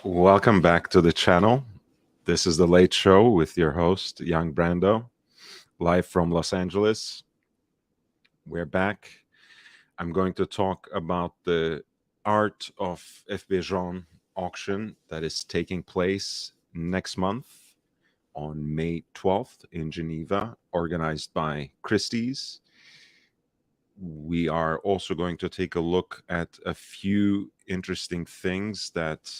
Welcome back to the channel. This is The Late Show with your host, Young Brando, live from Los Angeles. We're back. I'm going to talk about the Art of FB auction that is taking place next month on May 12th in Geneva, organized by Christie's. We are also going to take a look at a few interesting things that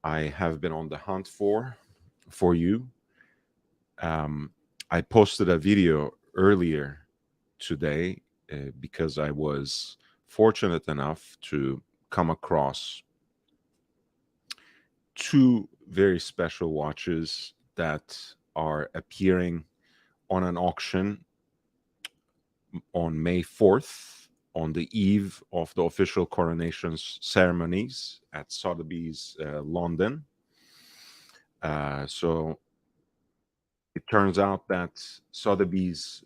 I have been on the hunt for you. I posted a video earlier today because I was fortunate enough to come across two very special watches that are appearing on an auction on May 4th, on the eve of the official coronation ceremonies at Sotheby's, London. So it turns out that Sotheby's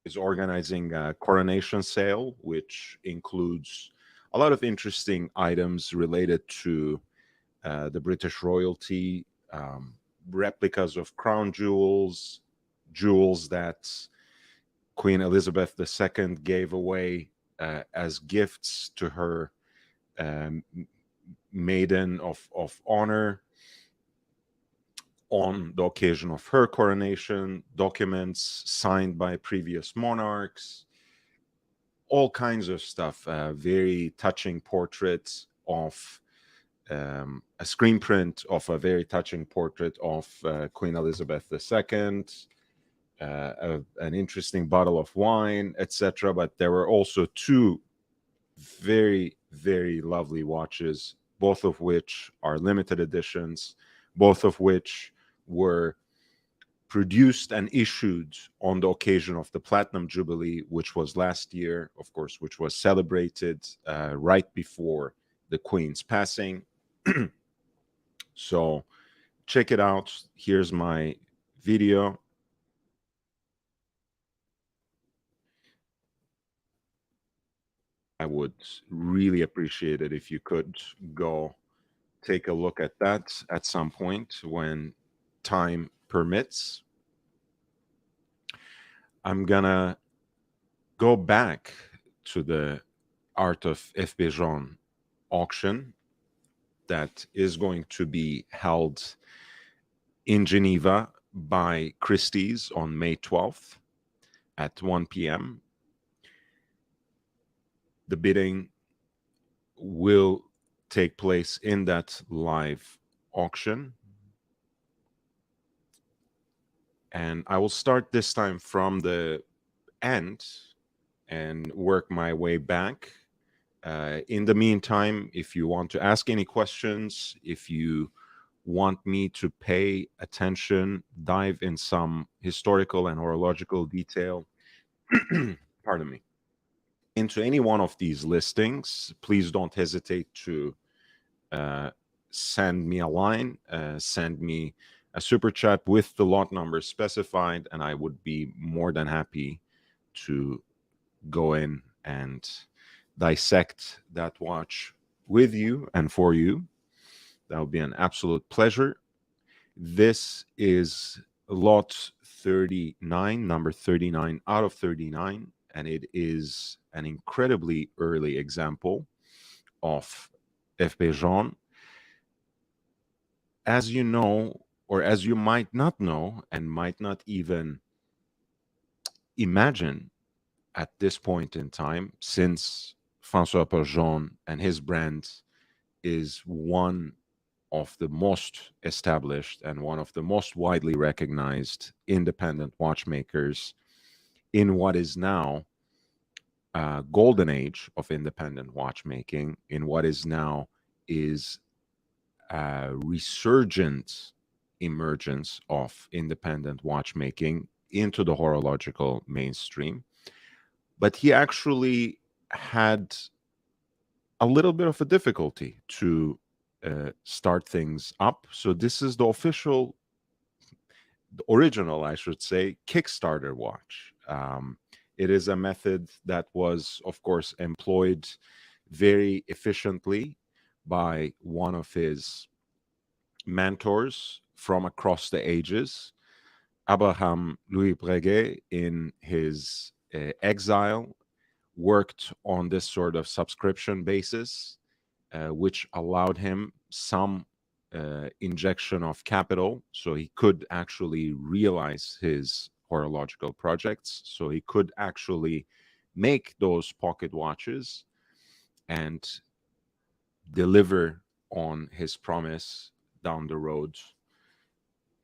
is organizing a coronation sale, which includes a lot of interesting items related to the British royalty, replicas of crown jewels, jewels that Queen Elizabeth II gave away as gifts to her maiden of honor on the occasion of her coronation, documents signed by previous monarchs, all kinds of stuff, very touching portraits of a screen print of a very touching portrait of Queen Elizabeth II, an interesting bottle of wine, etc. But there were also two very, very lovely watches, both of which are limited editions, both of which were produced and issued on the occasion of the Platinum Jubilee, which was last year, of course, which was celebrated right before the Queen's passing. So check it out. Here's my video. I would really appreciate it if you could go take a look at that at some point when time permits. I'm gonna go back to the Art of FB auction that is going to be held in Geneva by Christie's on May 12th at 1 p.m. The bidding will take place in that live auction. And I will start this time from the end and work my way back. In the meantime, if you want to ask any questions, if you want me to pay attention, dive in some historical and horological detail, pardon me, into any one of these listings, please don't hesitate to send me a line, send me a super chat with the lot number specified, and I would be more than happy to go in and dissect that watch with you and for you. That would be an absolute pleasure. This is lot 39, number 39 out of 39, and it is an incredibly early example of FB Journe. As you know, or as you might not know, and might not even imagine at this point in time, since François Journe and his brand is one of the most established and one of the most widely recognized independent watchmakers in what is now a golden age of independent watchmaking, in what is now is a resurgent emergence of independent watchmaking into the horological mainstream. But he actually had a little bit of a difficulty to start things up. So this is the official, the original, I should say, Kickstarter watch. It is a method that was, of course, employed very efficiently by one of his mentors from across the ages. Abraham Louis Breguet, in his exile, worked on this sort of subscription basis, which allowed him some injection of capital so he could actually realize his horological projects, so he could actually make those pocket watches and deliver on his promise down the road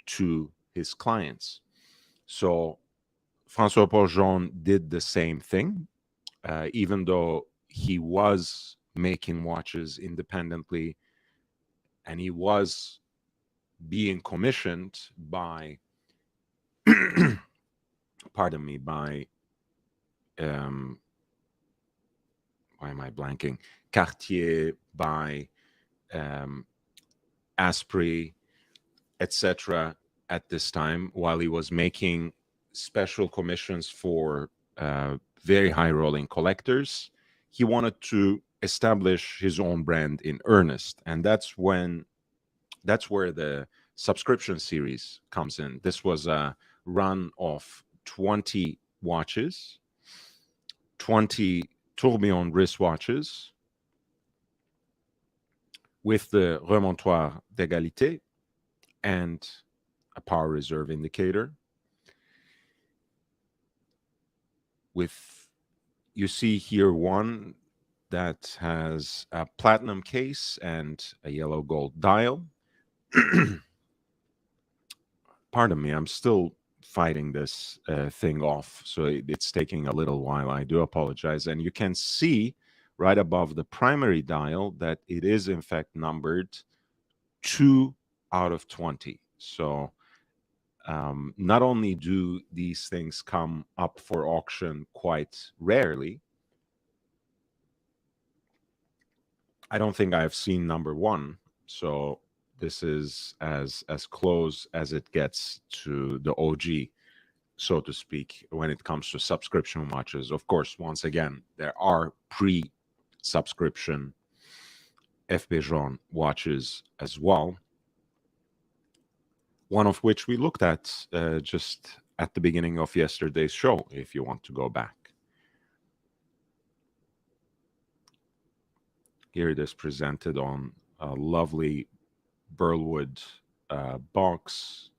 to his clients. So François-Paul Journe did the same thing, even though he was making watches independently and he was being commissioned by, pardon me, by, why am I blanking? Cartier, by Asprey, etc. at this time, while he was making special commissions for very high rolling collectors. He wanted to establish his own brand in earnest, and that's where the subscription series comes in. This was a run of 20 watches, 20 tourbillon wristwatches with the remontoir d'égalité and a power reserve indicator. With, you see here one that has a platinum case and a yellow gold dial. Pardon me, I'm still fighting this thing off, so it's taking a little while. I do apologize. And you can see right above the primary dial that it is in fact numbered 2 out of 20. So not only do these things come up for auction quite rarely, I don't think I've seen number 1. So this is as close as it gets to the OG, so to speak, when it comes to subscription watches. Of course, once again, there are pre-subscription FP Journe watches as well, one of which we looked at just at the beginning of yesterday's show, if you want to go back. Here it is presented on a lovely burlwood box.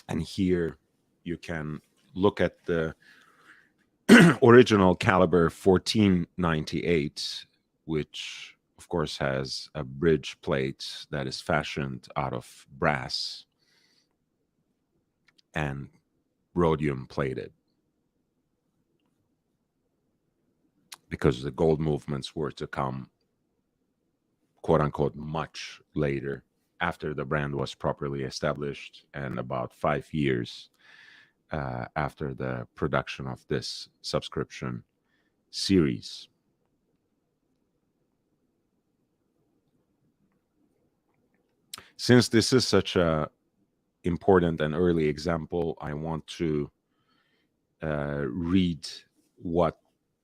And here you can look at the original caliber 1498, which of course has a bridge plate that is fashioned out of brass and rhodium plated, because the gold movements were to come, quote unquote, much later, after the brand was properly established, and about 5 years after the production of this subscription series. Since this is such a important and early example, I want to read what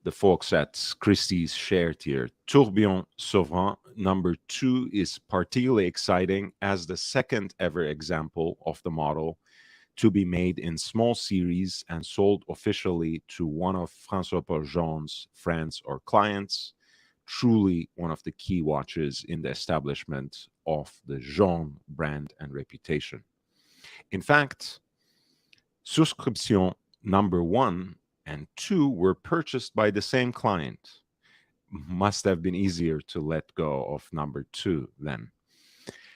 the folks at Christie's shared here. Tourbillon Sauvant number 2 is particularly exciting as the second ever example of the model to be made in small series and sold officially to one of François-Paul Journe's friends or clients. Truly one of the key watches in the establishment of the Journe brand and reputation. In fact, Souscription number 1 and 2 were purchased by the same client. Must have been easier to let go of number 2 then.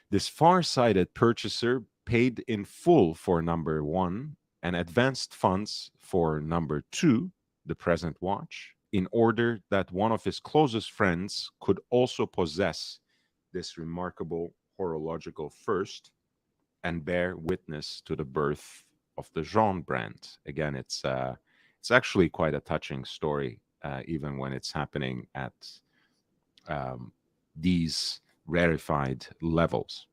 This far-sighted purchaser paid in full for number 1 and advanced funds for number 2, the present watch, in order that one of his closest friends could also possess this remarkable horological first and bear witness to the birth of the Journe brand. Again, it's actually quite a touching story, even when it's happening at these rarefied levels.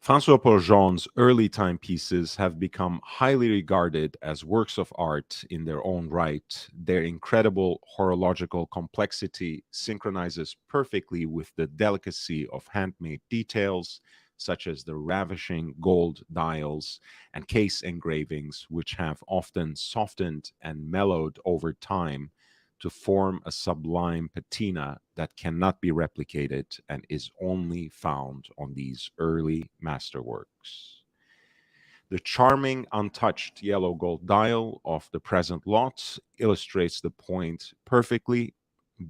François-Paul Jean's early timepieces have become highly regarded as works of art in their own right. Their incredible horological complexity synchronizes perfectly with the delicacy of handmade details, such as the ravishing gold dials and case engravings, which have often softened and mellowed over time to form a sublime patina that cannot be replicated and is only found on these early masterworks. The charming, untouched yellow gold dial of the present lot illustrates the point perfectly,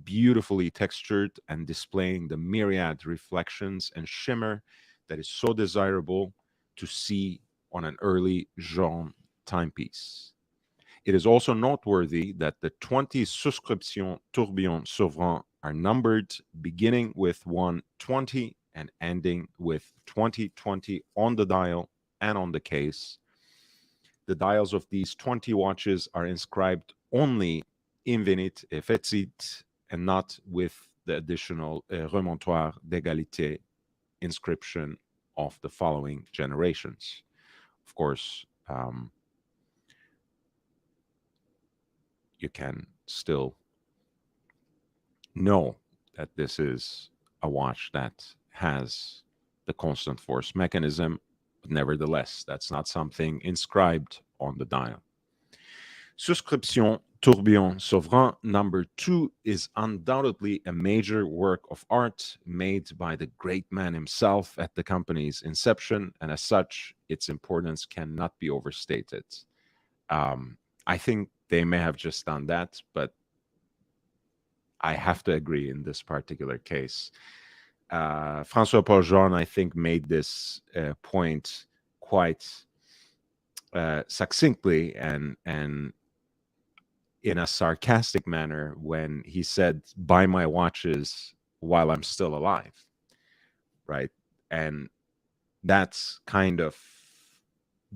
beautifully textured, and displaying the myriad reflections and shimmer that is so desirable to see on an early Journe timepiece. It is also noteworthy that the 20 souscriptions tourbillon souverain are numbered beginning with 120 and ending with 2020 on the dial and on the case. The dials of these 20 watches are inscribed only invenit et fecit and not with the additional remontoire d'égalité inscription of the following generations. Of course, you can still know that this is a watch that has the constant force mechanism, but nevertheless, that's not something inscribed on the dial. Souscription Tourbillon Souverain number 2 is undoubtedly a major work of art made by the great man himself at the company's inception, and as such, its importance cannot be overstated. I think they may have just done that, but I have to agree in this particular case. François Paul Jean, I think, made this point quite succinctly and in a sarcastic manner when he said, "Buy my watches while I'm still alive," right? And that's kind of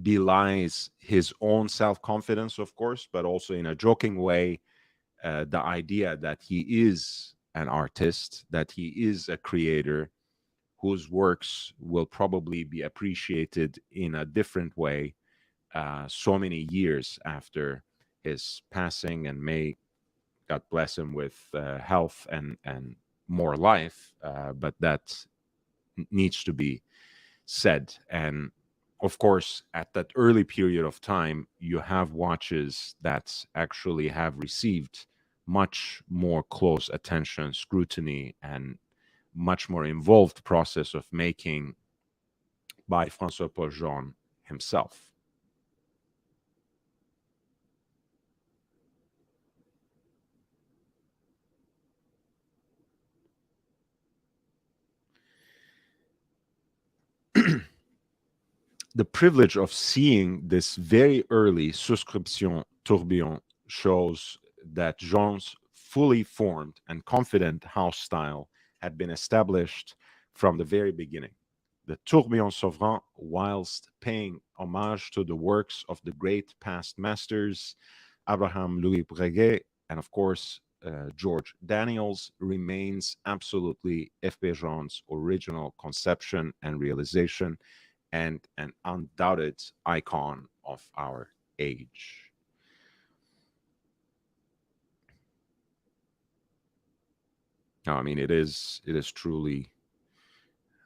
belies his own self-confidence, of course, but also in a joking way, the idea that he is an artist, that he is a creator whose works will probably be appreciated in a different way so many years after his passing, and may God bless him with health and more life. But that needs to be said. And of course, at that early period of time, you have watches that actually have received much more close attention, scrutiny, and much more involved process of making by François Paul Jean himself. The privilege of seeing this very early souscription tourbillon shows that Jean's fully formed and confident house style had been established from the very beginning. The tourbillon souverain, whilst paying homage to the works of the great past masters, Abraham Louis Breguet, and of course, George Daniels, remains absolutely F.P. Jean's original conception and realization, and an undoubted icon of our age. Now, I mean, it is truly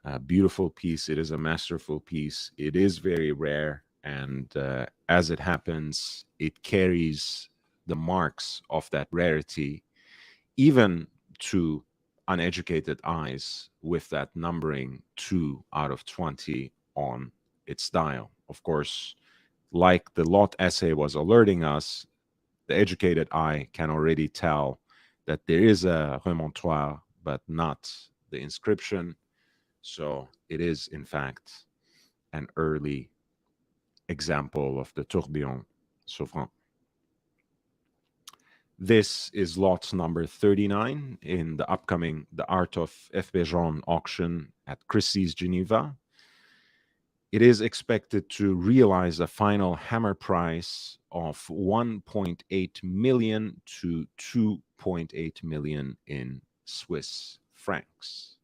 a beautiful piece. It is a masterful piece. It is very rare, and as it happens, it carries the marks of that rarity, even to uneducated eyes, with that numbering 2 out of 20 on its dial. Of course, like the lot essay was alerting us, the educated eye can already tell that there is a remontoire, but not the inscription. So it is, in fact, an early example of the tourbillon souverain. This is lot number 39 in the upcoming The Art of F.P. Jean auction at Christie's Geneva. It is expected to realize a final hammer price of 1.8 million to 2.8 million in Swiss francs.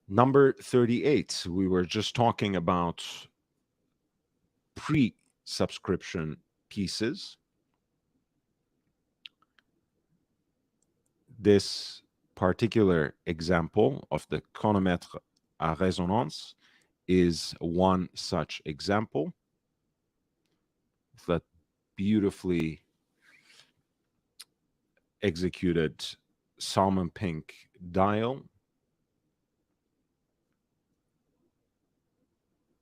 Number 38, we were just talking about pre-subscription pieces. This particular example of the chronomètre à résonance is one such example. That beautifully executed salmon pink dial,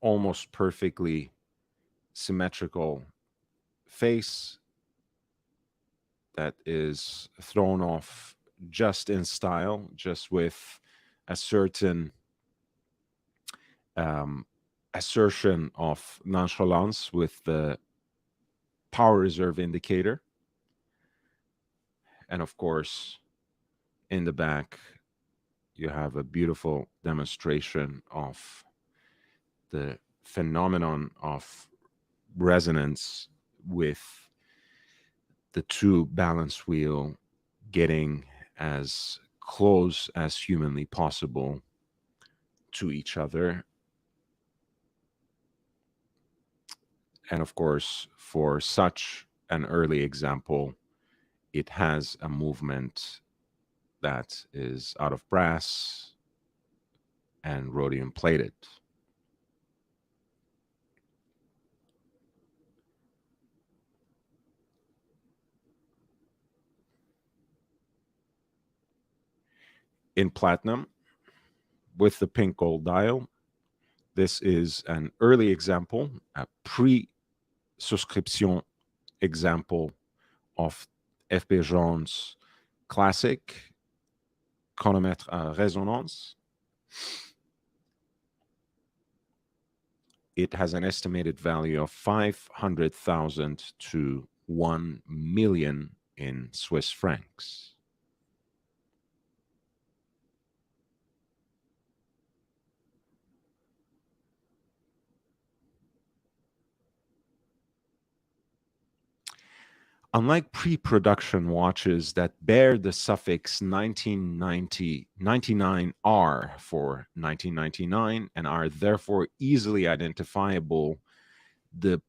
almost perfectly symmetrical face that is thrown off just in style, just with a certain assertion of nonchalance with the power reserve indicator. And of course, in the back, you have a beautiful demonstration of the phenomenon of resonance with the two balance wheel getting as close as humanly possible to each other. And of course, for such an early example, it has a movement that is out of brass and rhodium plated. In platinum, with the pink gold dial, this is an early example, a pre-souscription example of F.B. Journe's classic chronomètre à résonance. It has an estimated value of 500,000 to 1 million in Swiss francs. Unlike pre-production watches that bear the suffix 99R for 1999 and are therefore easily identifiable, the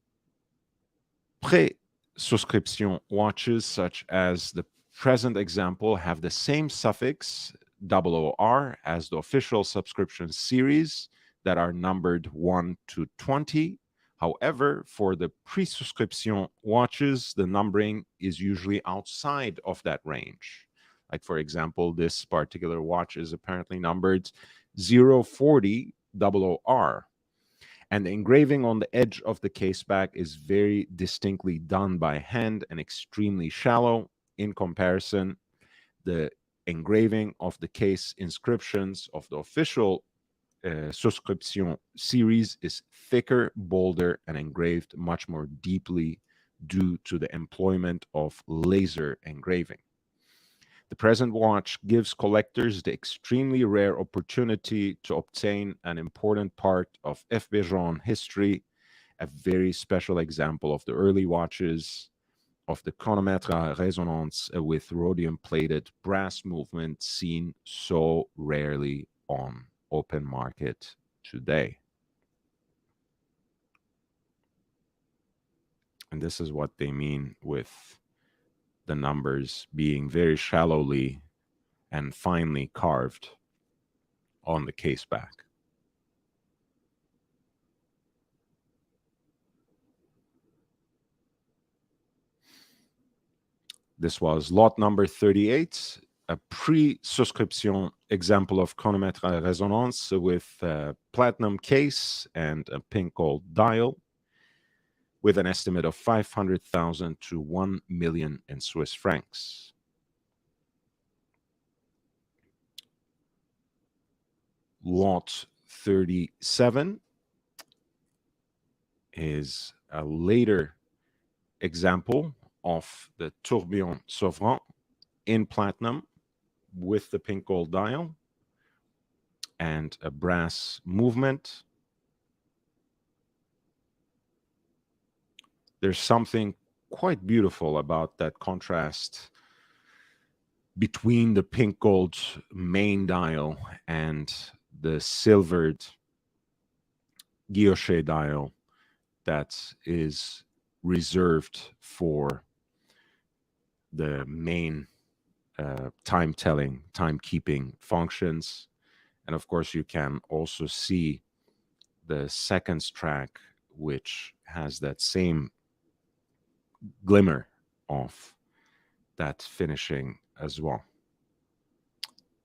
pre-souscription watches, such as the present example, have the same suffix 00R as the official subscription series that are numbered 1 to 20. However, for the pre-subscription watches, the numbering is usually outside of that range. Like, for example, this particular watch is apparently numbered 040 00R. And the engraving on the edge of the case back is very distinctly done by hand and extremely shallow. In comparison, the engraving of the case inscriptions of the official Souscription series is thicker, bolder, and engraved much more deeply due to the employment of laser engraving. The present watch gives collectors the extremely rare opportunity to obtain an important part of F.B. Journe history, a very special example of the early watches of the chronomètre à résonance with rhodium-plated brass movement seen so rarely on open market today. And this is what they mean with the numbers being very shallowly and finely carved on the case back. This was lot number 38, a pre-souscription example of chronomètre à résonance with a platinum case and a pink gold dial, with an estimate of 500,000 to 1 million in Swiss francs. Lot 37 is a later example of the tourbillon souverain in platinum with the pink gold dial and a brass movement. There's something quite beautiful about that contrast between the pink gold main dial and the silvered guilloche dial that is reserved for the main time-telling, timekeeping functions. And of course, you can also see the seconds track, which has that same glimmer of that finishing as well.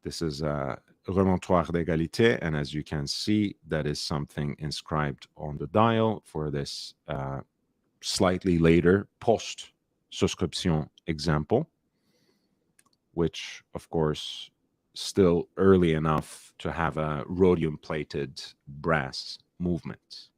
This is a remontoir d'égalité, and as you can see, that is something inscribed on the dial for this slightly later post-suscription example, which, of course, still early enough to have a rhodium-plated brass movement.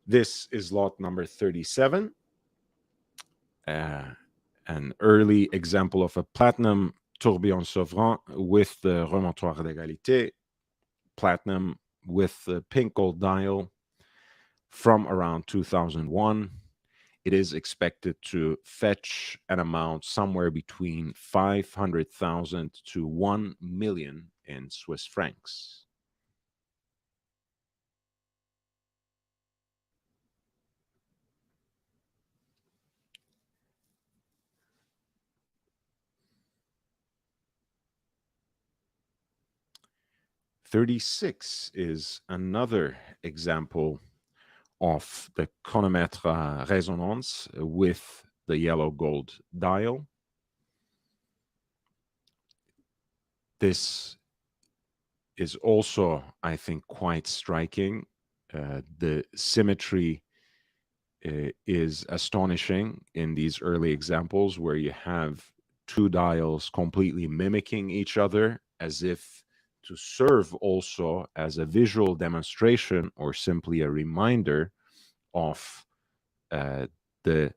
This is lot number 37, an early example of a platinum tourbillon souverain with the remontoir d'égalité, platinum with the pink gold dial from around 2001. It is expected to fetch an amount somewhere between 500,000 to 1 million in Swiss francs. '36 is another example of the chronomètre à résonance with the yellow gold dial. This is also, I think, quite striking. The symmetry is astonishing in these early examples where you have two dials completely mimicking each other as if to serve also as a visual demonstration or simply a reminder of the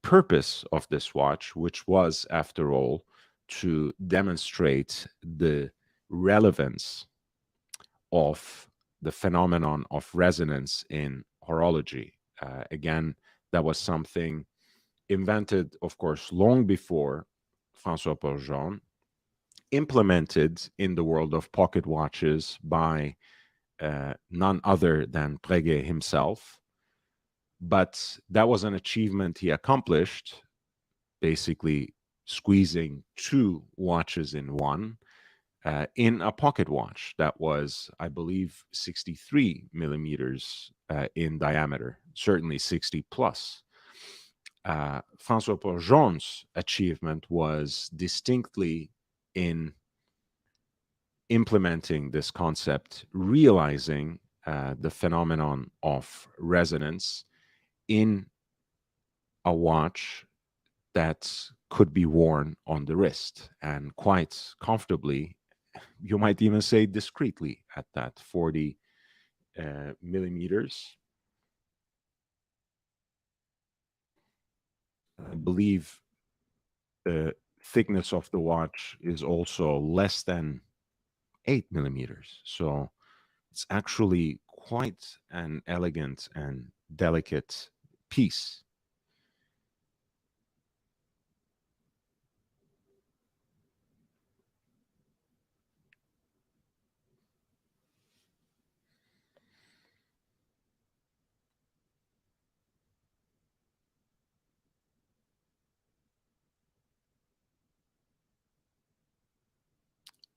purpose of this watch, which was, after all, to demonstrate the relevance of the phenomenon of resonance in horology. Again, that was something invented, of course, long before François-Paul Journe, implemented in the world of pocket watches by none other than Breguet himself. But that was an achievement he accomplished, basically squeezing two watches in one, in a pocket watch that was, I believe, 63 millimeters in diameter, certainly 60 plus. François-Paul Journe's achievement was distinctly in implementing this concept, realizing the phenomenon of resonance in a watch that could be worn on the wrist and quite comfortably, you might even say discreetly at that 40 millimeters. I believe the thickness of the watch is also less than 8 millimeters. So it's actually quite an elegant and delicate piece.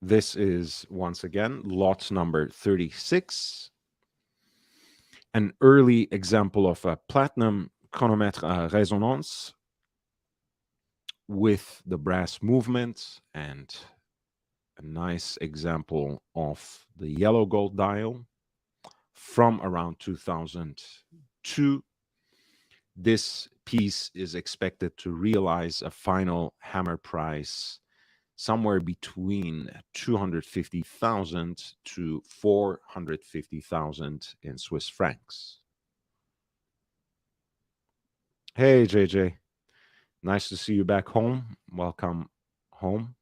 This is, once again, lot number 36, an early example of a platinum chronomètre à résonance with the brass movement, and a nice example of the yellow gold dial from around 2002. This piece is expected to realize a final hammer price somewhere between 250,000 to 450,000 in Swiss francs. Hey, JJ. Nice to see you back home. Welcome home.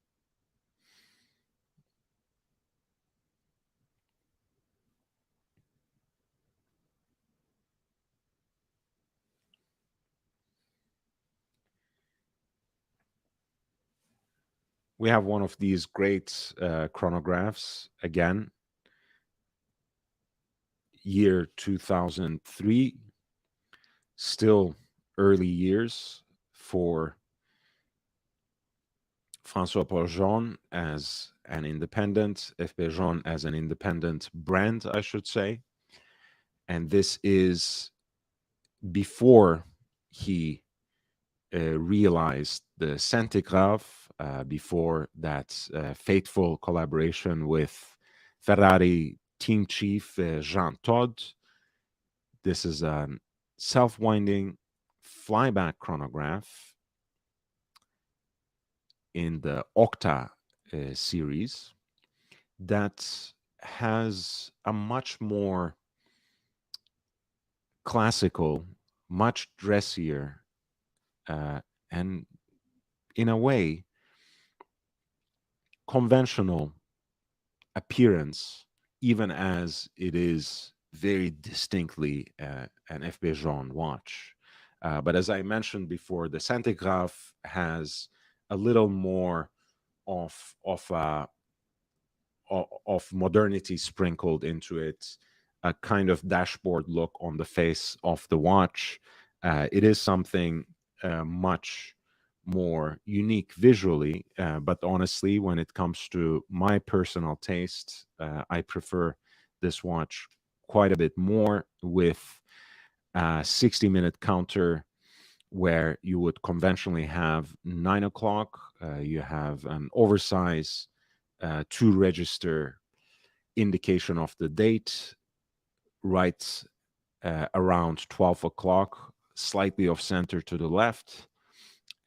We have one of these great chronographs again, year 2003, still early years for François-Paul Journe as an independent, FP Journe as an independent brand, I should say. And this is before he realized the Centigraph, before that fateful collaboration with Ferrari team chief Jean Todt. This is a self-winding flyback chronograph in the Octa series that has a much more classical, much dressier, and in a way, conventional appearance, even as it is very distinctly an FP Journe watch. But as I mentioned before, the Centigraph has a little more of modernity sprinkled into it, a kind of dashboard look on the face of the watch. It is something much more unique visually, but honestly, when it comes to my personal taste, I prefer this watch quite a bit more, with a 60-minute counter where you would conventionally have 9 o'clock. You have an oversized two register indication of the date right around 12 o'clock, slightly off center to the left.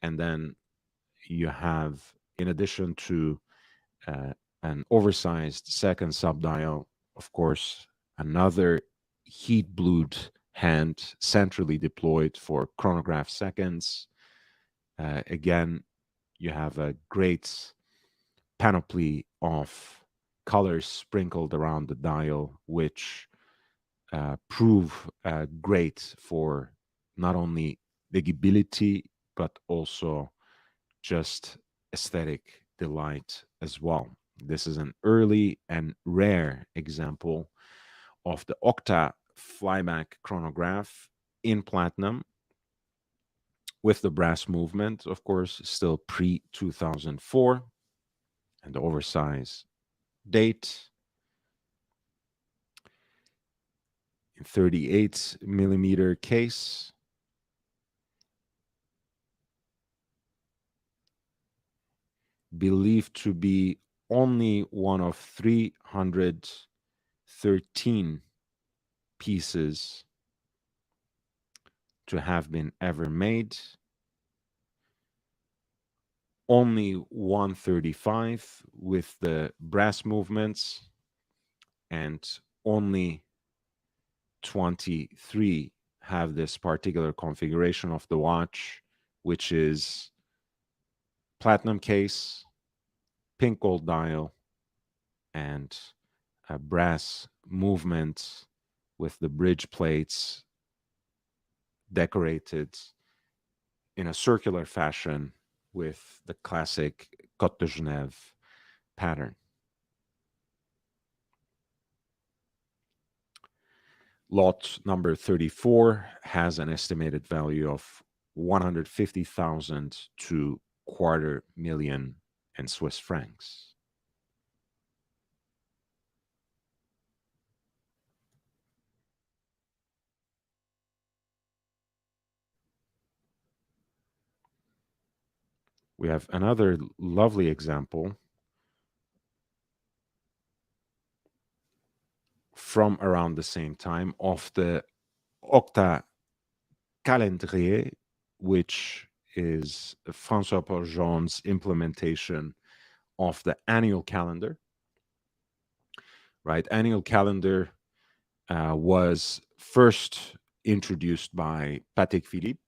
And then you have, in addition to an oversized second subdial, of course, another heat blued hand centrally deployed for chronograph seconds. Again, you have a great panoply of colors sprinkled around the dial, which prove great for not only legibility, but also just aesthetic delight as well. This is an early and rare example of the Octa flyback chronograph in platinum with the brass movement, of course, still pre 2004, and the oversized date in 38 millimeter case. Believed to be only one of 313 pieces to have been ever made. Only 135 with the brass movements, and only 23 have this particular configuration of the watch, which is platinum case, pink gold dial, and a brass movement with the bridge plates decorated in a circular fashion with the classic Côte de Genève pattern. Lot number 34 has an estimated value of 150,000 to $250,000 in Swiss francs. We have another lovely example from around the same time of the Octa Calendrier, which is François Paul Journe's implementation of the annual calendar, right? Annual calendar was first introduced by Patek Philippe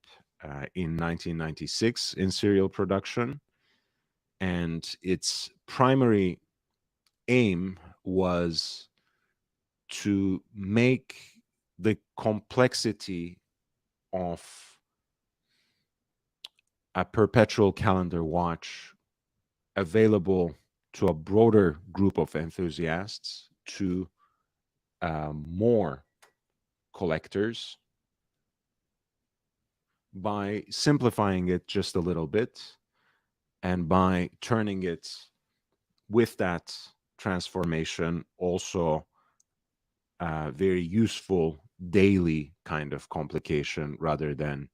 in 1996 in serial production, and its primary aim was to make the complexity of a perpetual calendar watch available to a broader group of enthusiasts, to more collectors, by simplifying it just a little bit and by turning it, with that transformation, also a very useful daily kind of complication rather than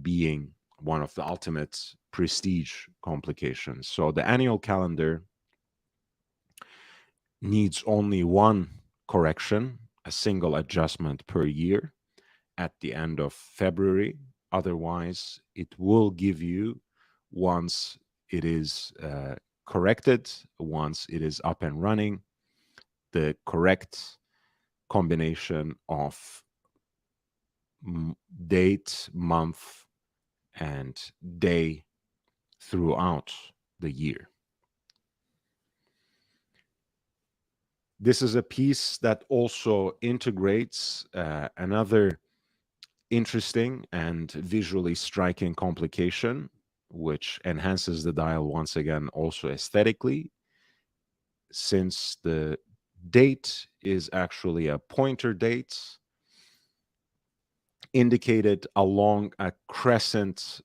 being one of the ultimate prestige complications. So the annual calendar needs only one correction, a single adjustment per year at the end of February. Otherwise, it will give you, once it is corrected, once it is up and running, the correct combination of date, month, and day throughout the year. This is a piece that also integrates another interesting and visually striking complication, which enhances the dial once again also aesthetically, since the date is actually a pointer date indicated along a crescent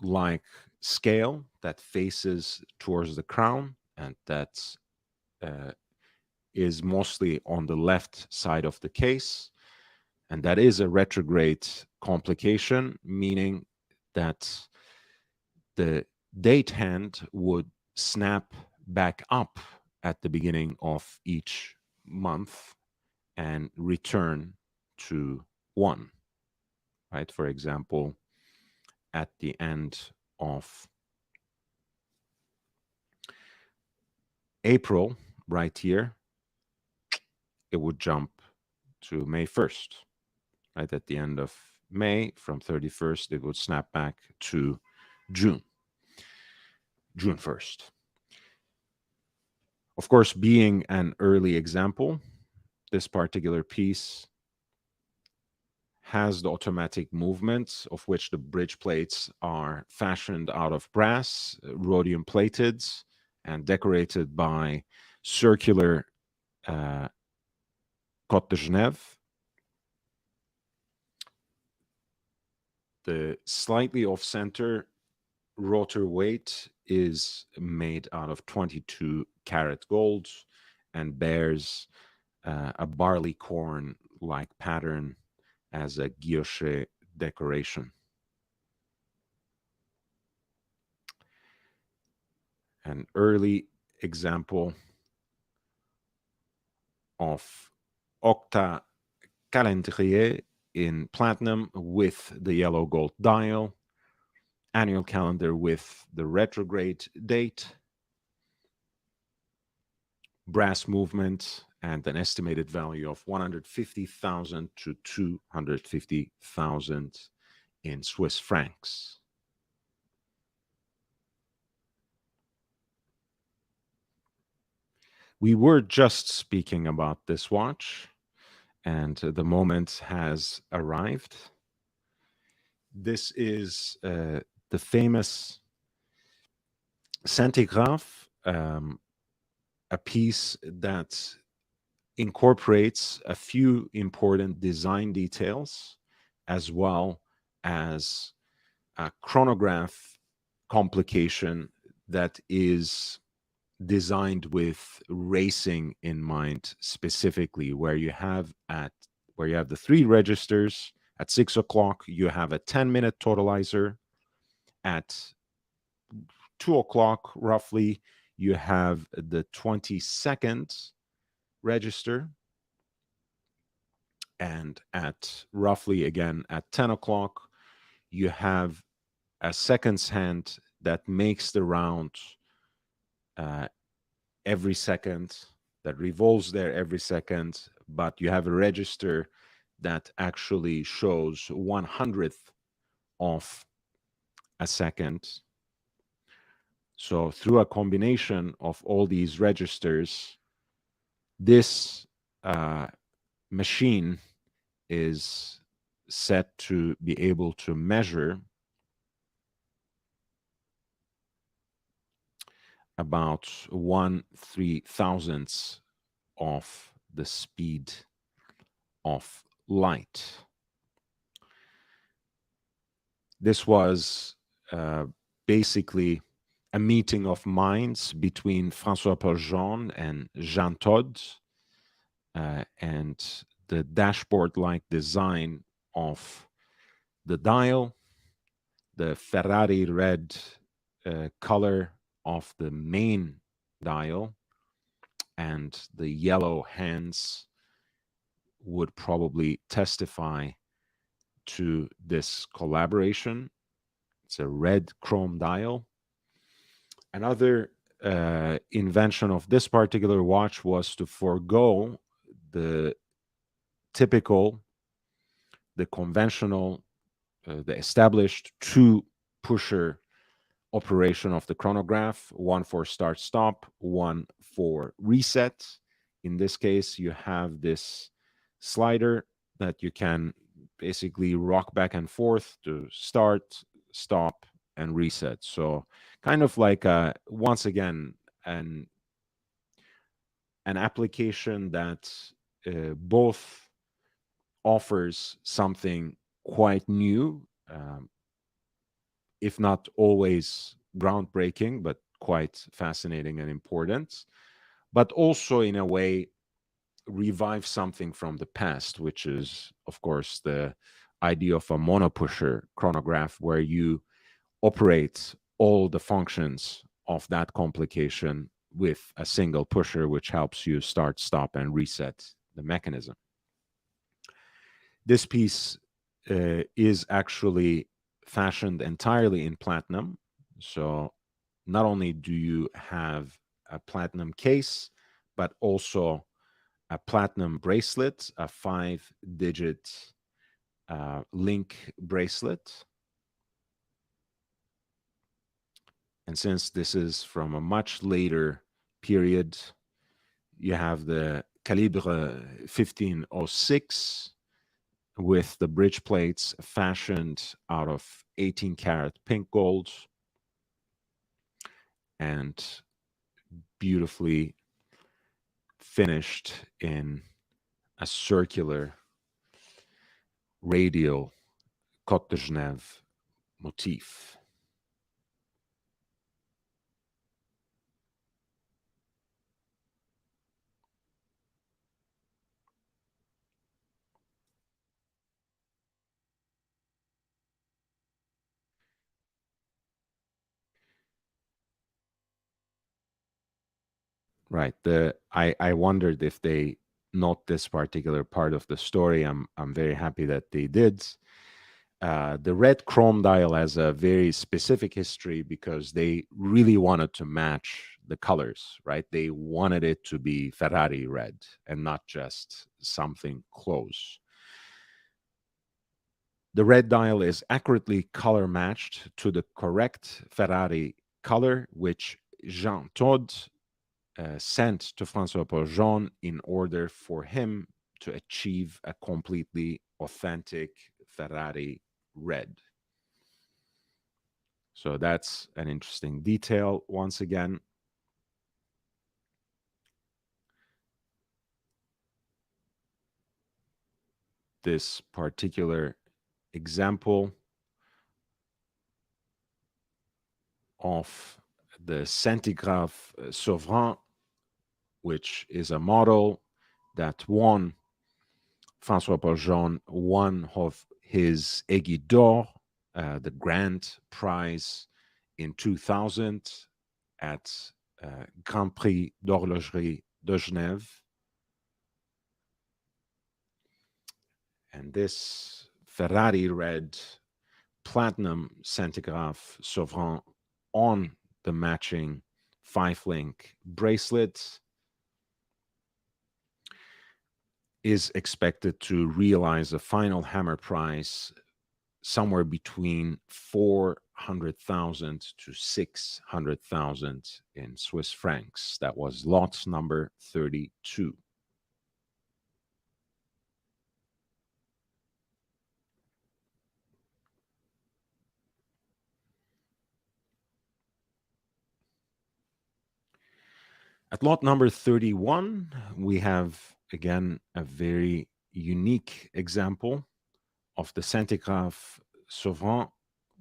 like scale that faces towards the crown, and that is mostly on the left side of the case. And that is a retrograde complication, meaning that the date hand would snap back up at the beginning of each month and return to 1, right? For example, at the end of April, right here, it would jump to May 1st, right? At the end of May, from 31st, it would snap back to June 1st. Of course, being an early example, this particular piece has the automatic movements, of which the bridge plates are fashioned out of brass, rhodium plated, and decorated by circular Côte de Genève. The slightly off-center rotor weight is made out of 22 karat gold and bears a barley corn-like pattern as a guilloche decoration. An early example of octa calendrier in platinum with the yellow gold dial, annual calendar with the retrograde date, brass movement, and an estimated value of 150,000 to 250,000 in Swiss francs. We were just speaking about this watch, and the moment has arrived. This is the famous Centigraphe, a piece that incorporates a few important design details, as well as a chronograph complication that is designed with racing in mind specifically, where you have the 3 registers. At 6 o'clock, you have a 10-minute totalizer. At 2 o'clock, roughly, you have the 20-second register. And at roughly, again, at 10 o'clock, you have a seconds hand that makes the round every second, that revolves there every second, but you have a register that actually shows 1/100th of a second. So through a combination of all these registers, this machine is set to be able to measure about 1/3000th of the speed of light. This was basically a meeting of minds between François-Paul Journe and Jean Todt, and the dashboard-like design of the dial, the Ferrari red color of the main dial, and the yellow hands would probably testify to this collaboration. It's a red chrome dial. Another invention of this particular watch was to forego the typical, the conventional, the established two-pusher operation of the chronograph, one for start stop, one for reset. In this case, you have this slider that you can basically rock back and forth to start, stop, and reset. So kind of like once again an application that both offers something quite new, if not always groundbreaking, but quite fascinating and important, but also in a way revive something from the past, which is, of course, the idea of a monopusher chronograph, where you operate all the functions of that complication with a single pusher, which helps you start, stop, and reset the mechanism. This piece is actually fashioned entirely in platinum. So not only do you have a platinum case, but also a platinum bracelet, a 5-digit link bracelet. And since this is from a much later period, you have the calibre 1506 with the bridge plates fashioned out of 18 karat pink gold and beautifully finished in a circular radial Côte de Genève motif. Right. I wondered if they note this particular part of the story. I'm very happy that they did. The red chrome dial has a very specific history because they really wanted to match the colors, right? They wanted it to be Ferrari red and not just something close. The red dial is accurately color matched to the correct Ferrari color, which Jean Todt sent to François-Paul Journe in order for him to achieve a completely authentic Ferrari red. So that's an interesting detail once again. This particular example of the Centigraphe Souverain, which is a model that won François-Paul Journe one of his Aiguille d'Or, the grand prize in 2000 at Grand Prix d'Horlogerie de Genève. And this Ferrari red platinum Centigraphe Souverain on the matching 5-link bracelet is expected to realize a final hammer price somewhere between 400,000 to 600,000 in Swiss francs. That was lot number 32. At lot number 31, we have again a very unique example of the Centigraphe Sauvant,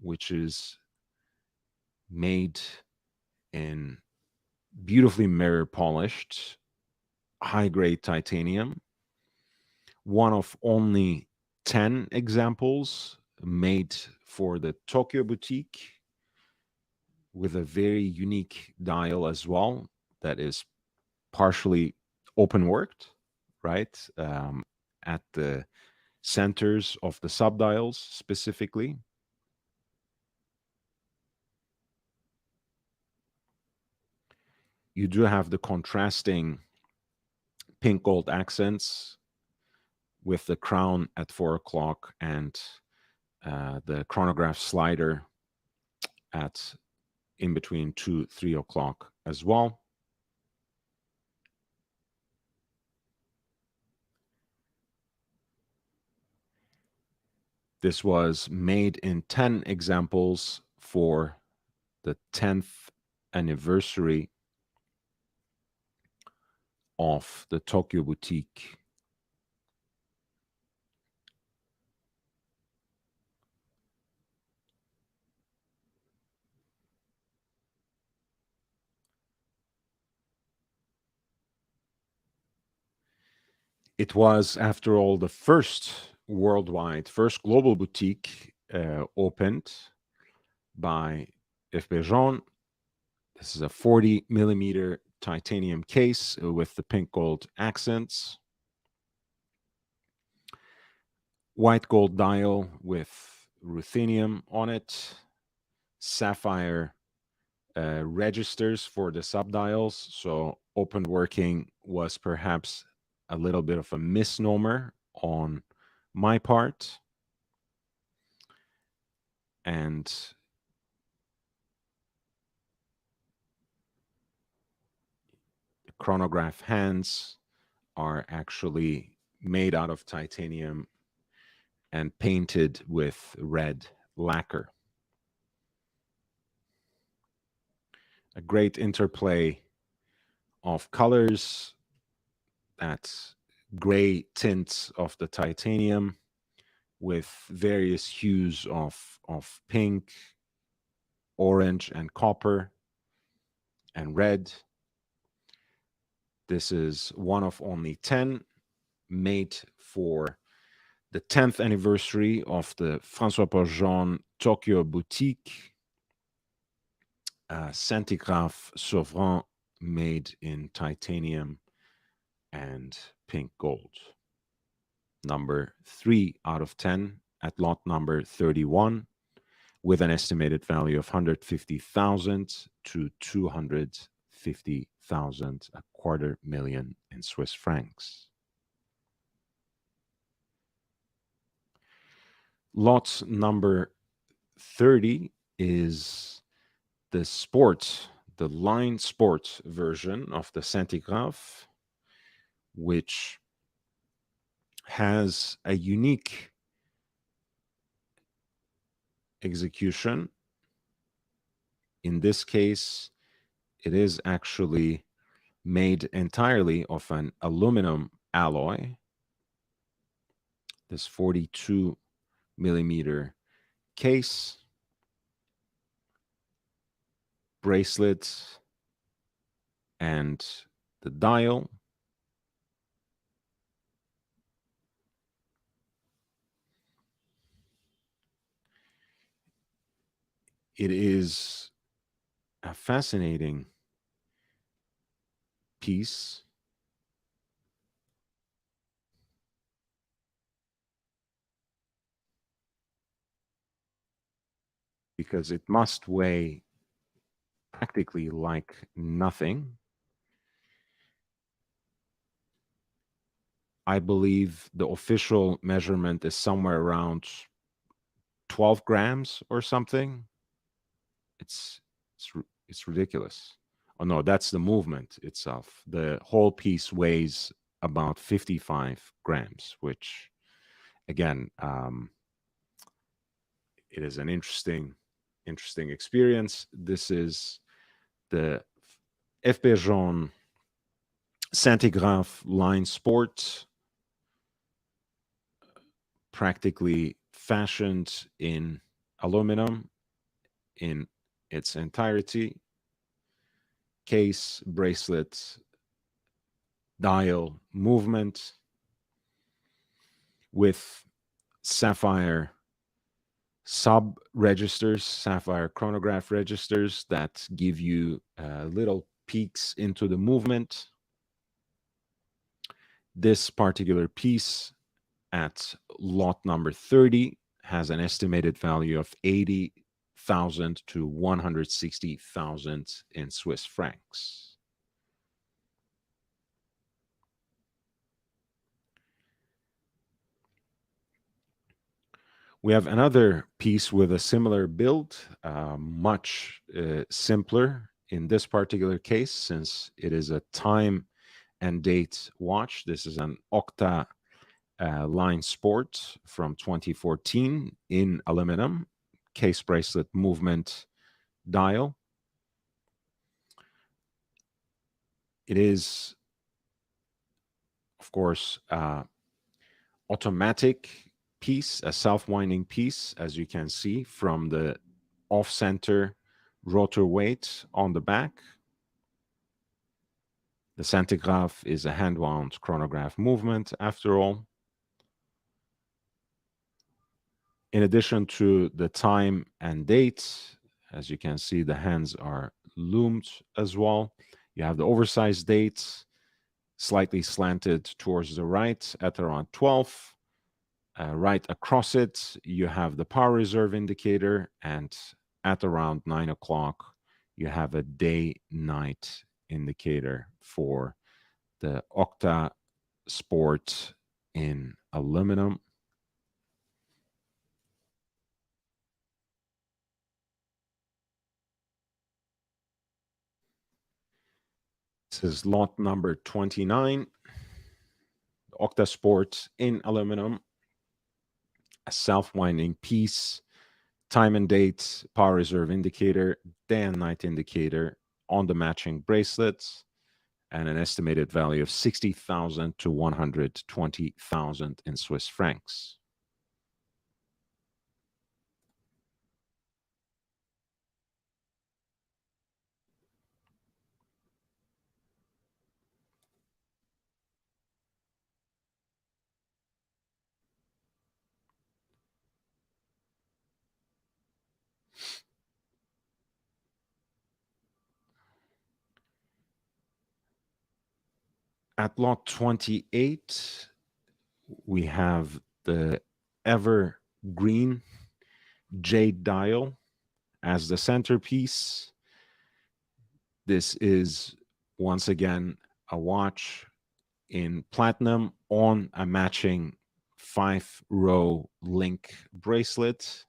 which is made in beautifully mirror polished, high grade titanium. One of only 10 examples made for the Tokyo boutique with a very unique dial as well that is partially open worked, right? At the centers of the subdials specifically. You do have the contrasting pink gold accents with the crown at 4 o'clock and the chronograph slider at in between 2, 3 o'clock as well. This was made in 10 examples for the 10th anniversary of the Tokyo boutique. It was, after all, the first worldwide, first global boutique opened by F.B. Journe. This is a 40 millimeter titanium case with the pink gold accents. White gold dial with ruthenium on it. Sapphire registers for the subdials. So open working was perhaps a little bit of a misnomer on my part. And the chronograph hands are actually made out of titanium and painted with red lacquer. A great interplay of colors, that gray tint of the titanium with various hues of pink, orange, and copper, and red. This is one of only 10 made for the 10th anniversary of the François-Paul Journe Tokyo boutique. Centigraphe Sauvant made in titanium and pink gold. Number 3 out of 10 at lot number 31, with an estimated value of 150,000 to 250,000, a quarter million in Swiss francs. Lot number 30 is the sport, the line sport version of the Centigraphe, which has a unique execution. In this case, it is actually made entirely of an aluminum alloy. This 42 millimeter case, bracelet, and the dial. It is a fascinating piece because it must weigh practically like nothing. I believe the official measurement is somewhere around 12 grams or something. It's ridiculous. Oh no, that's the movement itself. The whole piece weighs about 55 grams, which again, it is an interesting experience. This is the FP Journe Centigraph line sport, practically fashioned in aluminum in its entirety. Case, bracelet, dial movement with sapphire sub registers, sapphire chronograph registers that give you little peeks into the movement. This particular piece at lot number 30 has an estimated value of 80,000 to 160,000 in Swiss francs. We have another piece with a similar build, much simpler in this particular case, since it is a time and date watch. This is an Octa line sport from 2014 in aluminum, case bracelet movement dial. It is, of course, automatic piece, a self-winding piece, as you can see from the off-center rotor weight on the back. The centigraph is a hand-wound chronograph movement, after all. In addition to the time and date, as you can see, the hands are loomed as well. You have the oversized date, slightly slanted towards the right at around 12. Right across it, you have the power reserve indicator, and at around 9 o'clock, you have a day-night indicator for the Octa Sport in aluminum. This is lot number 29, Octa Sport in aluminum, a self-winding piece, time and date, power reserve indicator, day and night indicator on the matching bracelets, and an estimated value of 60,000 to 120,000 in Swiss francs. At lot 28, we have the evergreen jade dial as the centerpiece. This is once again a watch in platinum on a matching 5-row link bracelet.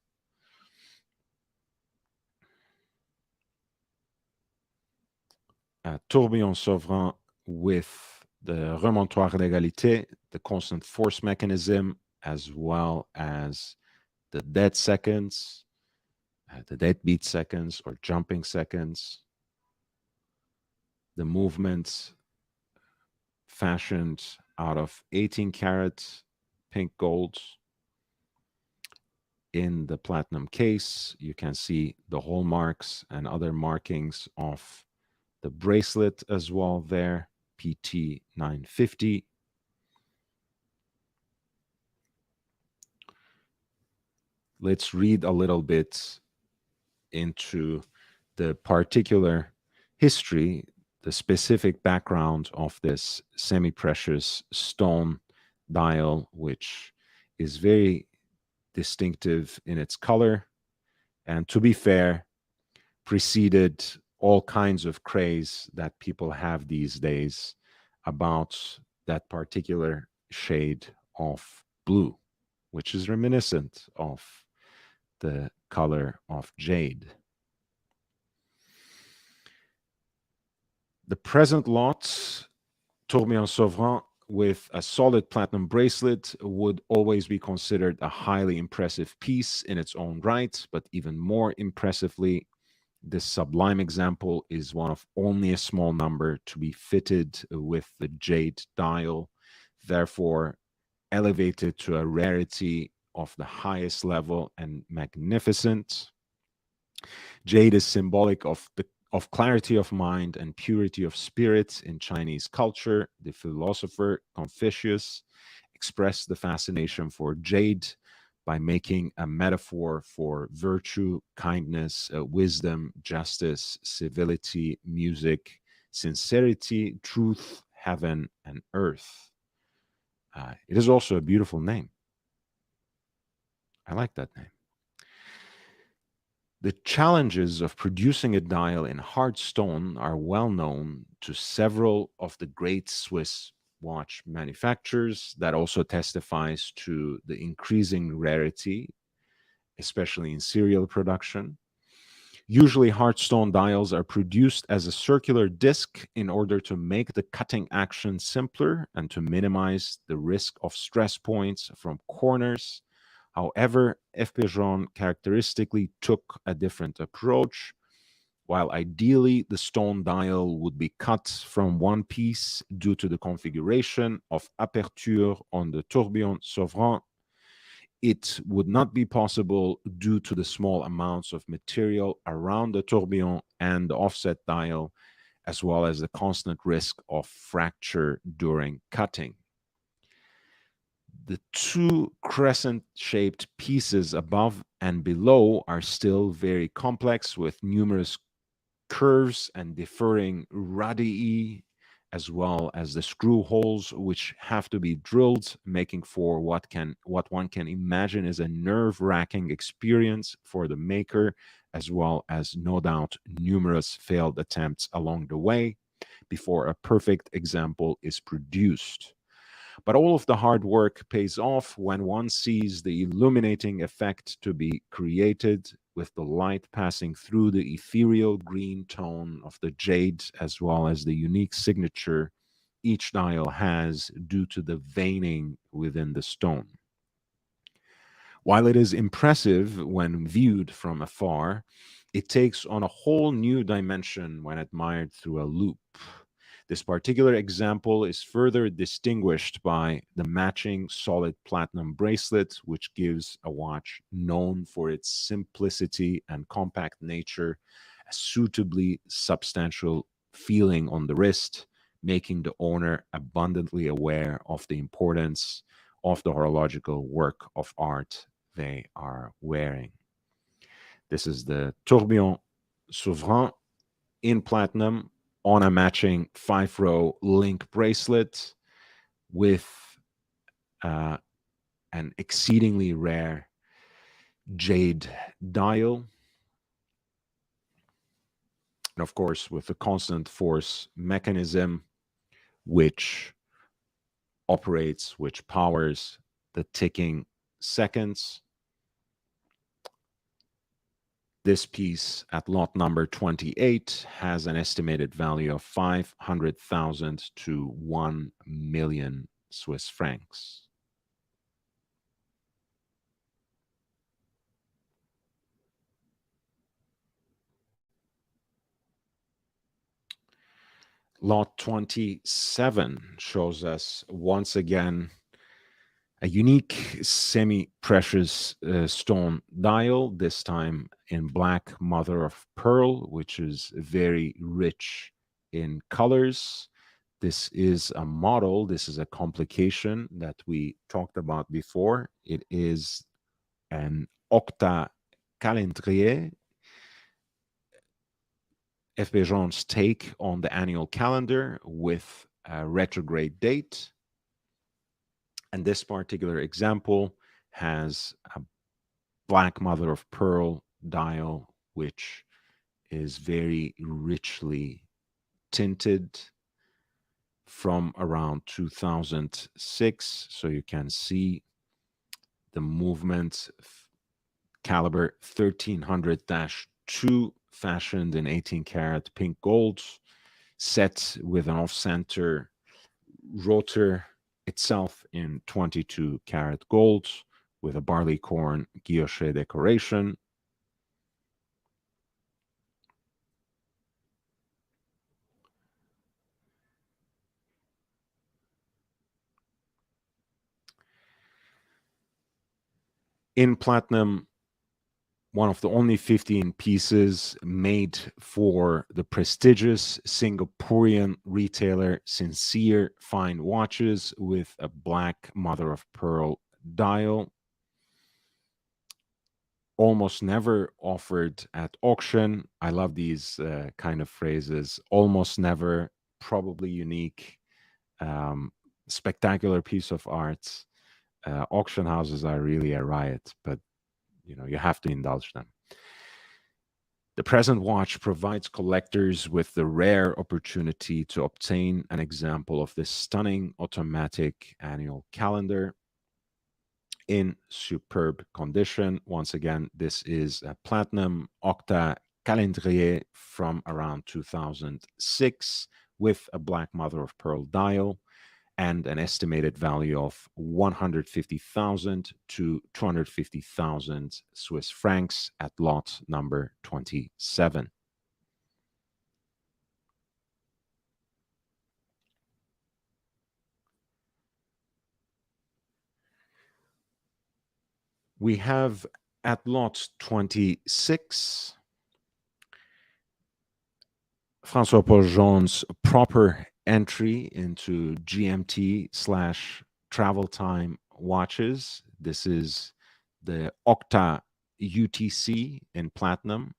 A tourbillon sovereign with the remontoire d'égalité, the constant force mechanism, as well as the dead seconds, the dead beat seconds or jumping seconds. The movements fashioned out of 18 karat pink gold. In the platinum case, you can see the hallmarks and other markings of the bracelet as well there, PT 950. Let's read a little bit into the particular history, the specific background of this semi-precious stone dial, which is very distinctive in its color, and to be fair, preceded all kinds of craze that people have these days about that particular shade of blue, which is reminiscent of the color of jade. The present lot, Tourbillon Sauvrin, with a solid platinum bracelet, would always be considered a highly impressive piece in its own right, but even more impressively, this sublime example is one of only a small number to be fitted with the jade dial, therefore elevated to a rarity of the highest level and magnificent. Jade is symbolic of clarity of mind and purity of spirit in Chinese culture. The philosopher Confucius expressed the fascination for jade by making a metaphor for virtue, kindness, wisdom, justice, civility, music, sincerity, truth, heaven, and earth. It is also a beautiful name. I like that name. The challenges of producing a dial in hard stone are well known to several of the great Swiss watch manufacturers. That also testifies to the increasing rarity, especially in serial production. Usually, hard stone dials are produced as a circular disc in order to make the cutting action simpler and to minimize the risk of stress points from corners. However, FP Journe characteristically took a different approach. While ideally the stone dial would be cut from one piece due to the configuration of aperture on the tourbillon Sauvrin, it would not be possible due to the small amounts of material around the tourbillon and the offset dial, as well as the constant risk of fracture during cutting. The two crescent-shaped pieces above and below are still very complex with numerous curves and differing radii, as well as the screw holes which have to be drilled, making for what one can imagine is a nerve-wracking experience for the maker, as well as no doubt numerous failed attempts along the way before a perfect example is produced. But all of the hard work pays off when one sees the illuminating effect to be created with the light passing through the ethereal green tone of the jade, as well as the unique signature each dial has due to the veining within the stone. While it is impressive when viewed from afar, it takes on a whole new dimension when admired through a loupe. This particular example is further distinguished by the matching solid platinum bracelet, which gives a watch known for its simplicity and compact nature a suitably substantial feeling on the wrist, making the owner abundantly aware of the importance of the horological work of art they are wearing. This is the Tourbillon Souverain in platinum on a matching 5-row link bracelet with an exceedingly rare jade dial. And of course, with the constant force mechanism, which operates, which powers the ticking seconds. This piece at lot number 28 has an estimated value of 500,000 to 1 million Swiss francs. Lot 27 shows us once again a unique semi-precious stone dial, this time in black mother of pearl, which is very rich in colors. This is a model, this is a complication that we talked about before. It is an octa calendrier, FP Journe's take on the annual calendar with a retrograde date. And this particular example has a black mother of pearl dial, which is very richly tinted from around 2006. So you can see the movement, caliber 1300-2, fashioned in 18 karat pink gold, set with an off-center rotor itself in 22 karat gold with a barleycorn guilloche decoration. In platinum, one of the only 15 pieces made for the prestigious Singaporean retailer Sincere Fine Watches with a black mother of pearl dial. Almost never offered at auction. I love these kind of phrases. Almost never, probably unique, spectacular piece of art. Auction houses are really a riot, but you have to indulge them. The present watch provides collectors with the rare opportunity to obtain an example of this stunning automatic annual calendar in superb condition. Once again, this is a platinum octa calendrier from around 2006 with a black mother of pearl dial and an estimated value of 150,000 to 250,000 Swiss francs at lot number 27. We have at lot 26 François Paul Journe's proper entry into GMT/travel time watches. This is the Octa UTC in platinum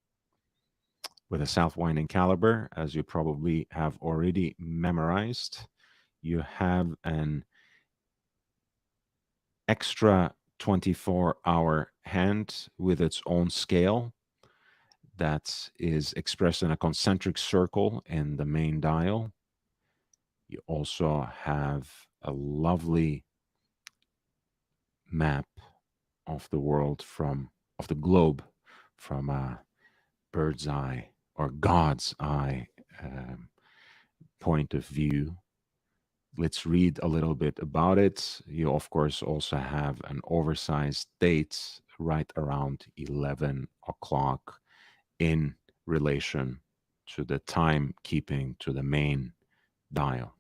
with a south winding caliber, as you probably have already memorized. You have an extra 24-hour hand with its own scale that is expressed in a concentric circle in the main dial. You also have a lovely map of the world of the globe from a bird's eye or God's eye point of view. Let's read a little bit about it. You, of course, also have an oversized date right around 11 o'clock in relation to the time keeping to the main dial.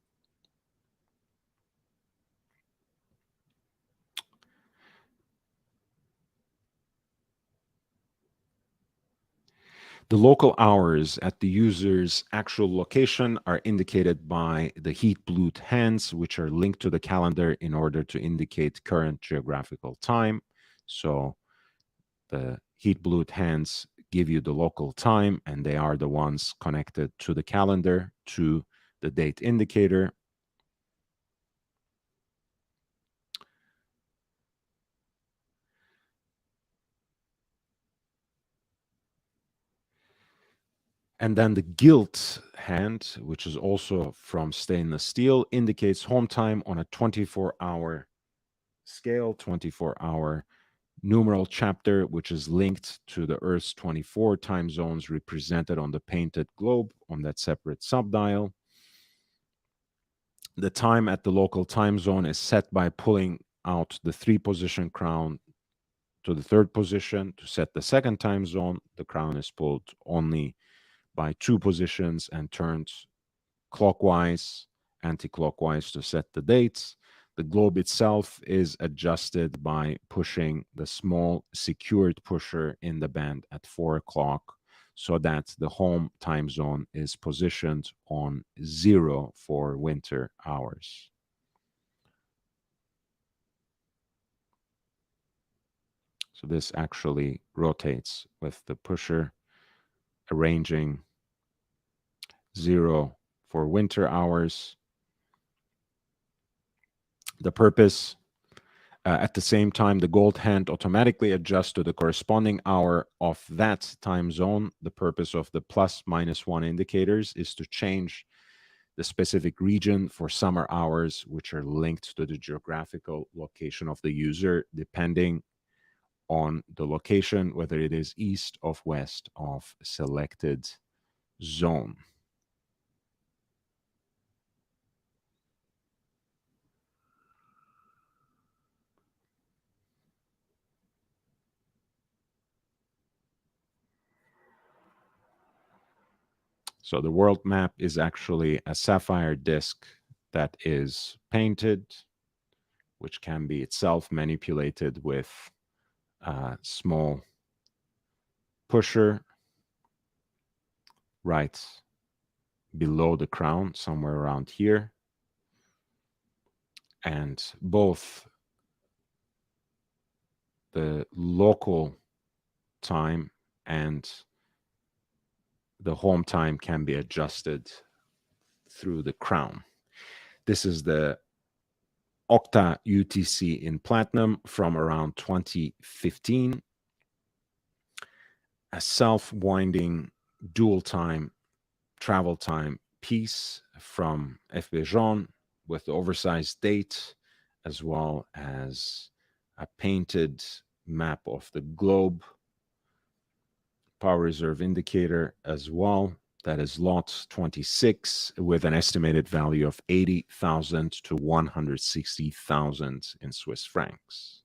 The local hours at the user's actual location are indicated by the heat blued hands, which are linked to the calendar in order to indicate current geographical time. So the heat blued hands give you the local time, and they are the ones connected to the calendar, to the date indicator. And then the gilt hand, which is also from stainless steel, indicates home time on a 24-hour scale, 24-hour numeral chapter, which is linked to the Earth's 24 time zones represented on the painted globe on that separate subdial. The time at the local time zone is set by pulling out the 3-position crown to the 3rd position. To set the 2nd time zone, the crown is pulled only by 2 positions and turned clockwise, anti-clockwise to set the dates. The globe itself is adjusted by pushing the small secured pusher in the band at 4 o'clock so that the home time zone is positioned on 0 for winter hours. So this actually rotates with the pusher, arranging 0 for winter hours. The purpose At the same time, the gold hand automatically adjusts to the corresponding hour of that time zone. The purpose of the +-1 indicators is to change the specific region for summer hours, which are linked to the geographical location of the user, depending on the location, whether it is east or west of selected zone. So the world map is actually a sapphire disk that is painted, which can be itself manipulated with a small pusher right below the crown, somewhere around here. And both the local time and the home time can be adjusted through the crown. This is the Octa UTC in platinum from around 2015. A self-winding dual time travel time piece from FB Journe with the oversized date, as well as a painted map of the globe, power reserve indicator as well. That is lot 26 with an estimated value of 80,000 to 160,000 in Swiss francs.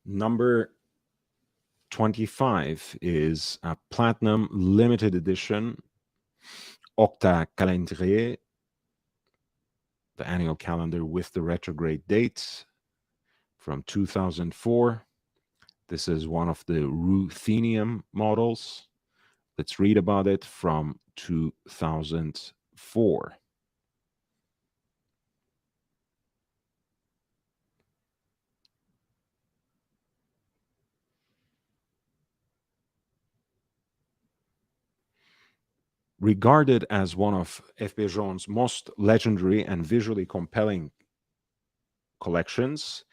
Number 25 is a platinum limited edition Octa Calendrier, the annual calendar with the retrograde dates from 2004. This is one of the ruthenium models. Let's read about it from 2004. Regarded as one of FB Journe's most legendary and visually compelling collections,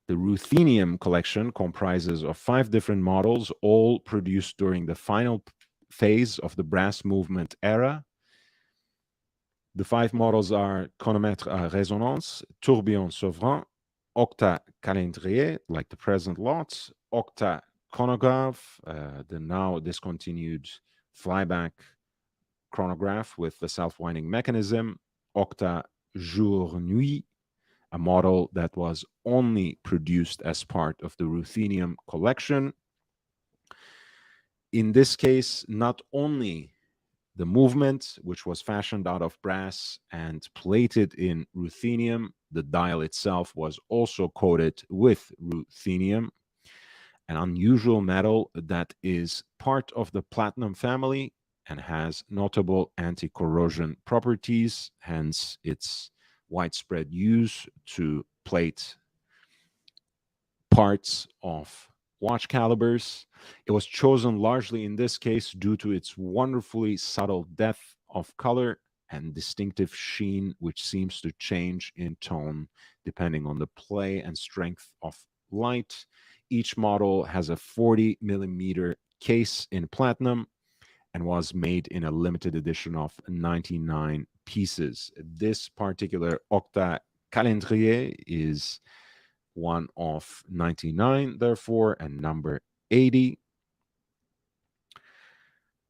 the ruthenium collection comprises of 5 different models, all produced during the final phase of the brass movement era. The 5 models are chronomètre à résonance, tourbillon souverain, octa calendrier, like the present lot, octa chronograph, the now discontinued flyback chronograph with the self-winding mechanism, octa jour-nuit, a model that was only produced as part of the ruthenium collection. In this case, not only the movement, which was fashioned out of brass and plated in ruthenium, the dial itself was also coated with ruthenium, an unusual metal that is part of the platinum family and has notable anti-corrosion properties, hence its widespread use to plate parts of watch calibers. It was chosen largely in this case due to its wonderfully subtle depth of color and distinctive sheen, which seems to change in tone depending on the play and strength of light. Each model has a 40 millimeter case in platinum and was made in a limited edition of 99 pieces. This particular Octa Calendrier is one of 99, therefore, and number 80.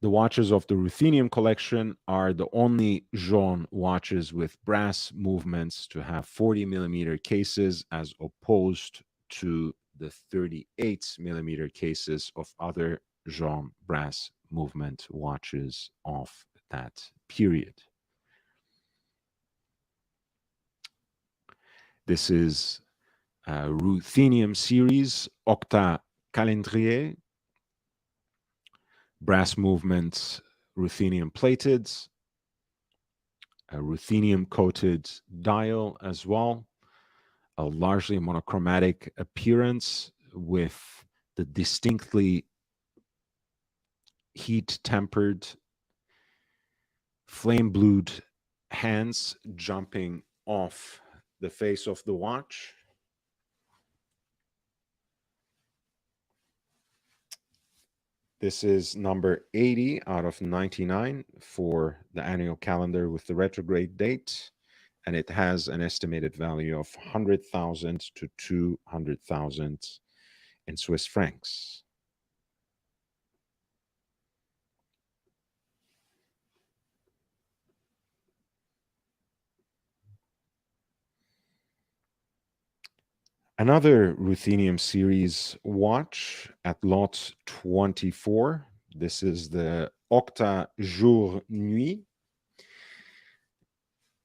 The watches of the ruthenium collection are the only Journe watches with brass movements to have 40 millimeter cases, as opposed to the 38 millimeter cases of other Journe brass movement watches of that period. This is a ruthenium series, Octa Calendrier, brass movements, ruthenium plated, a ruthenium coated dial as well, a largely monochromatic appearance with the distinctly heat-tempered, flame-blued hands jumping off the face of the watch. This is number 80 out of 99 for the annual calendar with the retrograde date, and it has an estimated value of 100,000 to 200,000 in Swiss francs. Another Ruthenium series watch at lot 24. This is the Octa Jour Nuit.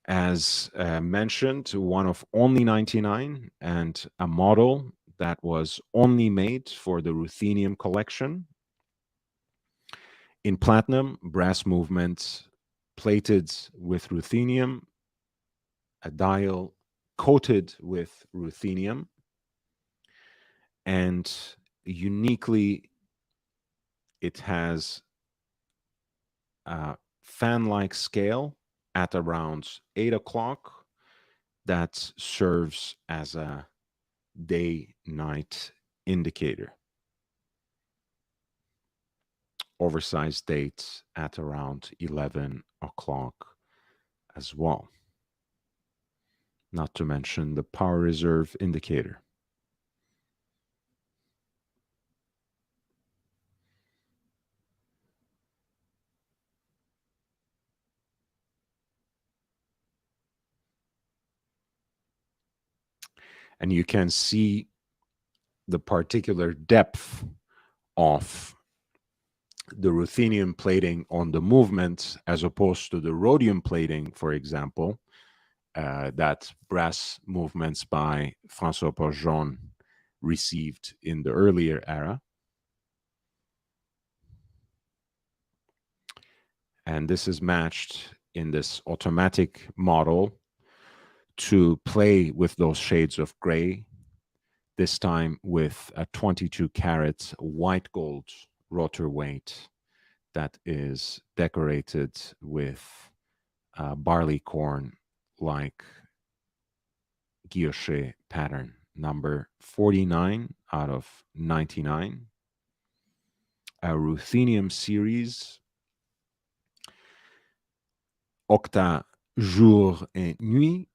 As mentioned, one of only 99 and a model that was only made for the Ruthenium collection. In platinum, brass movement, plated with ruthenium, a dial coated with ruthenium, and uniquely, it has a fan-like scale at around 8 o'clock that serves as a day-night indicator. Oversized dates at around 11 o'clock as well. Not to mention the power reserve indicator. And you can see the particular depth of the ruthenium plating on the movement as opposed to the rhodium plating, for example, that brass movements by François-Paul Journe received in the earlier era. And this is matched in this automatic model to play with those shades of gray, this time with a 22 karat white gold rotor weight that is decorated with barley corn like guilloche pattern, number 49 out of 99. A ruthenium series, Octa Jour et Nuit.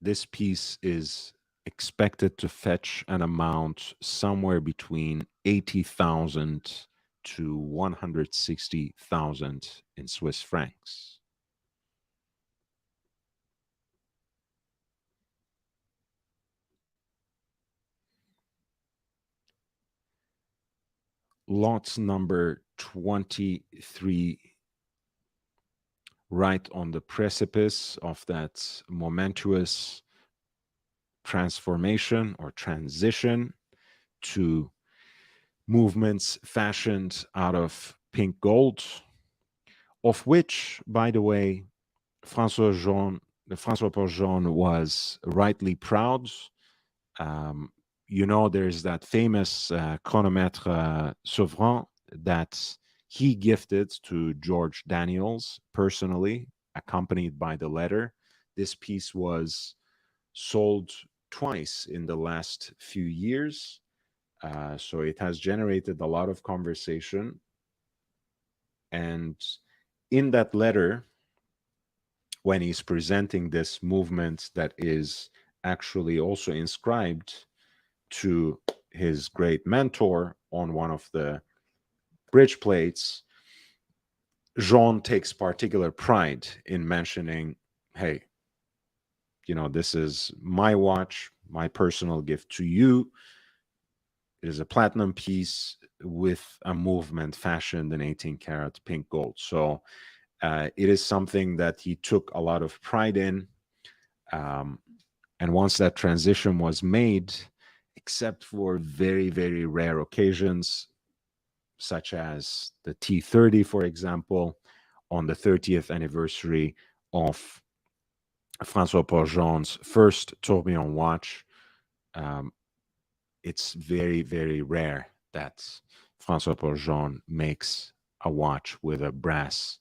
This piece is expected to fetch an amount somewhere between 80,000 to 160,000 in Swiss francs. Lot number 23, right on the precipice of that momentous transformation or transition to movements fashioned out of pink gold, of which, by the way, François-Paul Journe was rightly proud. You know, there's that famous chronomètre Souverain that he gifted to George Daniels personally, accompanied by the letter. This piece was sold twice in the last few years. So it has generated a lot of conversation. And in that letter, when he's presenting this movement that is actually also inscribed to his great mentor on one of the bridge plates, Journe takes particular pride in mentioning, hey, you know, this is my watch, my personal gift to you. It is a platinum piece with a movement fashioned in 18 karat pink gold. So it is something that he took a lot of pride in. And once that transition was made, except for very, very rare occasions, such as the T30, for example, on the 30th anniversary of François-Paul Jean's first tourbillon watch. Um, it's very, very rare that François-Paul Jean makes a watch with a brass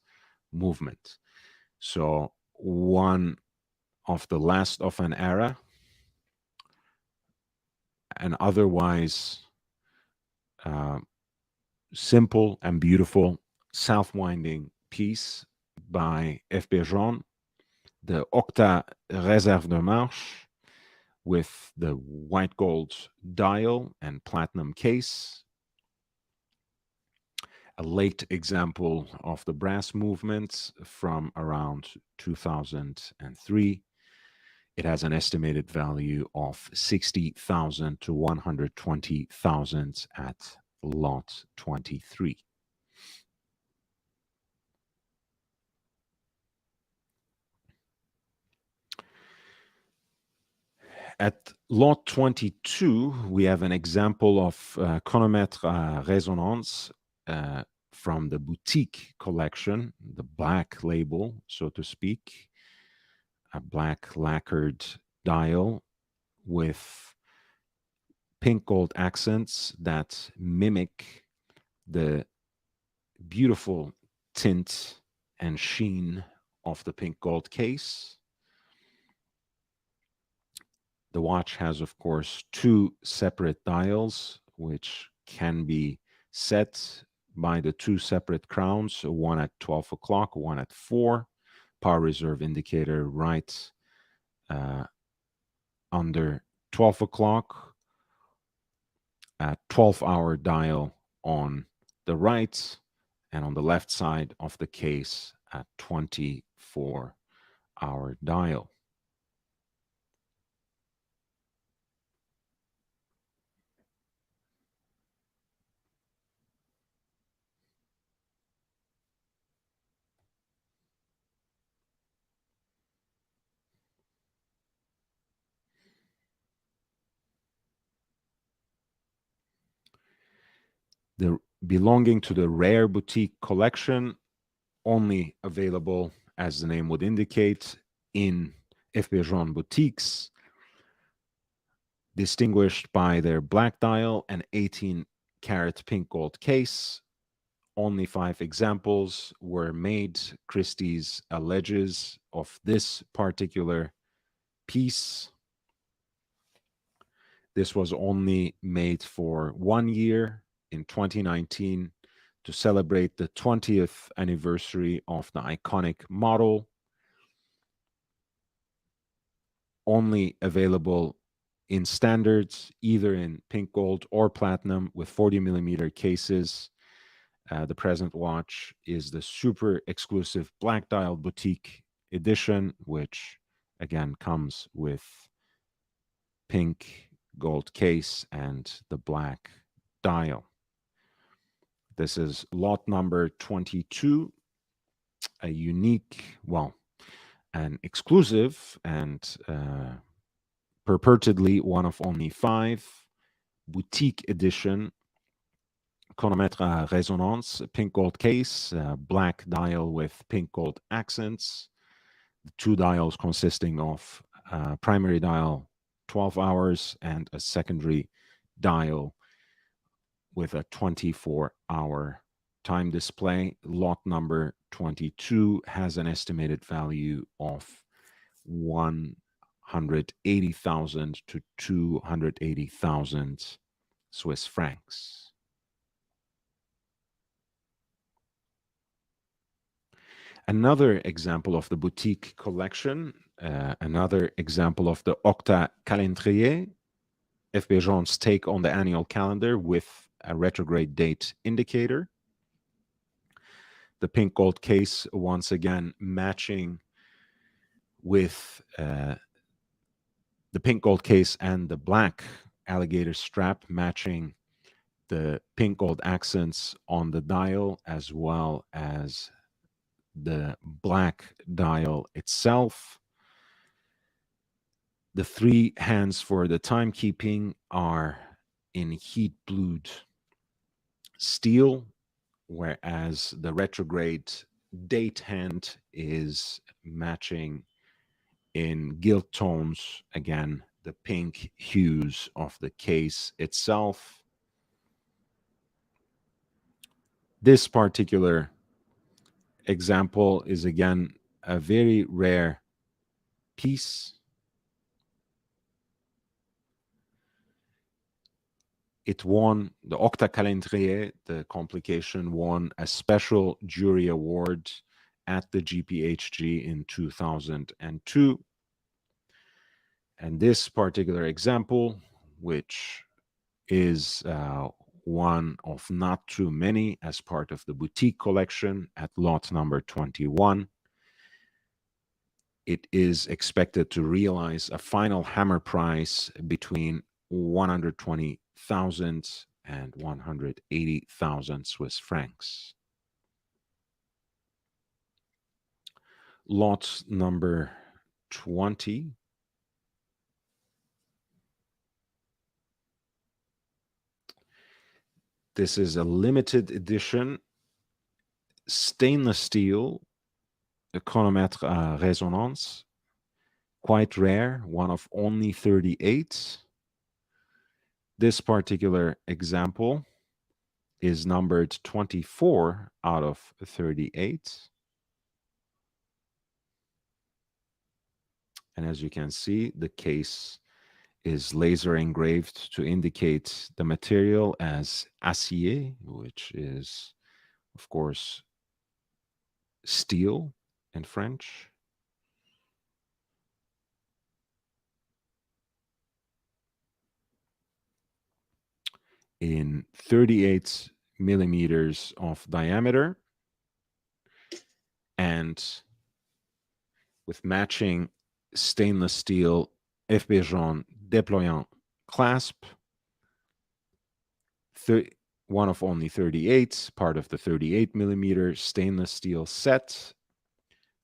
movement. So one of the last of an era, an otherwise simple and beautiful self-winding piece by F.B. Journe, the Octa Réserve de Marche with the white gold dial and platinum case, a late example of the brass movement from around 2003. It has an estimated value of 60,000 to 120,000 at lot 23. At lot 22, we have an example of chronomètre à résonance from the boutique collection, the black label, so to speak, a black lacquered dial with pink gold accents that mimic the beautiful tint and sheen of the pink gold case. The watch has, of course, two separate dials, which can be set by the two separate crowns, one at 12 o'clock, one at 4. Power reserve indicator right under 12 o'clock, a 12-hour dial on the right, and on the left side of the case, a 24-hour dial. Belonging to the rare boutique collection, only available, as the name would indicate, in F.B. Journe boutiques, distinguished by their black dial and 18-karat pink gold case. Only 5 examples were made. Christie's alleges of this particular piece. This was only made for 1 year in 2019 to celebrate the 20th anniversary of the iconic model. Only available in standards, either in pink gold or platinum with 40 millimeter cases. The present watch is the super exclusive black dial boutique edition, which again comes with pink gold case and the black dial. This is lot number 22, a unique, well, an exclusive and purportedly one of only 5 boutique edition chronomètre à résonance, pink gold case, black dial with pink gold accents, the 2 dials consisting of primary dial 12 hours and a secondary dial with a 24-hour time display. Lot number 22 has an estimated value of 180,000 to 280,000 Swiss francs. Another example of the boutique collection, another example of the Octa Calendrier, F.B. Journe's take on the annual calendar with a retrograde date indicator. The pink gold case, once again, matching with the pink gold case and the black alligator strap, matching the pink gold accents on the dial as well as the black dial itself. The 3 hands for the timekeeping are in heat blued steel, whereas the retrograde date hand is matching in gilt tones, again, the pink hues of the case itself. This particular example is, again, a very rare piece. It won the Octa Calendrier, the complication won a special jury award at the GPHG in 2002. And this particular example, which is one of not too many as part of the boutique collection at lot number 21, it is expected to realize a final hammer price between 120,000 and 180,000 Swiss francs. Lot number 20. This is a limited edition stainless steel chronomètre à résonance, quite rare, one of only 38. This particular example is numbered 24 out of 38. And as you can see, the case is laser engraved to indicate the material as acier, which is, of course, steel in French. In 38 millimeters of diameter, and with matching stainless steel FB Journe déployant clasp, one of only 38, part of the 38 millimeter stainless steel set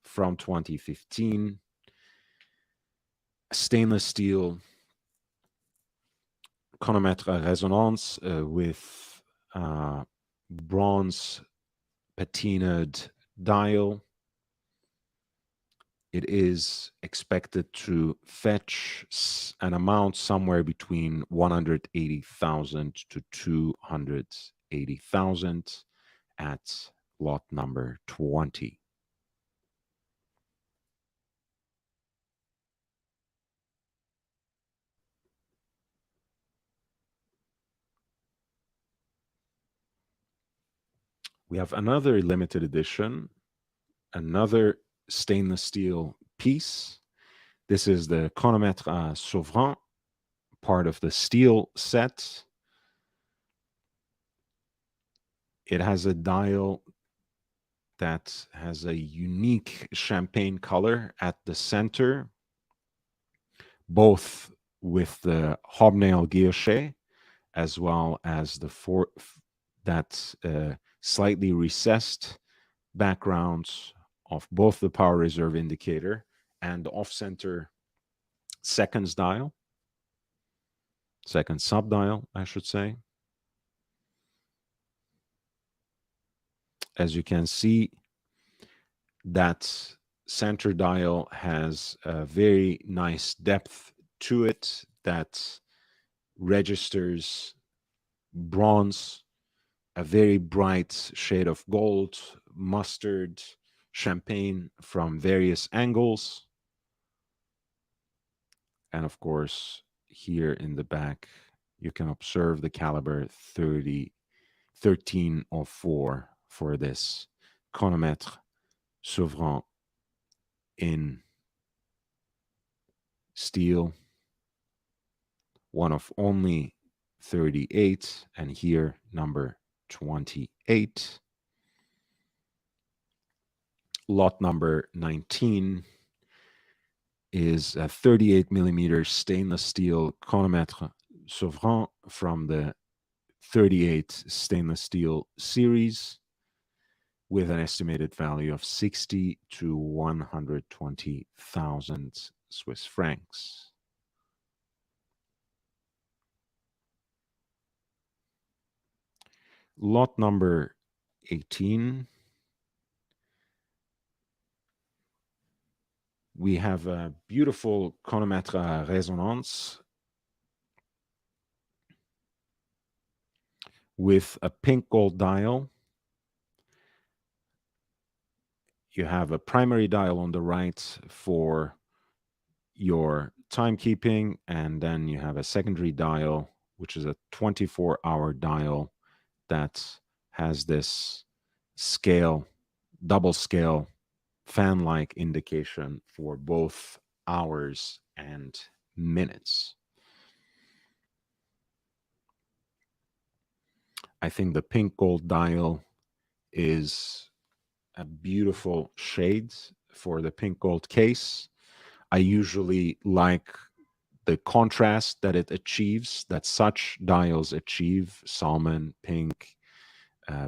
from 2015. Stainless steel chronomètre à résonance with bronze patinaed dial. It is expected to fetch an amount somewhere between 180,000 to 280,000 at lot number 20. We have another limited edition, another stainless steel piece. This is the chronomètre à Souverain, part of the steel set. It has a dial that has a unique champagne color at the center, both with the hobnail guilloche as well as the slightly recessed backgrounds of both the power reserve indicator and the off-center second sub-dial, I should say. As you can see, that center dial has a very nice depth to it that registers bronze, a very bright shade of gold, mustard, champagne from various angles. And of course, here in the back, you can observe the caliber 1304 for this chronomètre Souverain in steel, one of only 38, and here number 28. Lot number 19 is a 38 millimeter stainless steel chronomètre Souverain from the 38 stainless steel series with an estimated value of 60 to 120,000 Swiss francs. Lot number 18 We have a beautiful chronomètre à résonance with a pink gold dial. You have a primary dial on the right for your timekeeping, and then you have a secondary dial, which is a 24-hour dial that has this scale, double scale, fan-like indication for both hours and minutes. I think the pink gold dial is a beautiful shade for the pink gold case. I usually like the contrast that it achieves, that such dials achieve, salmon, pink,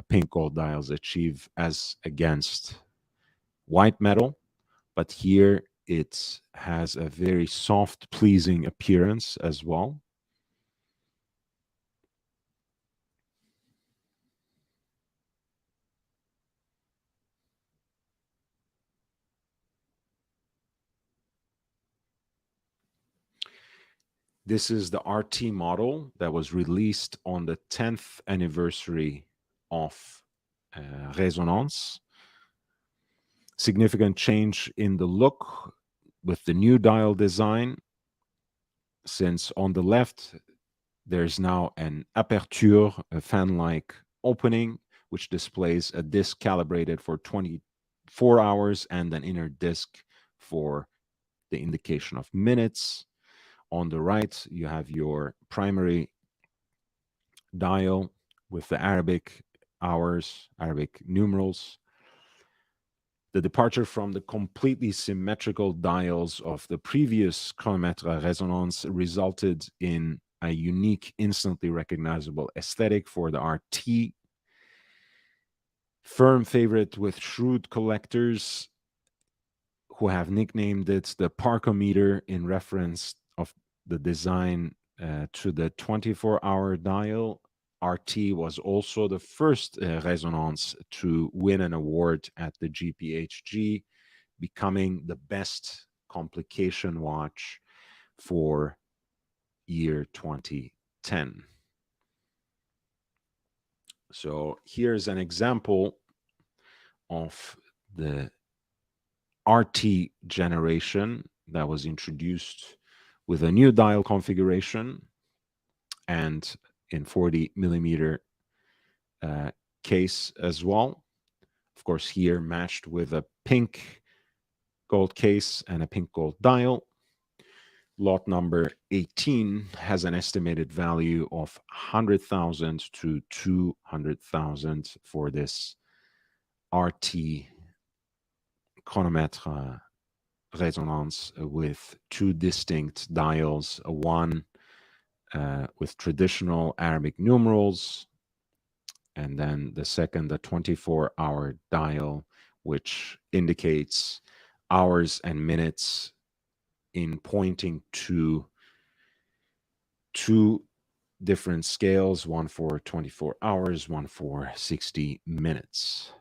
pink gold dials achieve as against white metal. But here it has a very soft, pleasing appearance as well. This is the RT model that was released on the 10th anniversary of Resonance. Significant change in the look with the new dial design, since on the left, there's now an aperture, a fan-like opening, which displays a disc calibrated for 24 hours and an inner disc for the indication of minutes. On the right, you have your primary dial with the Arabic hours, Arabic numerals. The departure from the completely symmetrical dials of the previous chronometre resonance resulted in a unique, instantly recognizable aesthetic for the RT. Firm favorite with shrewd collectors who have nicknamed it the Parkometer in reference of the design to the 24-hour dial. RT was also the first resonance to win an award at the GPHG, becoming the best complication watch for year 2010. So here's an example of the RT generation that was introduced with a new dial configuration and in 40 millimeter case as well. Of course, here matched with a pink gold case and a pink gold dial. Lot number 18 has an estimated value of 100,000 to 200,000 for this RT chronometre resonance with two distinct dials, one with traditional Arabic numerals, and then the second, the 24-hour dial, which indicates hours and minutes in pointing to two different scales, one for 24 hours, one for 60 minutes.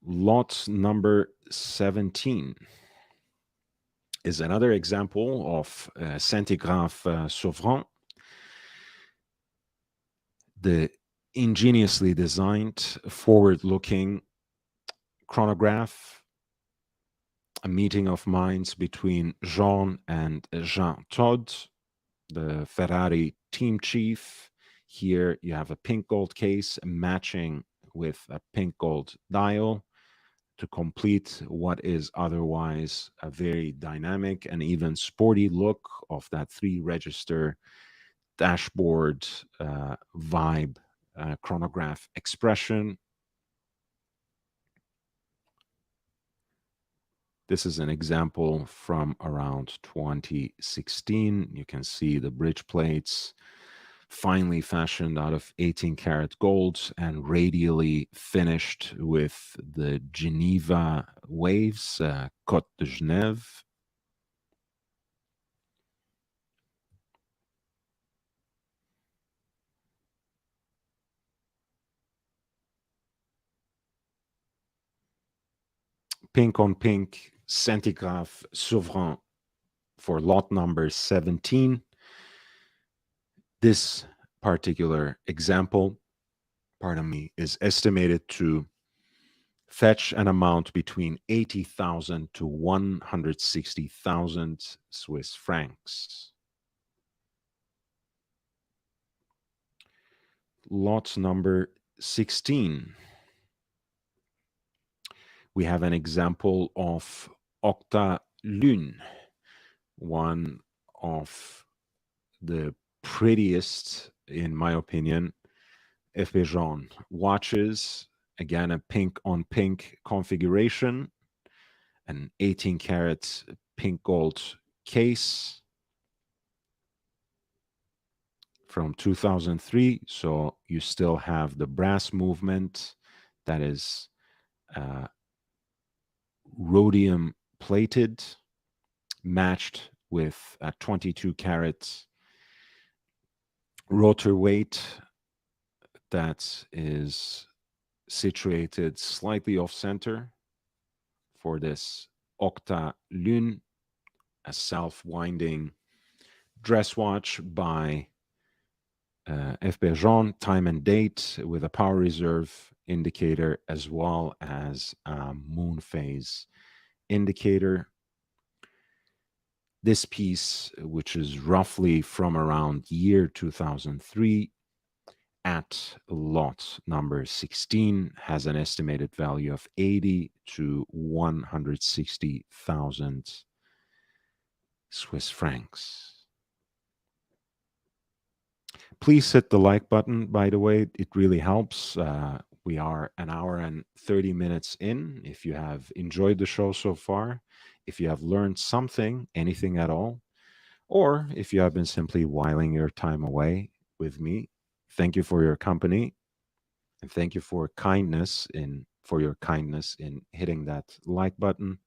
Lot number 17 is another example of centigraph Sauvrin, the ingeniously designed, forward-looking chronograph, a meeting of minds between Journe and Jean Todt, the Ferrari team chief. Here you have a pink gold case matching with a pink gold dial to complete what is otherwise a very dynamic and even sporty look of that 3-register dashboard vibe chronograph expression. This is an example from around 2016. You can see the bridge plates finely fashioned out of 18 karat gold and radially finished with the Geneva waves, Côte de Genève. pink on pink centigraph souverain for lot number 17. This particular example, pardon me, is estimated to fetch an amount between 80,000 to 160,000 Swiss francs. Lot number 16. We have an example of Octa Lune, one of the prettiest, in my opinion, FP Journe watches. Again, a pink on pink configuration, an 18 karat pink gold case from 2003. So you still have the brass movement that is rhodium plated, matched with a 22 karat rotor weight that is situated slightly off center for this Octa Lune, a self-winding dress watch by FP Journe, time and date with a power reserve indicator as well as a moon phase indicator. This piece, which is roughly from around year 2003, at lot number 16, has an estimated value of 80 to 160,000 Swiss francs. Please hit the like button, by the way. It really helps. We are an hour and 30 minutes in. If you have enjoyed the show so far, if you have learned something, anything at all, or if you have been simply whiling your time away with me, thank you for your company. And thank you for your kindness in hitting that like button.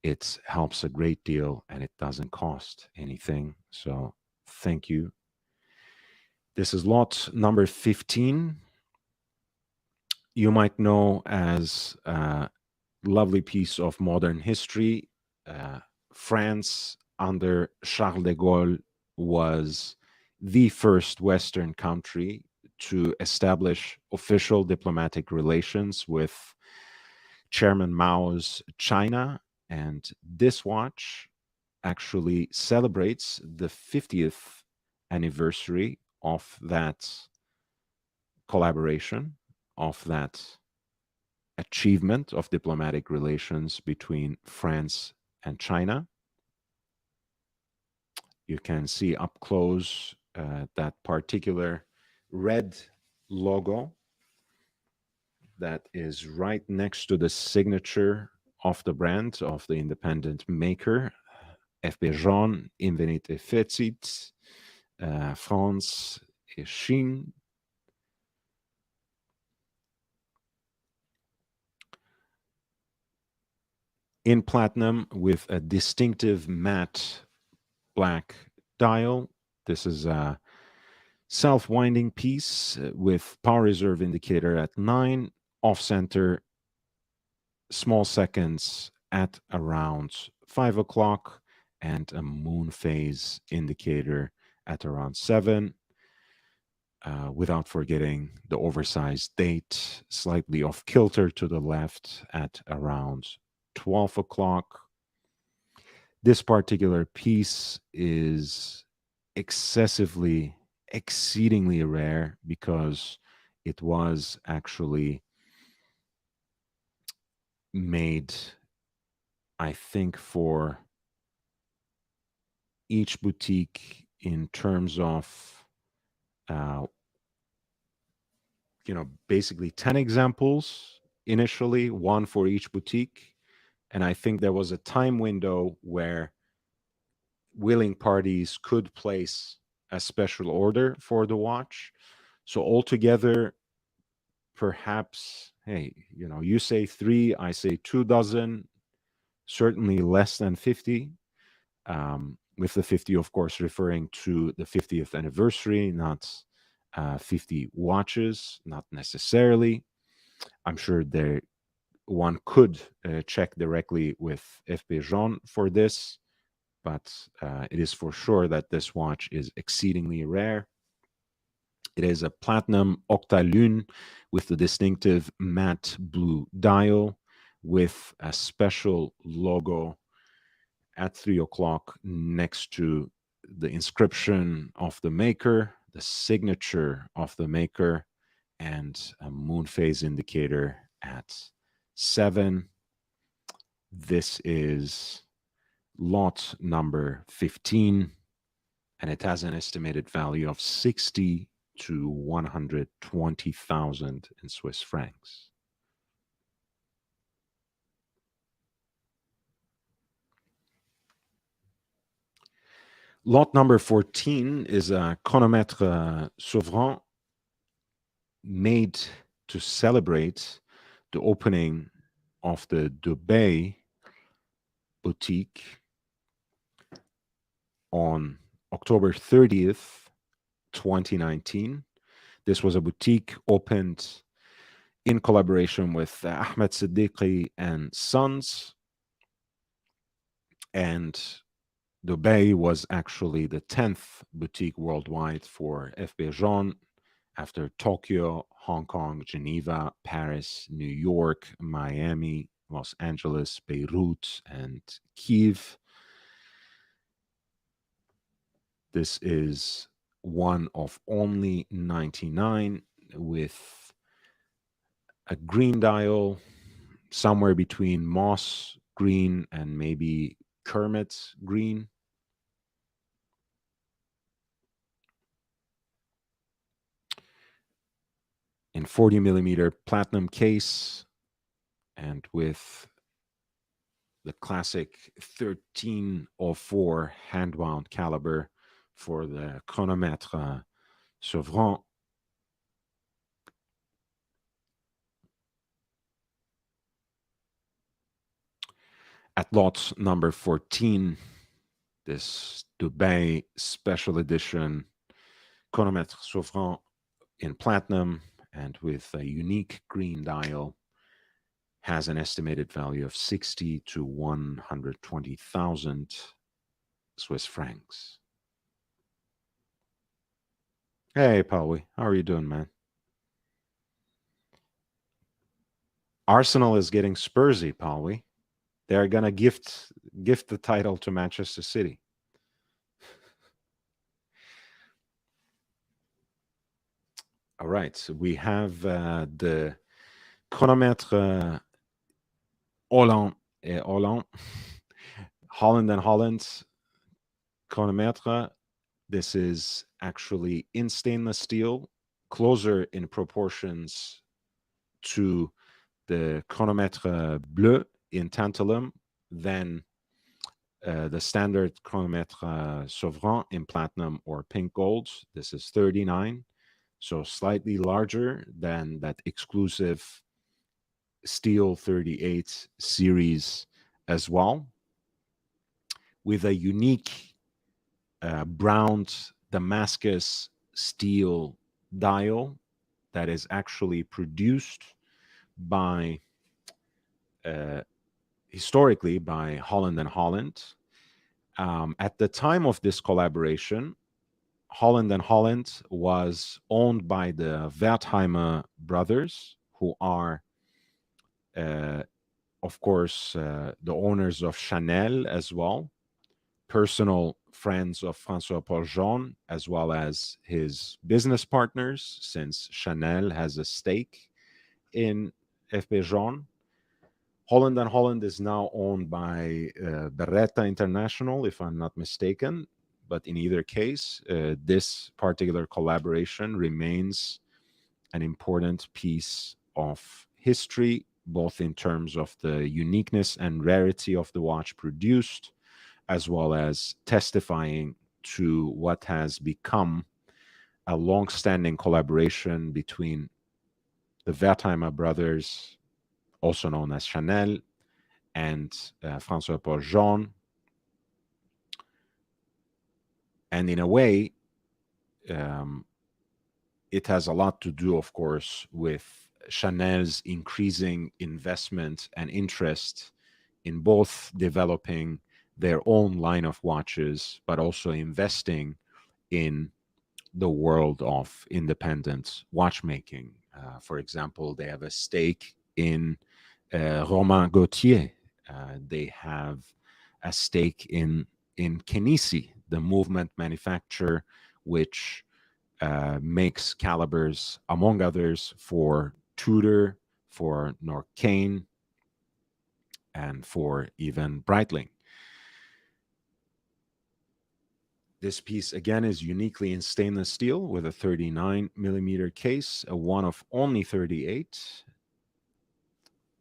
It helps a great deal and it doesn't cost anything. So thank you. This is lot number 15. You might know as a lovely piece of modern history. France under Charles de Gaulle was the first Western country to establish official diplomatic relations with Chairman Mao's China. And this watch actually celebrates the 50th anniversary of that collaboration, of that achievement of diplomatic relations between France and China. You can see up close that particular red logo that is right next to the signature of the brand, of the independent maker, FP Journe, Invenite Fecit, France et Chine. In platinum with a distinctive matte black dial. This is a self-winding piece with power reserve indicator at 9, off-center small seconds at around 5 o'clock, and a moon phase indicator at around 7, without forgetting the oversized date, slightly off kilter to the left at around 12 o'clock. This particular piece is exceedingly rare because it was actually made, I think, for each boutique in terms of, basically 10 examples initially, one for each boutique. And I think there was a time window where willing parties could place a special order for the watch. So altogether, perhaps, hey, you say 3, I say 2 dozen, certainly less than 50. With the 50, of course, referring to the 50th anniversary, not 50 watches, not necessarily. I'm sure there one could check directly with FP Journe for this, but it is for sure that this watch is exceedingly rare. It is a platinum octalune with the distinctive matte blue dial with a special logo at 3 o'clock next to the inscription of the maker, the signature of the maker, and a moon phase indicator at 7. This is lot number 15, and it has an estimated value of 60 to 120,000 in Swiss francs. Lot number 14 is a chronomètre Souverain made to celebrate the opening of the Dubai boutique on October 30th, 2019. This was a boutique opened in collaboration with Ahmed Siddiqui and Sons. And Dubai was actually the 10th boutique worldwide for FP Journe after Tokyo, Hong Kong, Geneva, Paris, New York, Miami, Los Angeles, Beirut, and Kyiv. This is one of only 99 with a green dial somewhere between moss green and maybe Kermit green. In 40 millimeter platinum case and with the classic 1304 hand-wound caliber for the chronomètre Souverain. At lot number 14, this Dubai special edition chronomètre Souverain in platinum and with a unique green dial has an estimated value of 60 to 120,000 Swiss francs. Hey, Pauli, how are you doing, man? Arsenal is getting Spursy, Pauli. They're gonna gift the title to Manchester City. All right, so we have the chronomètre Holland, Holland and Holland chronomètre. This is actually in stainless steel, closer in proportions to the chronomètre bleu in tantalum than the standard chronomètre Souverain in platinum or pink gold. This is 39, so slightly larger than that exclusive steel 38 series as well, with a unique browned Damascus steel dial that is actually produced by historically by Holland and Holland. At the time of this collaboration, Holland and Holland was owned by the Wertheimer brothers, who are, of course, the owners of Chanel as well, personal friends of François-Paul Journe, as well as his business partners, since Chanel has a stake in FP Journe. Holland and Holland is now owned by Beretta International, if I'm not mistaken. But in either case, this particular collaboration remains an important piece of history, both in terms of the uniqueness and rarity of the watch produced, as well as testifying to what has become a long-standing collaboration between the Wertheimer brothers, also known as Chanel, and François-Paul Journe. And in a way, it has a lot to do, of course, with Chanel's increasing investment and interest in both developing their own line of watches, but also investing in the world of independent watchmaking. For example, they have a stake in Romain Gauthier. They have a stake in Kenisi, the movement manufacturer, which makes calibers, among others, for Tudor, for Norqain, and for even Breitling. This piece, again, is uniquely in stainless steel with a 39 millimeter case, a one of only 38.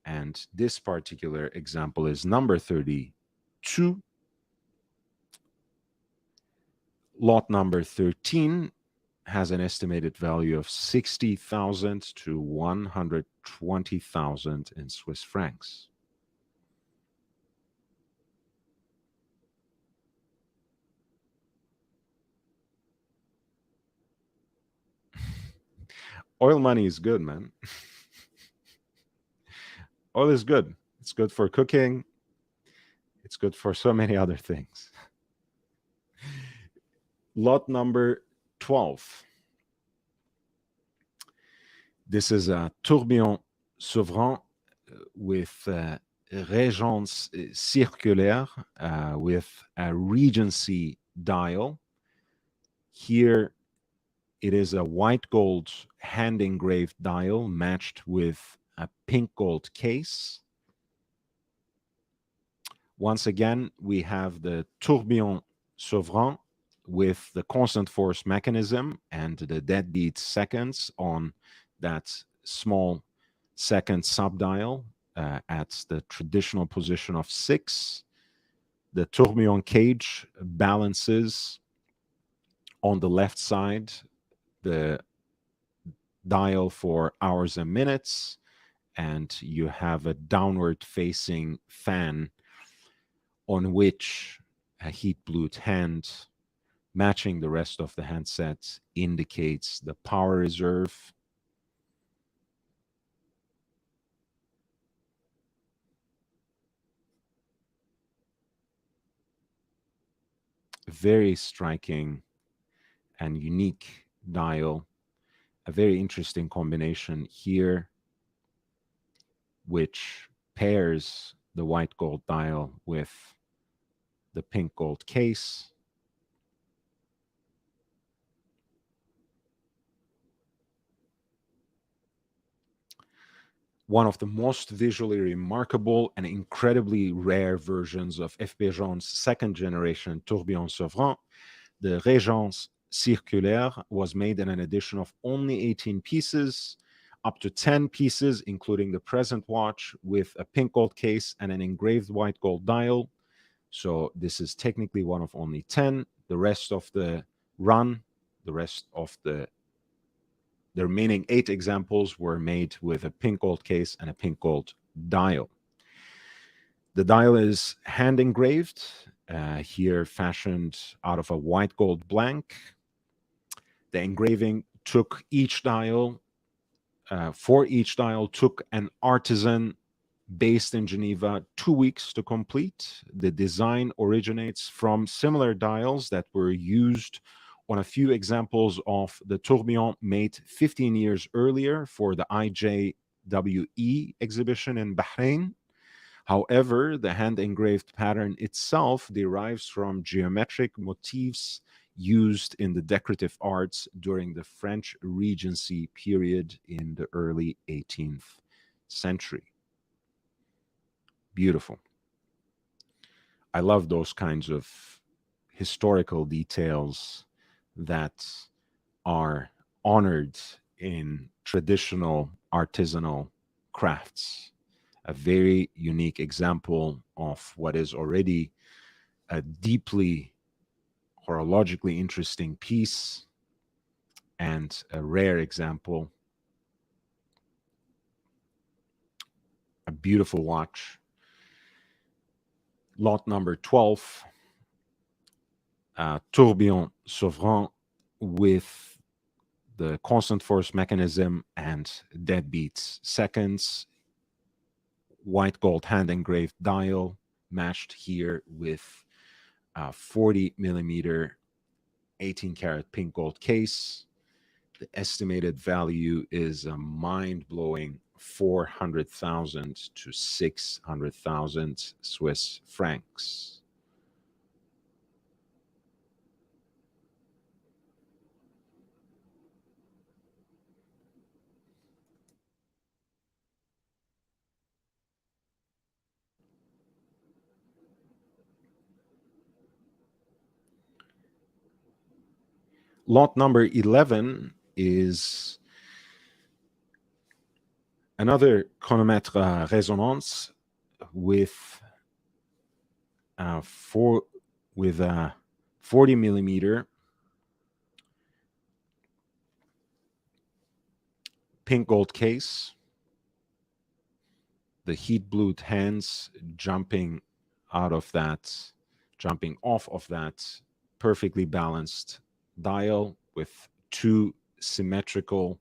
And this particular example is number 32. Lot number 13 has an estimated value of 60,000 to 120,000 in Swiss francs. Oil money is good, man. Oil is good. It's good for cooking. It's good for so many other things. Lot number 12. This is a tourbillon souverain with régence circulaire with a regency dial. Here it is a white gold hand engraved dial matched with a pink gold case. Once again, we have the tourbillon souverain with the constant force mechanism and the deadbeat seconds on that small second subdial at the traditional position of 6. The tourbillon cage balances on the left side the dial for hours and minutes, and you have a downward facing fan on which a heat blued hand matching the rest of the handset indicates the power reserve. Very striking and unique dial. A very interesting combination here, which pairs the white gold dial with the pink gold case. One of the most visually remarkable and incredibly rare versions of F.P. Journe's second generation tourbillon souverain, the Régence circulaire, was made in an edition of only 18 pieces, up to 10 pieces, including the present watch with a pink gold case and an engraved white gold dial. So this is technically one of only 10. The rest of the run, the remaining 8 examples were made with a pink gold case and a pink gold dial. The dial is hand engraved, here fashioned out of a white gold blank. The engraving took each dial, for each dial, took an artisan based in Geneva 2 weeks to complete. The design originates from similar dials that were used on a few examples of the tourbillon made 15 years earlier for the IJWE exhibition in Bahrain. However, the hand engraved pattern itself derives from geometric motifs used in the decorative arts during the French Regency period in the early 18th century. Beautiful. I love those kinds of historical details that are honored in traditional artisanal crafts. A very unique example of what is already a deeply horologically interesting piece, and a rare example. A beautiful watch. Lot number 12, tourbillon souverain with the constant force mechanism and deadbeat seconds, white gold hand engraved dial matched here with a 40 millimeter 18 karat pink gold case. The estimated value is a mind-blowing 400,000 to 600,000 Swiss francs. Lot number 11 is another chronomètre résonance with a 40 millimeter pink gold case. The heat blued hands jumping off of that perfectly balanced dial with two symmetrical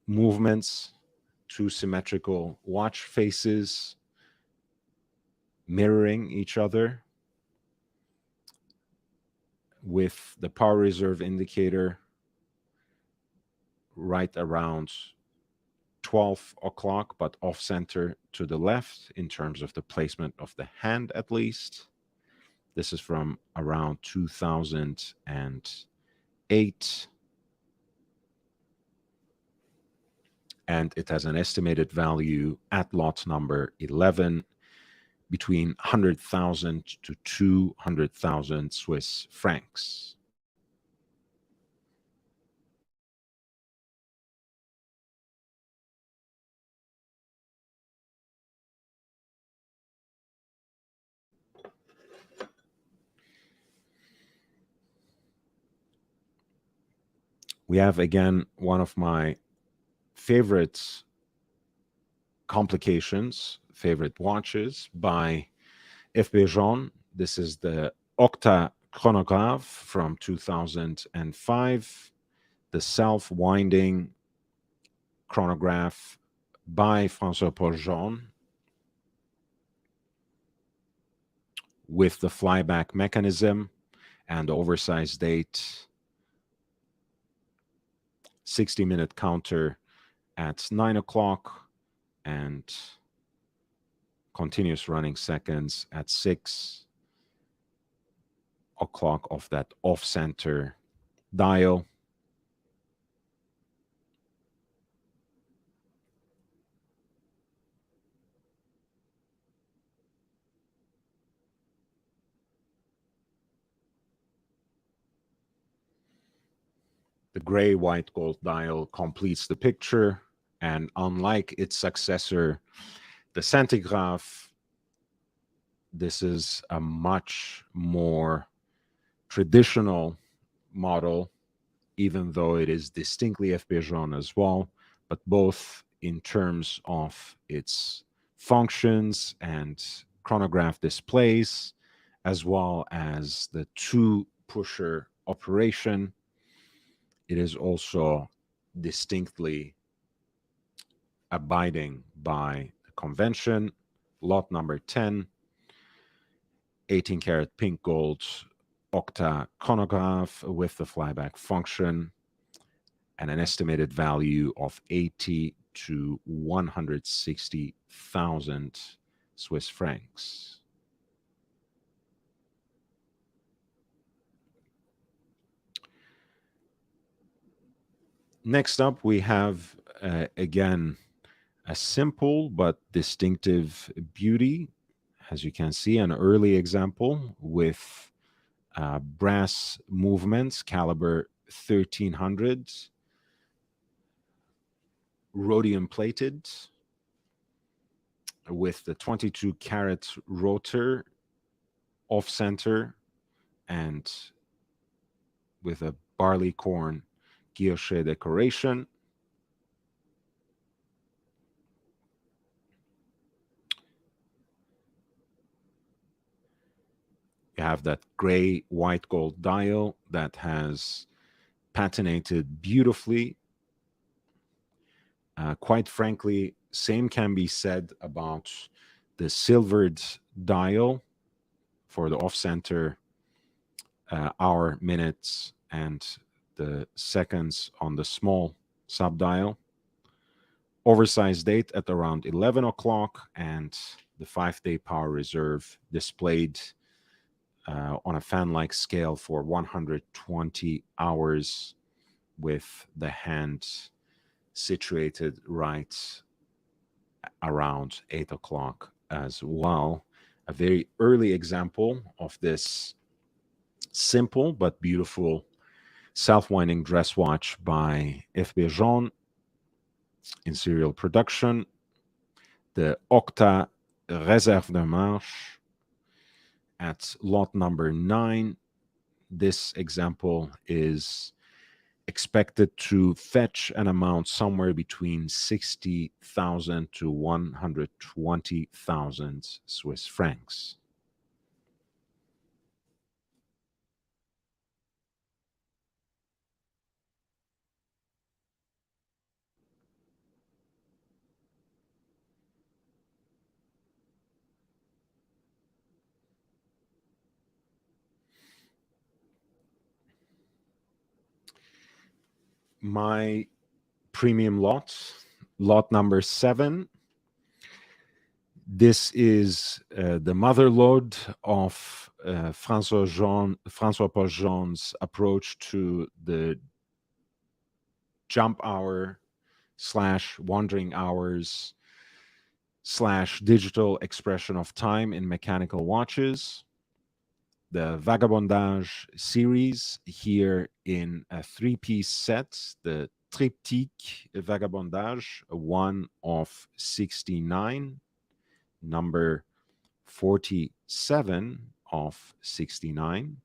movements, two symmetrical watch faces mirroring each other, with the power reserve indicator right around 12 o'clock, but off center to the left in terms of the placement of the hand, at least. This is from around 2008. And it has an estimated value at lot number 11 between 100,000 to 200,000 Swiss francs. We have again one of my favorite complications, favorite watches by F.B. Journe. This is the Octa chronograph from 2005, the self-winding chronograph by François-Paul Journe with the flyback mechanism and oversized date, 60-minute counter at 9 o'clock and continuous running seconds at 6 o'clock of that off-center dial. The gray white gold dial completes the picture, and unlike its successor, the centigraph, this is a much more traditional model, even though it is distinctly F.B. Journe as well, but both in terms of its functions and chronograph displays, as well as the two-pusher operation. It is also distinctly abiding by the convention. Lot number 10, 18 karat pink gold Octa chronograph with the flyback function and an estimated value of 80 to 160,000 Swiss francs. Next up, we have, again, a simple but distinctive beauty. As you can see, an early example with brass movements, caliber 1300, rhodium plated, with the 22 karat rotor off center and with a barley corn guilloche decoration. You have that gray white gold dial that has patinated beautifully. Quite frankly, same can be said about the silvered dial for the off-center hour, minutes, and the seconds on the small subdial. Oversized date at around 11 o'clock, and the 5-day power reserve displayed on a fan-like scale for 120 hours with the hand situated right around 8 o'clock as well. A very early example of this simple but beautiful self-winding dress watch by FB Journe in serial production, the Octa Réserve de Marche at lot number 9. This example is expected to fetch an amount somewhere between 60,000 to 120,000 Swiss francs. My premium lot number 7. This is the mother lode of François Paul Jean's approach to the jump hour / wandering hours / digital expression of time in mechanical watches. The Vagabondage series here in a 3-piece set, the Triptyque Vagabondage, one of 69, number 47 of 69.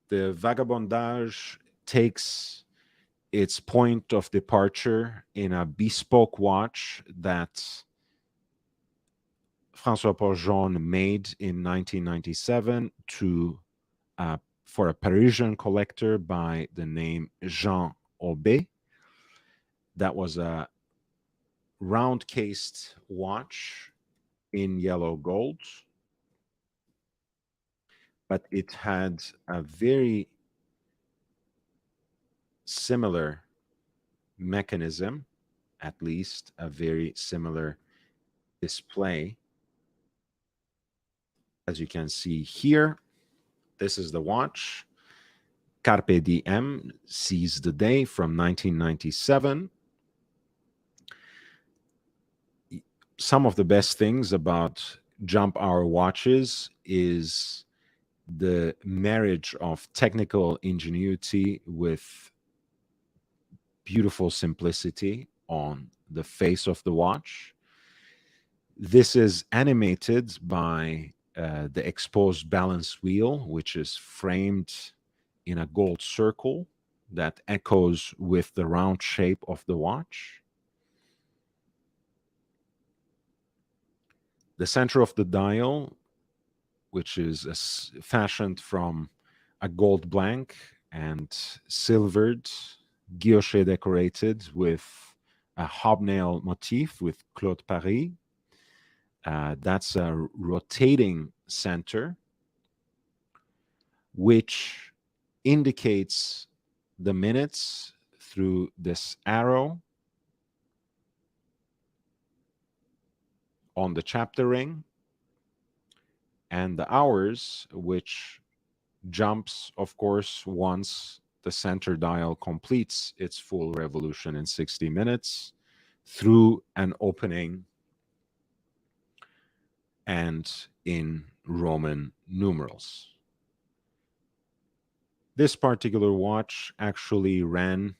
The Vagabondage takes its point of departure in a bespoke watch that François Paul Jeanne made in 1997 for a Parisian collector by the name Jean Aubé. That was a round-cased watch in yellow gold, but it had a very similar mechanism, at least a very similar display. As you can see here, this is the watch. Carpe Diem, Seize the Day, from 1997. Some of the best things about jump hour watches is the marriage of technical ingenuity with beautiful simplicity on the face of the watch. This is animated by the exposed balance wheel, which is framed in a gold circle that echoes with the round shape of the watch. The center of the dial, which is fashioned from a gold blank and silvered, guilloche decorated with a hobnail motif with Claude Paris. That's a rotating center, which indicates the minutes through this arrow on the chapter ring, and the hours, which jumps, of course, once the center dial completes its full revolution in 60 minutes through an opening and in Roman numerals. This particular watch actually ran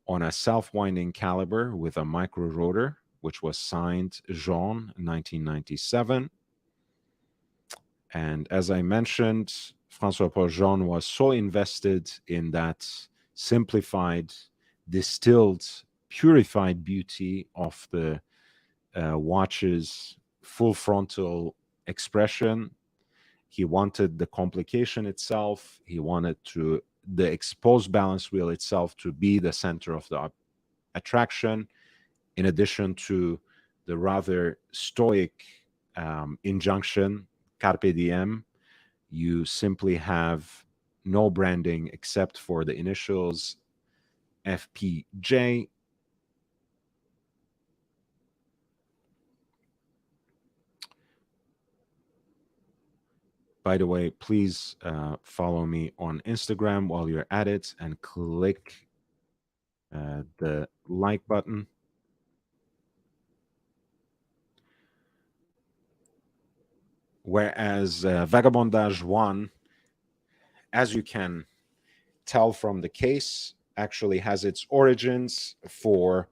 on a self-winding caliber with a micro rotor, which was signed Journe 1997. And as I mentioned, François Paul Jeanne was so invested in that simplified, distilled, purified beauty of the watch's full frontal expression. He wanted the complication itself. He wanted the exposed balance wheel itself to be the center of the attraction, in addition to the rather stoic injunction, carpe diem. You simply have no branding except for the initials FPJ. By the way, please follow me on Instagram while you're at it and click the like button. Whereas Vagabondage 1, as you can tell from the case, actually has its origins for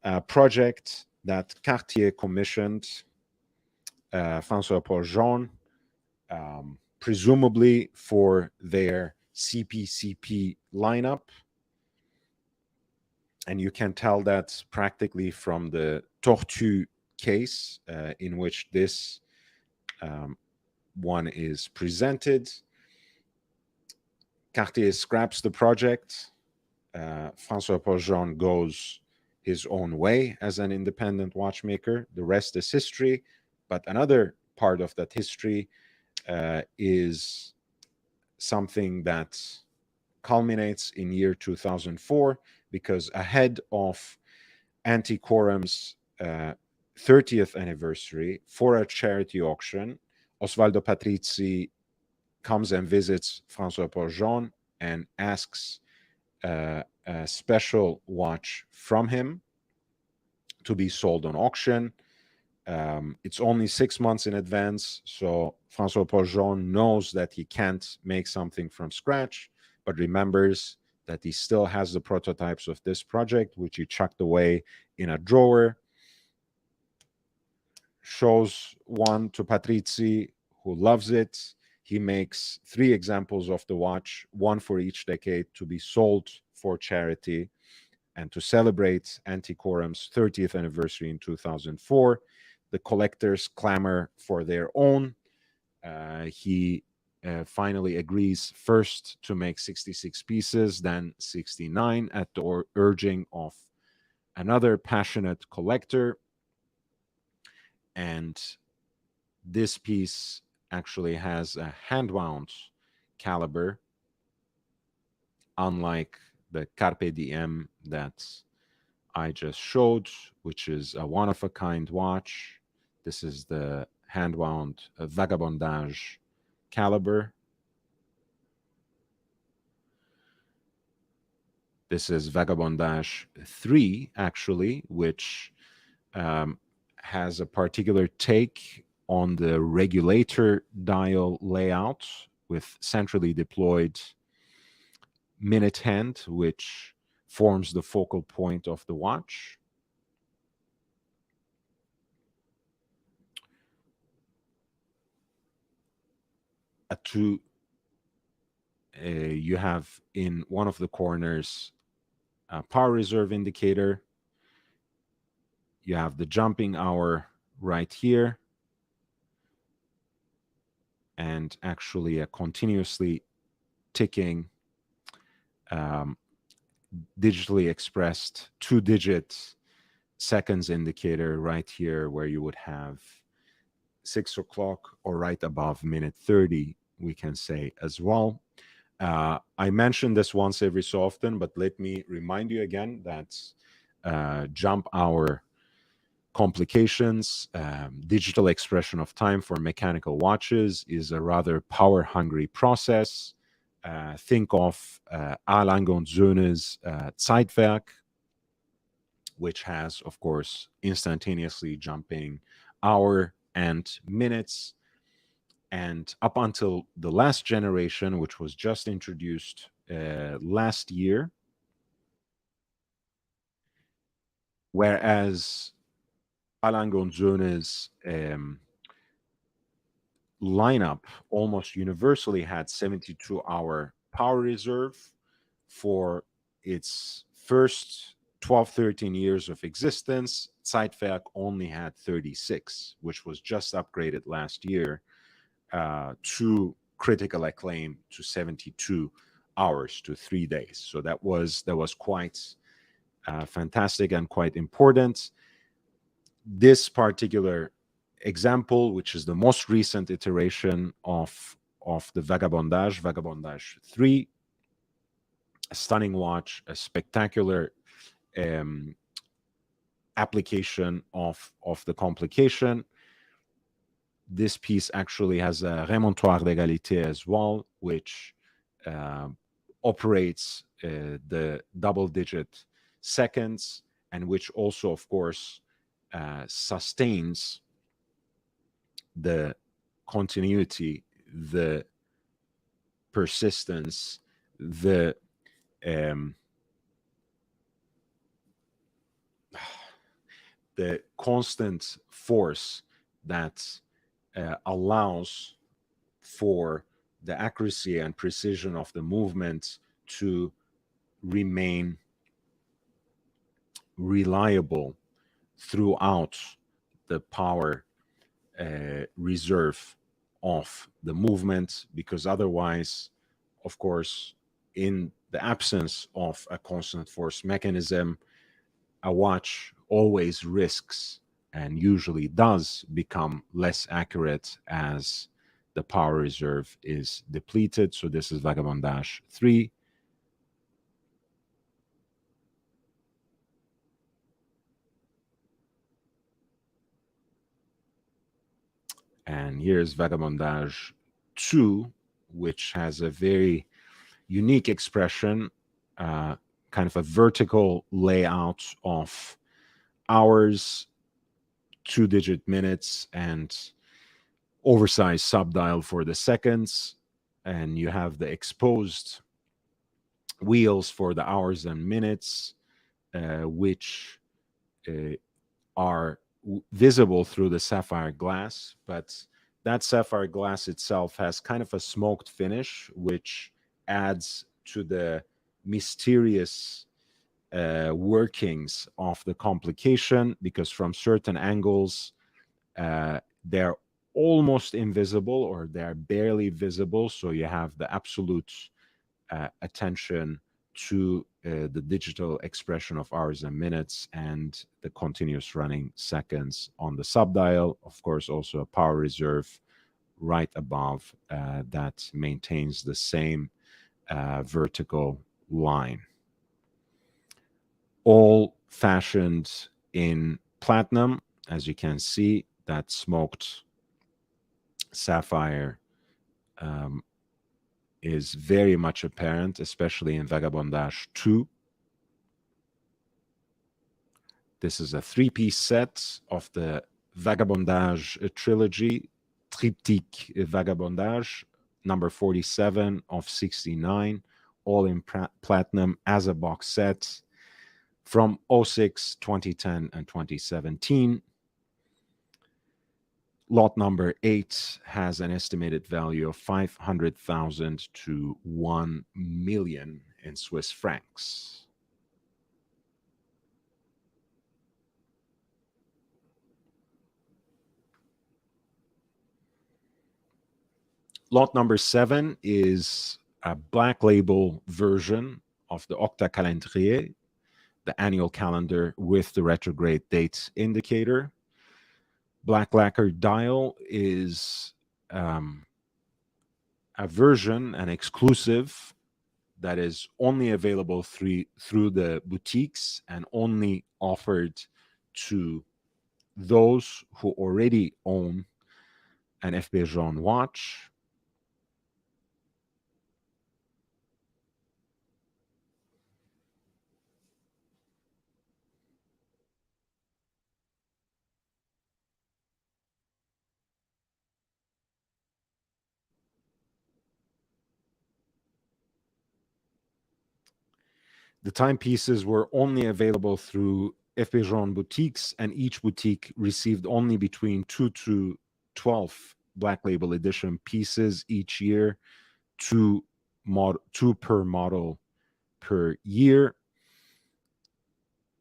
a project that Cartier commissioned François-Paul Journe, presumably for their CPCP lineup. And you can tell that practically from the Tortue case in which this one is presented. Cartier scraps the project. François-Paul Journe goes his own way as an independent watchmaker. The rest is history. But another part of that history is something that culminates in year 2004, because ahead of Antiquorum's 30th anniversary, for a charity auction, Osvaldo Patrizzi comes and visits François-Paul Journe and asks a special watch from him to be sold on auction. It's only 6 months in advance, so François-Paul Journe knows that he can't make something from scratch, but remembers that he still has the prototypes of this project, which he chucked away in a drawer. Shows one to Patrizzi, who loves it. He makes 3 examples of the watch, one for each decade, to be sold for charity and to celebrate Antiquorum's 30th anniversary in 2004. The collectors clamor for their own. He finally agrees first to make 66 pieces, then 69 at the urging of another passionate collector. And this piece actually has a hand-wound caliber, unlike the Carpe Diem that I just showed, which is a one-of-a-kind watch. This is the hand-wound Vagabondage caliber. This is Vagabondage 3, actually, which has a particular take on the regulator dial layout with centrally deployed minute hand, which forms the focal point of the watch. You have in one of the corners a power reserve indicator. You have the jumping hour right here, and actually a continuously ticking digitally expressed 2-digit seconds indicator right here, where you would have 6 o'clock, or right above minute 30, we can say as well. I mention this once every so often, but let me remind you again that jump hour complications, digital expression of time for mechanical watches is a rather power-hungry process. Think of Erlang und Söhne's Zeitwerk, which has, of course, instantaneously jumping hour and minutes. And up until the last generation, which was just introduced last year, whereas Erlang und Söhne's lineup almost universally had 72-hour power reserve for its first 12, 13 years of existence. Zeitwerk only had 36, which was just upgraded last year. to critical acclaim to 72 hours to 3 days. So that was quite fantastic and quite important. This particular example, which is the most recent iteration of the Vagabondage 3, a stunning watch, a spectacular um, application of the complication. This piece actually has a remontoire d'égalité as well, which uh, operates the double-digit seconds, and which also, of course, sustains the continuity, the persistence, um, the constant force that allows for the accuracy and precision of the movement to remain reliable throughout the power reserve of the movement, because otherwise, of course, in the absence of a constant force mechanism, a watch always risks and usually does become less accurate as the power reserve is depleted. So this is Vagabondage 3. And here's Vagabondage 2, which has a very unique expression, kind of a vertical layout of hours, 2-digit minutes, and oversized subdial for the seconds. And you have the exposed wheels for the hours and minutes, which are visible through the sapphire glass, but that sapphire glass itself has kind of a smoked finish, which adds to the mysterious workings of the complication, because from certain angles, they're almost invisible or they're barely visible. So you have the absolute attention to the digital expression of hours and minutes and the continuous running seconds on the subdial. Of course, also a power reserve right above that maintains the same vertical line. All fashioned in platinum, as you can see, that smoked sapphire is very much apparent, especially in Vagabondage 2. This is a 3-piece set of the Vagabondage trilogy, Triptyque Vagabondage, number 47 of 69, all in platinum as a box set from 06, 2010, and 2017. Lot number 8 has an estimated value of 500,000 to 1 million in Swiss francs. Lot number 7 is a black label version of the Octa Calendrier, the annual calendar with the retrograde date indicator. Black lacquer dial is a version, an exclusive, that is only available through the boutiques and only offered to those who already own an FP Journe watch. The timepieces were only available through FP Journe boutiques, and each boutique received only between 2 to 12 Black Label edition pieces each year, two per model per year.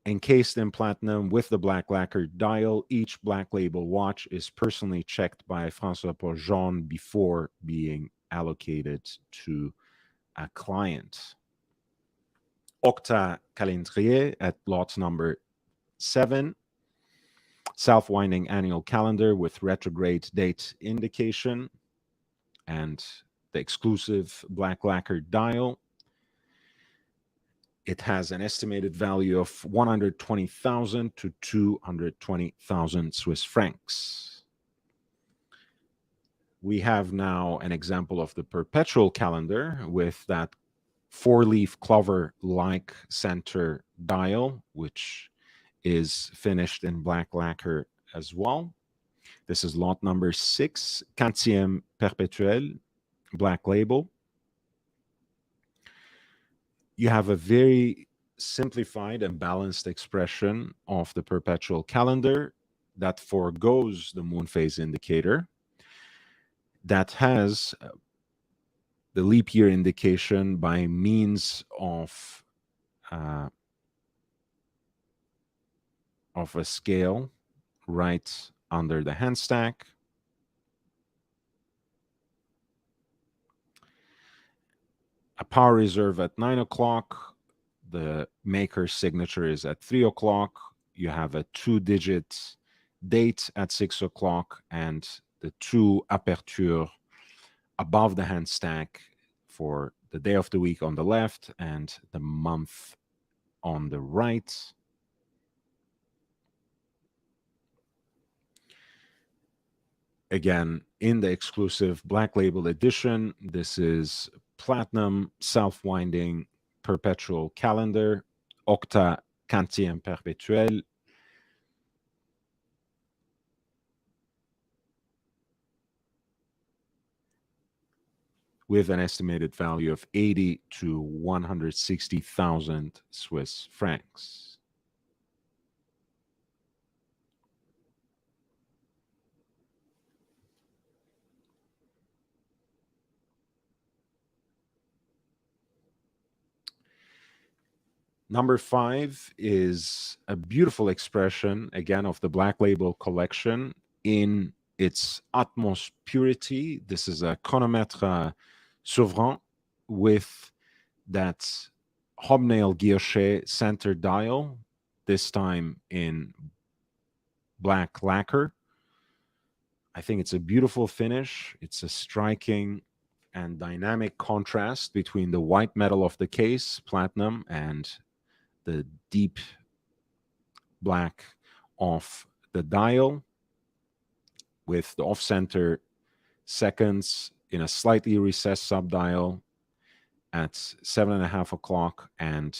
encased in platinum with the black lacquer dial. Each black label watch is personally checked by François Journe before being allocated to a client. Octa Calendrier at lot number 7, self-winding annual calendar with retrograde date indication and the exclusive black lacquer dial. It has an estimated value of 120,000 to 220,000 Swiss francs. We have now an example of the perpetual calendar with that 4-leaf clover-like center dial, which is finished in black lacquer as well. This is lot number 6, 4e perpétuel, black label. You have a very simplified and balanced expression of the perpetual calendar that forgoes the moon phase indicator, that has the leap year indication by means of a scale right under the hand stack. A power reserve at 9 o'clock. The maker's signature is at 3 o'clock. You have a 2-digit date at 6 o'clock and the 2 aperture above the hand stack for the day of the week on the left and the month on the right. Again, in the exclusive black label edition, this is platinum self-winding perpetual calendar, Octa 4e perpétuel. With an estimated value of 80 to 160,000 Swiss francs. Number 5 is a beautiful expression, again, of the Black Label collection in its utmost purity. This is a chronomètre souverain with that hobnail guilloche center dial, this time in black lacquer. I think it's a beautiful finish. It's a striking and dynamic contrast between the white metal of the case, platinum, and the deep black of the dial, with the off-center seconds in a slightly recessed subdial at 7.5 o'clock, and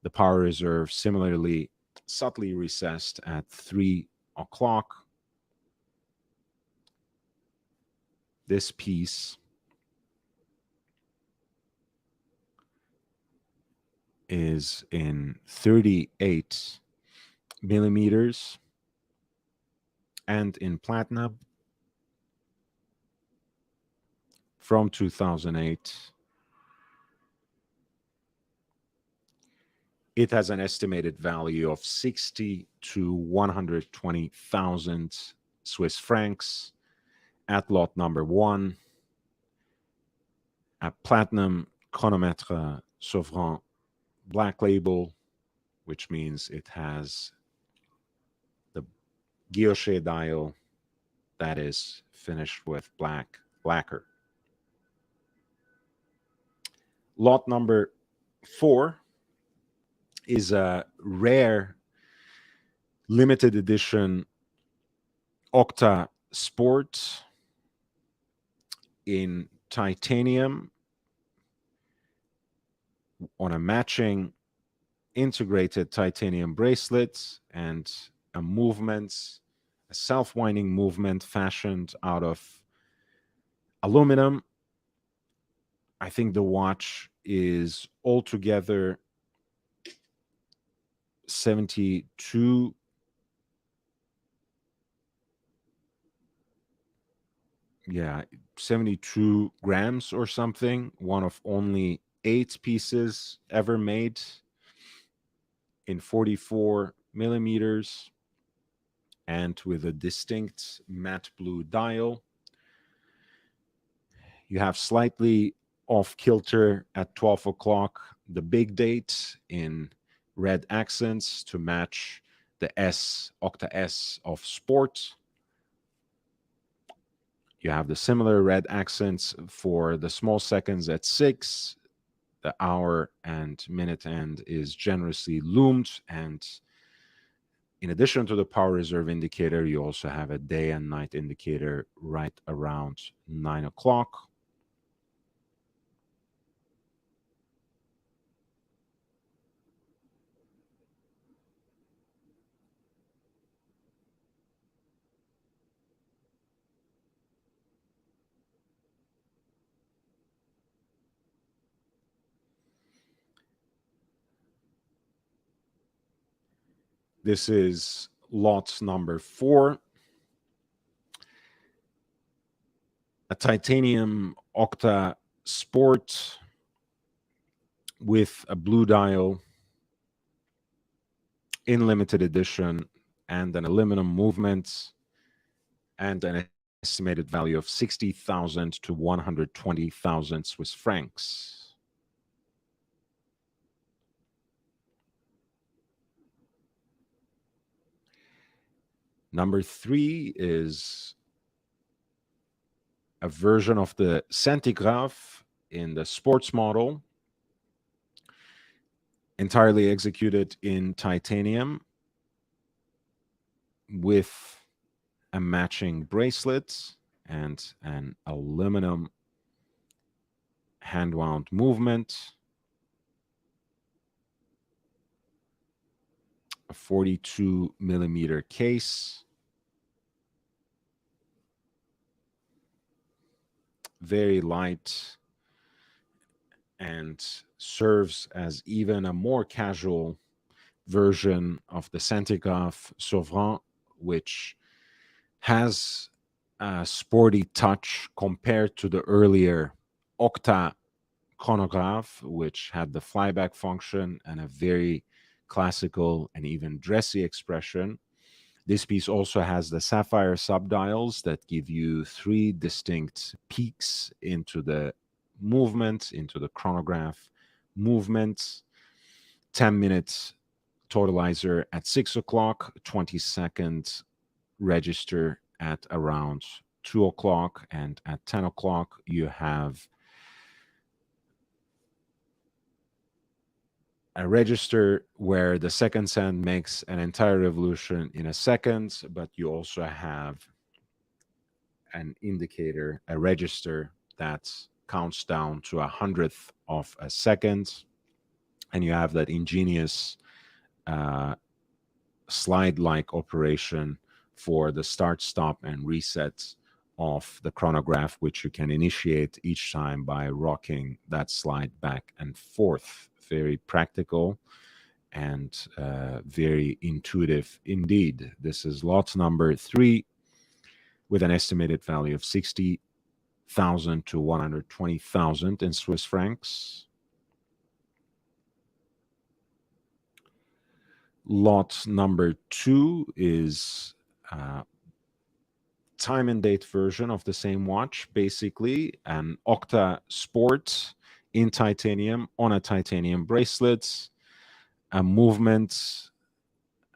the power reserve similarly subtly recessed at 3 o'clock. This piece is in 38 millimeters and in platinum from 2008. It has an estimated value of 60 to 120,000 Swiss francs at lot number 1, a platinum chronomètre souverain black label, which means it has the guilloche dial that is finished with black lacquer. Lot number 4 is a rare limited edition Octa Sport in titanium on a matching integrated titanium bracelet and a self-winding movement fashioned out of aluminum. I think the watch is altogether 72 grams or something, one of only 8 pieces ever made in 44 millimeters and with a distinct matte blue dial. You have slightly off kilter at 12 o'clock, the big date in red accents to match the S, Octa S of sport. You have the similar red accents for the small seconds at 6. The hour and minute hand is generously loomed. And in addition to the power reserve indicator, you also have a day and night indicator right around 9 o'clock. This is lot number 4. A titanium Octa Sport with a blue dial in limited edition and an aluminum movement and an estimated value of 60,000 to 120,000 Swiss francs. Number 3 is a version of the Centigraph in the sports model, entirely executed in titanium with a matching bracelet and an aluminum hand-wound movement, a 42 millimeter case, very light, and serves as even a more casual version of the Centigraph Sovereign, which has a sporty touch compared to the earlier Octa chronograph, which had the flyback function and a very classical and even dressy expression. This piece also has the sapphire subdials that give you 3 distinct peaks into the movement, into the chronograph movement. 10 minutes totalizer at 6 o'clock, 20-second register at around 2 o'clock, and at 10 o'clock you have a register where the second send makes an entire revolution in a second, but you also have an indicator, a register that counts down to 100th of a second, and you have that ingenious slide-like operation for the start, stop, and reset of the chronograph, which you can initiate each time by rocking that slide back and forth. Very practical and very intuitive indeed. This is lot number 3 with an estimated value of 60,000 to 120,000 in Swiss francs. Lot number 2 is time and date version of the same watch, basically an Octa Sport in titanium on a titanium bracelet, a movement,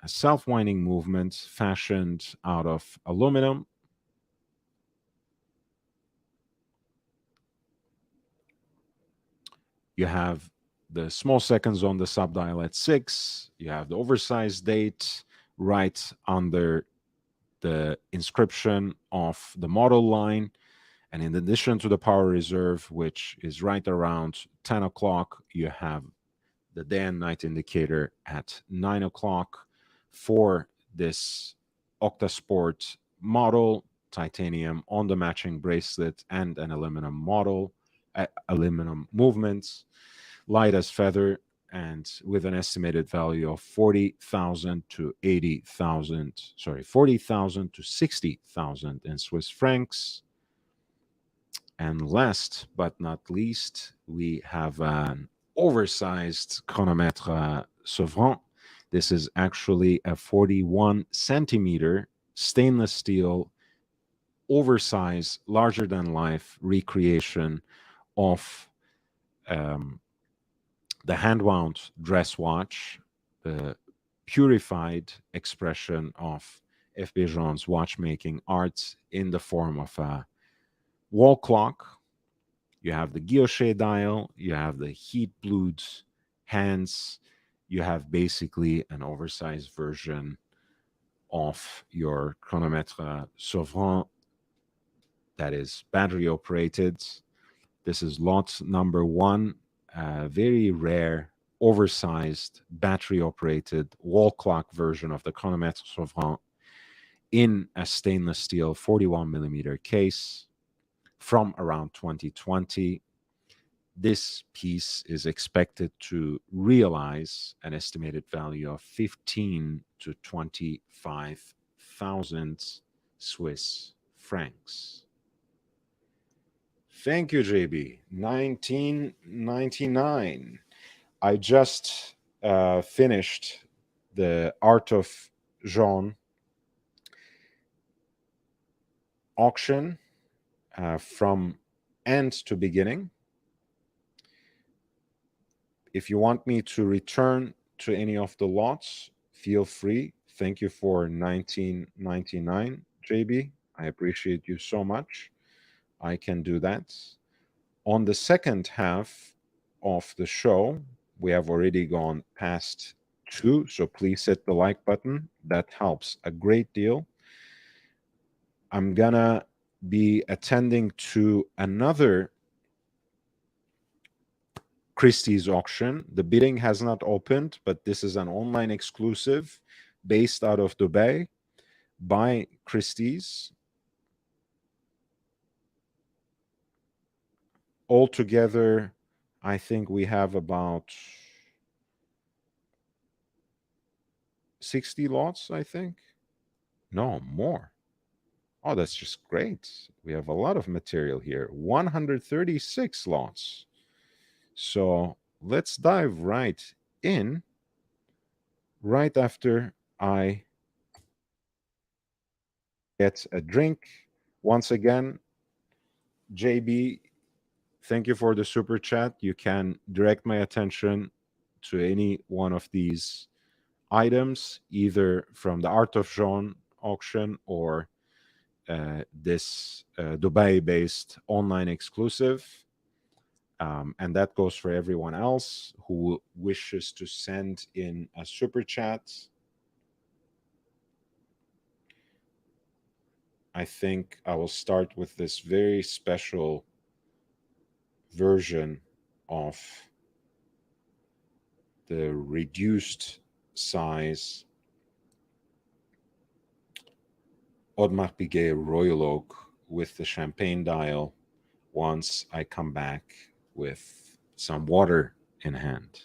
a self-winding movement fashioned out of aluminum. You have the small seconds on the subdial at 6. You have the oversized date right under the inscription of the model line. And in addition to the power reserve, which is right around 10 o'clock, you have the day and night indicator at 9 o'clock for this Octasport model, titanium on the matching bracelet, and an aluminum model, aluminum movements, light as feather, and with an estimated value of 40,000 to 80,000, sorry, 40,000 to 60,000 in Swiss francs. And last but not least, we have an oversized chronomètre Sovereign. This is actually a 41 centimeter stainless steel, oversized, larger than life recreation of the hand-wound dress watch, the purified expression of F.B. Journe's watchmaking art in the form of a wall clock. You have the guilloche dial, you have the heat-blued hands, you have basically an oversized version of your chronometre Sovereign that is battery operated. This is lot number one, a very rare, oversized, battery operated wall clock version of the chronometre Sovereign in a stainless steel 41 millimeter case from around 2020. This piece is expected to realize an estimated value of 15 to 25,000 Swiss francs. Thank you, JB. 1999. I just finished the Art of Journe auction from end to beginning. If you want me to return to any of the lots, feel free. Thank you for 1999, JB. I appreciate you so much. I can do that. On the second half of the show, we have already gone past 2, so please hit the like button. That helps a great deal. I'm gonna be attending to another Christie's auction. The bidding has not opened, but this is an online exclusive based out of Dubai by Christie's. Altogether, I think we have about 60 lots, I think. No, more. Oh, that's just great. We have a lot of material here. 136 lots. So let's dive right in right after I get a drink. Once again, JB, thank you for the super chat. You can direct my attention to any one of these items, either from the Art of Journe auction or this Dubai-based online exclusive. And that goes for everyone else who wishes to send in a super chat. I think I will start with this very special version of the reduced size Audemars Piguet Royal Oak with the champagne dial once I come back with some water in hand.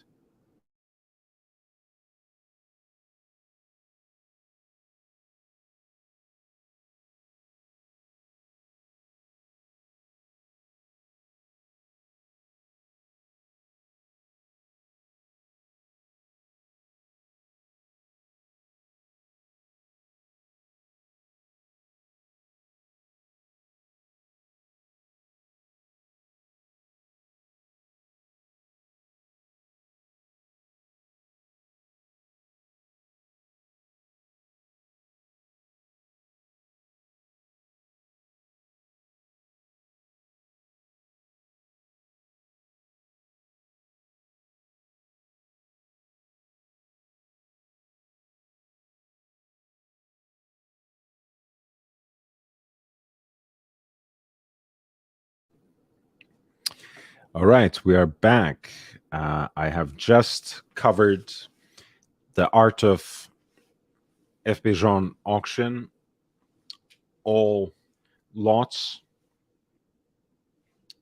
All right, we are back. I have just covered the Art of F.B. Journe auction, all lots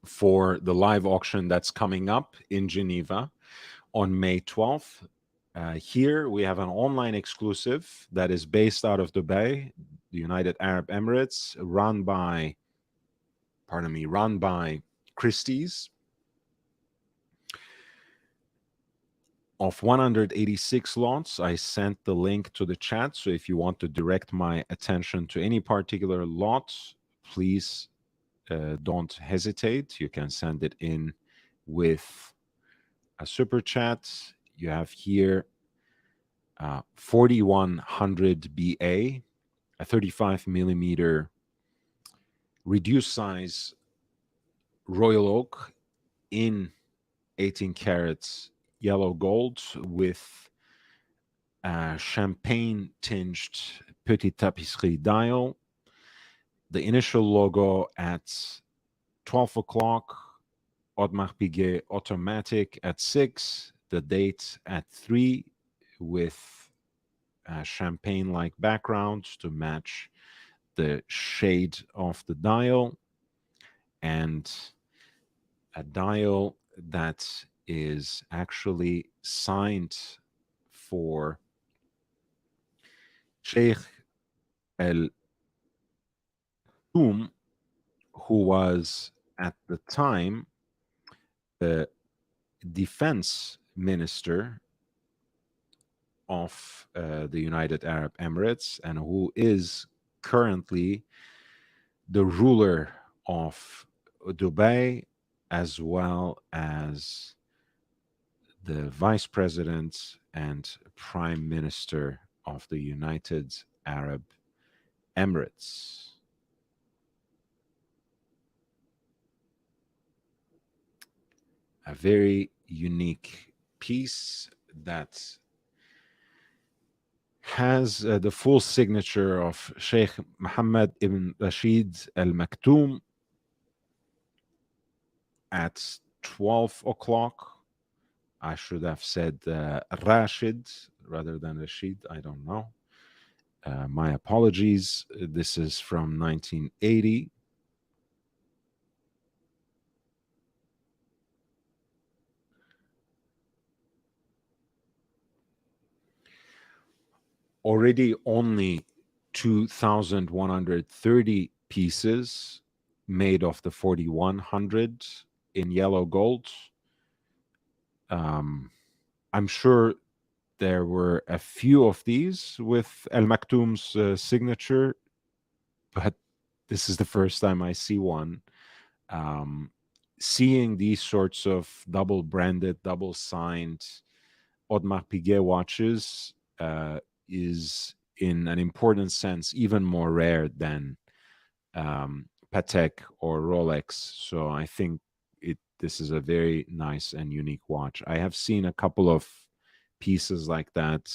for the live auction that's coming up in Geneva on May 12th. Here we have an online exclusive that is based out of Dubai, the United Arab Emirates, run by Christie's. of 186 lots. I sent the link to the chat. So if you want to direct my attention to any particular lot, please don't hesitate. You can send it in with a super chat. You have here 4100 BA, a 35 millimeter reduced size royal oak in 18 carats yellow gold with a champagne tinged Petite Tapisserie dial. The initial logo at 12 o'clock, Audemars Piguet automatic at 6, the date at 3 with a champagne-like background to match the shade of the dial, and a dial that is actually signed for Sheikh El Toum, who was at the time the defense minister of the United Arab Emirates, and who is currently the ruler of Dubai, as well as the vice president and prime minister of the United Arab Emirates. A very unique piece that has the full signature of Sheikh Mohammed ibn Rashid Al Maktoum at 12 o'clock. I should have said Rashid rather than Rashid. I don't know. My apologies. This is from 1980. Already only 2,130 pieces made of the 4100 in yellow gold. I'm sure there were a few of these with El Maktoum's signature, but this is the first time I see one. Seeing these sorts of double branded, double signed Audemars Piguet watches is, in an important sense, even more rare than Patek or Rolex. So I think this is a very nice and unique watch. I have seen a couple of pieces like that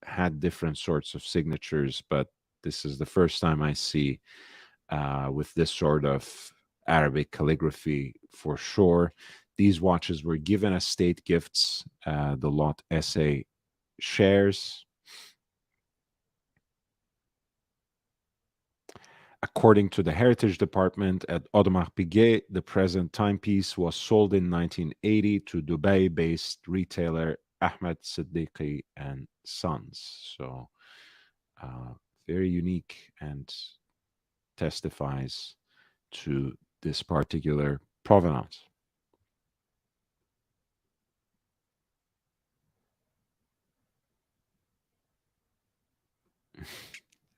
had different sorts of signatures, but this is the first time I see with this sort of Arabic calligraphy for sure. These watches were given as state gifts. The lot SA shares. According to the Heritage Department at Audemars Piguet, the present timepiece was sold in 1980 to Dubai-based retailer Ahmed Siddiqui and Sons. So very unique and testifies to this particular provenance.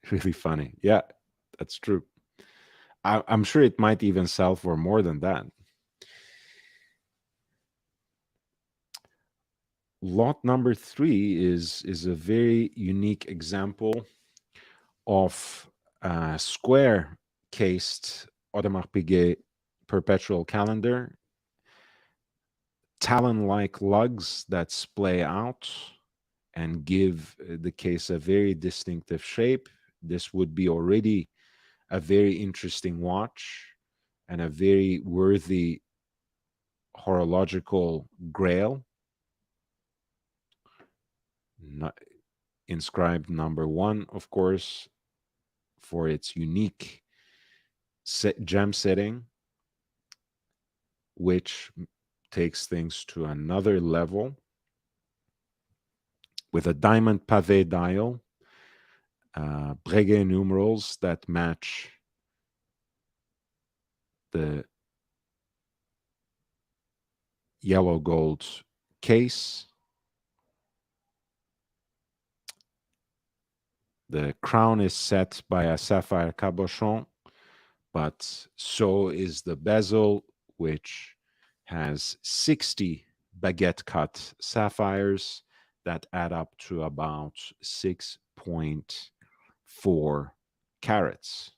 Really funny. Yeah, that's true. I'm sure it might even sell for more than that. Lot number 3 is a very unique example of a square cased Audemars Piguet perpetual calendar, talon-like lugs that splay out and give the case a very distinctive shape. This would be already a very interesting watch and a very worthy horological grail. Inscribed number 1, of course, for its unique gem setting, which takes things to another level, with a diamond pavé dial, Breguet numerals that match the yellow gold case. The crown is set by a sapphire cabochon, but so is the bezel, which has 60 baguette cut sapphires that add up to about 6.4 carats.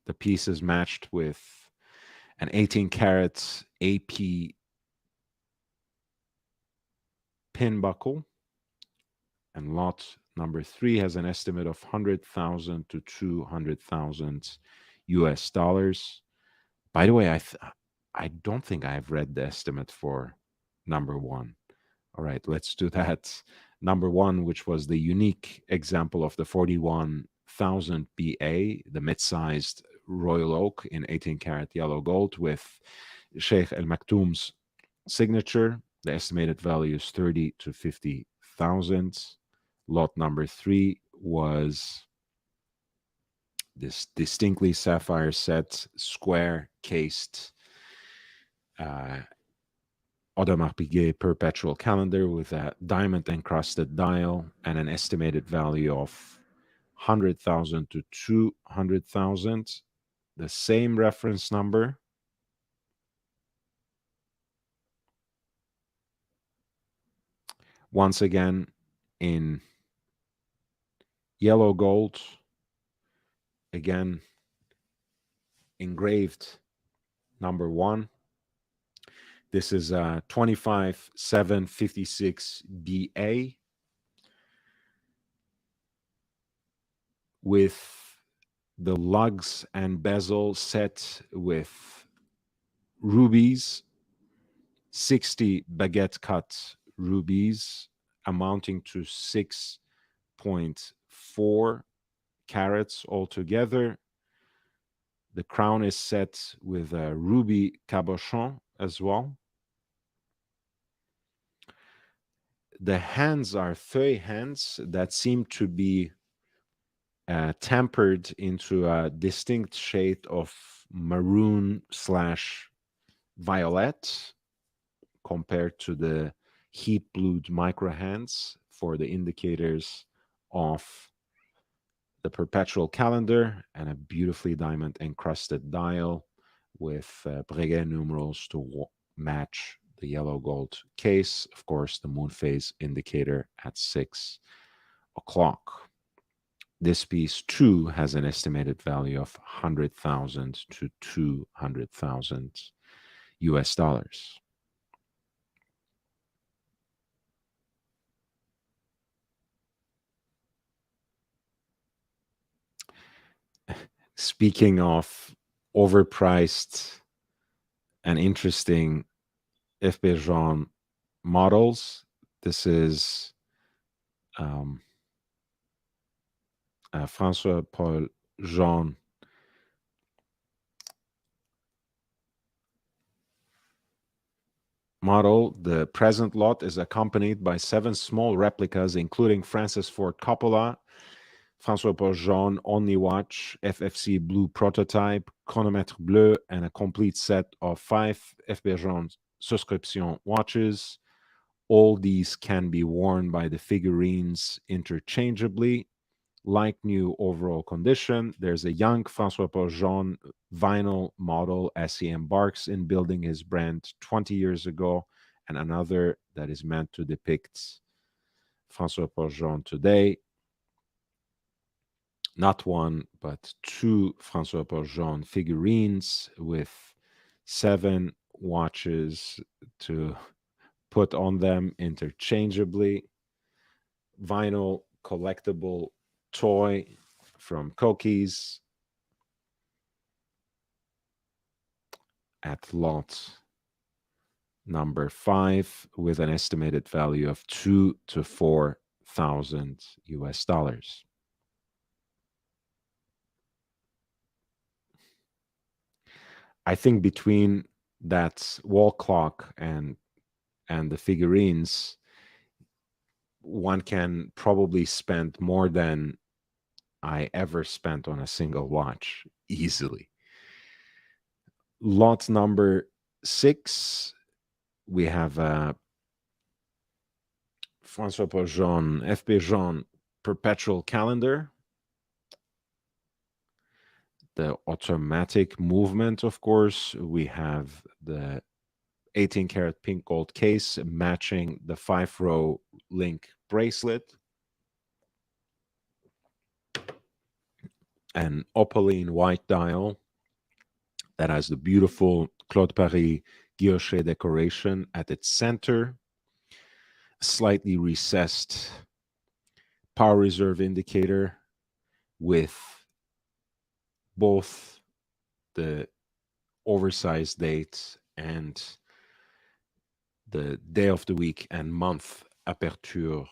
The piece is matched with an 18 carat AP pin buckle, and lot number 3 has an estimate of 100,000 to 200,000 US dollars. By the way, I don't think I've read the estimate for number 1. All right, let's do that. Number 1, which was the unique example of the 41,000 BA, the mid-sized royal oak in 18 karat yellow gold with Sheikh El Maktoum's signature. The estimated value is 30 to 50,000. Lot number 3 was this distinctly sapphire set, square cased Audemars Piguet perpetual calendar with a diamond encrusted dial and an estimated value of 100,000 to 200,000. The same reference number. Once again, in yellow gold, again, engraved number 1. This is a 25,756 BA with the lugs and bezel set with rubies, 60 baguette cut rubies amounting to 6.4 carats altogether. The crown is set with a ruby cabochon as well. The hands are feuille hands that seem to be tempered into a distinct shade of maroon / violet compared to the heat blued micro hands for the indicators of the perpetual calendar, and a beautifully diamond encrusted dial with Breguet numerals to match the yellow gold case. Of course, the moon phase indicator at 6 o'clock. This piece too has an estimated value of 100,000 to 200,000 US dollars. Speaking of overpriced and interesting F.B. Journe models, this is François Paul Journe model. The present lot is accompanied by 7 small replicas, including Francis Ford Coppola, François Paul Journe Only Watch, FFC Blue Prototype, Chronomètre Bleu, and a complete set of 5 F.B. Journe subscription watches. All these can be worn by the figurines interchangeably. Like new overall condition, there's a young François Paul Journe vinyl model as he embarks in building his brand 20 years ago, and another that is meant to depict François Paul Journe today. Not one, but 2 François Paul Journe figurines with 7 watches to put on them interchangeably. Vinyl collectible toy from Cookies at lot number 5 with an estimated value of 2 to 4,000 US dollars. I think between that wall clock and the figurines, one can probably spend more than I ever spent on a single watch easily. Lot number 6, we have François Paul Journe, FP Journe perpetual calendar. The automatic movement, of course. We have the 18 karat pink gold case matching the 5-row link bracelet. An opaline white dial that has the beautiful Claude Paris guilloche decoration at its center. Slightly recessed power reserve indicator with both the oversized dates and the day of the week and month aperture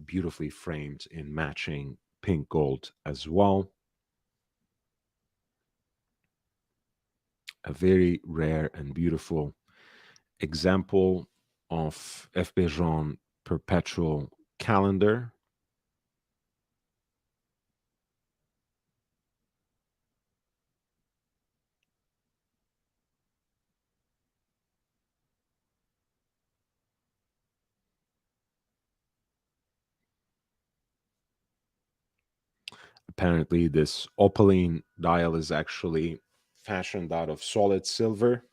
beautifully framed in matching pink gold as well. A very rare and beautiful example of FP Journe perpetual calendar. Apparently, this opaline dial is actually fashioned out of solid silver.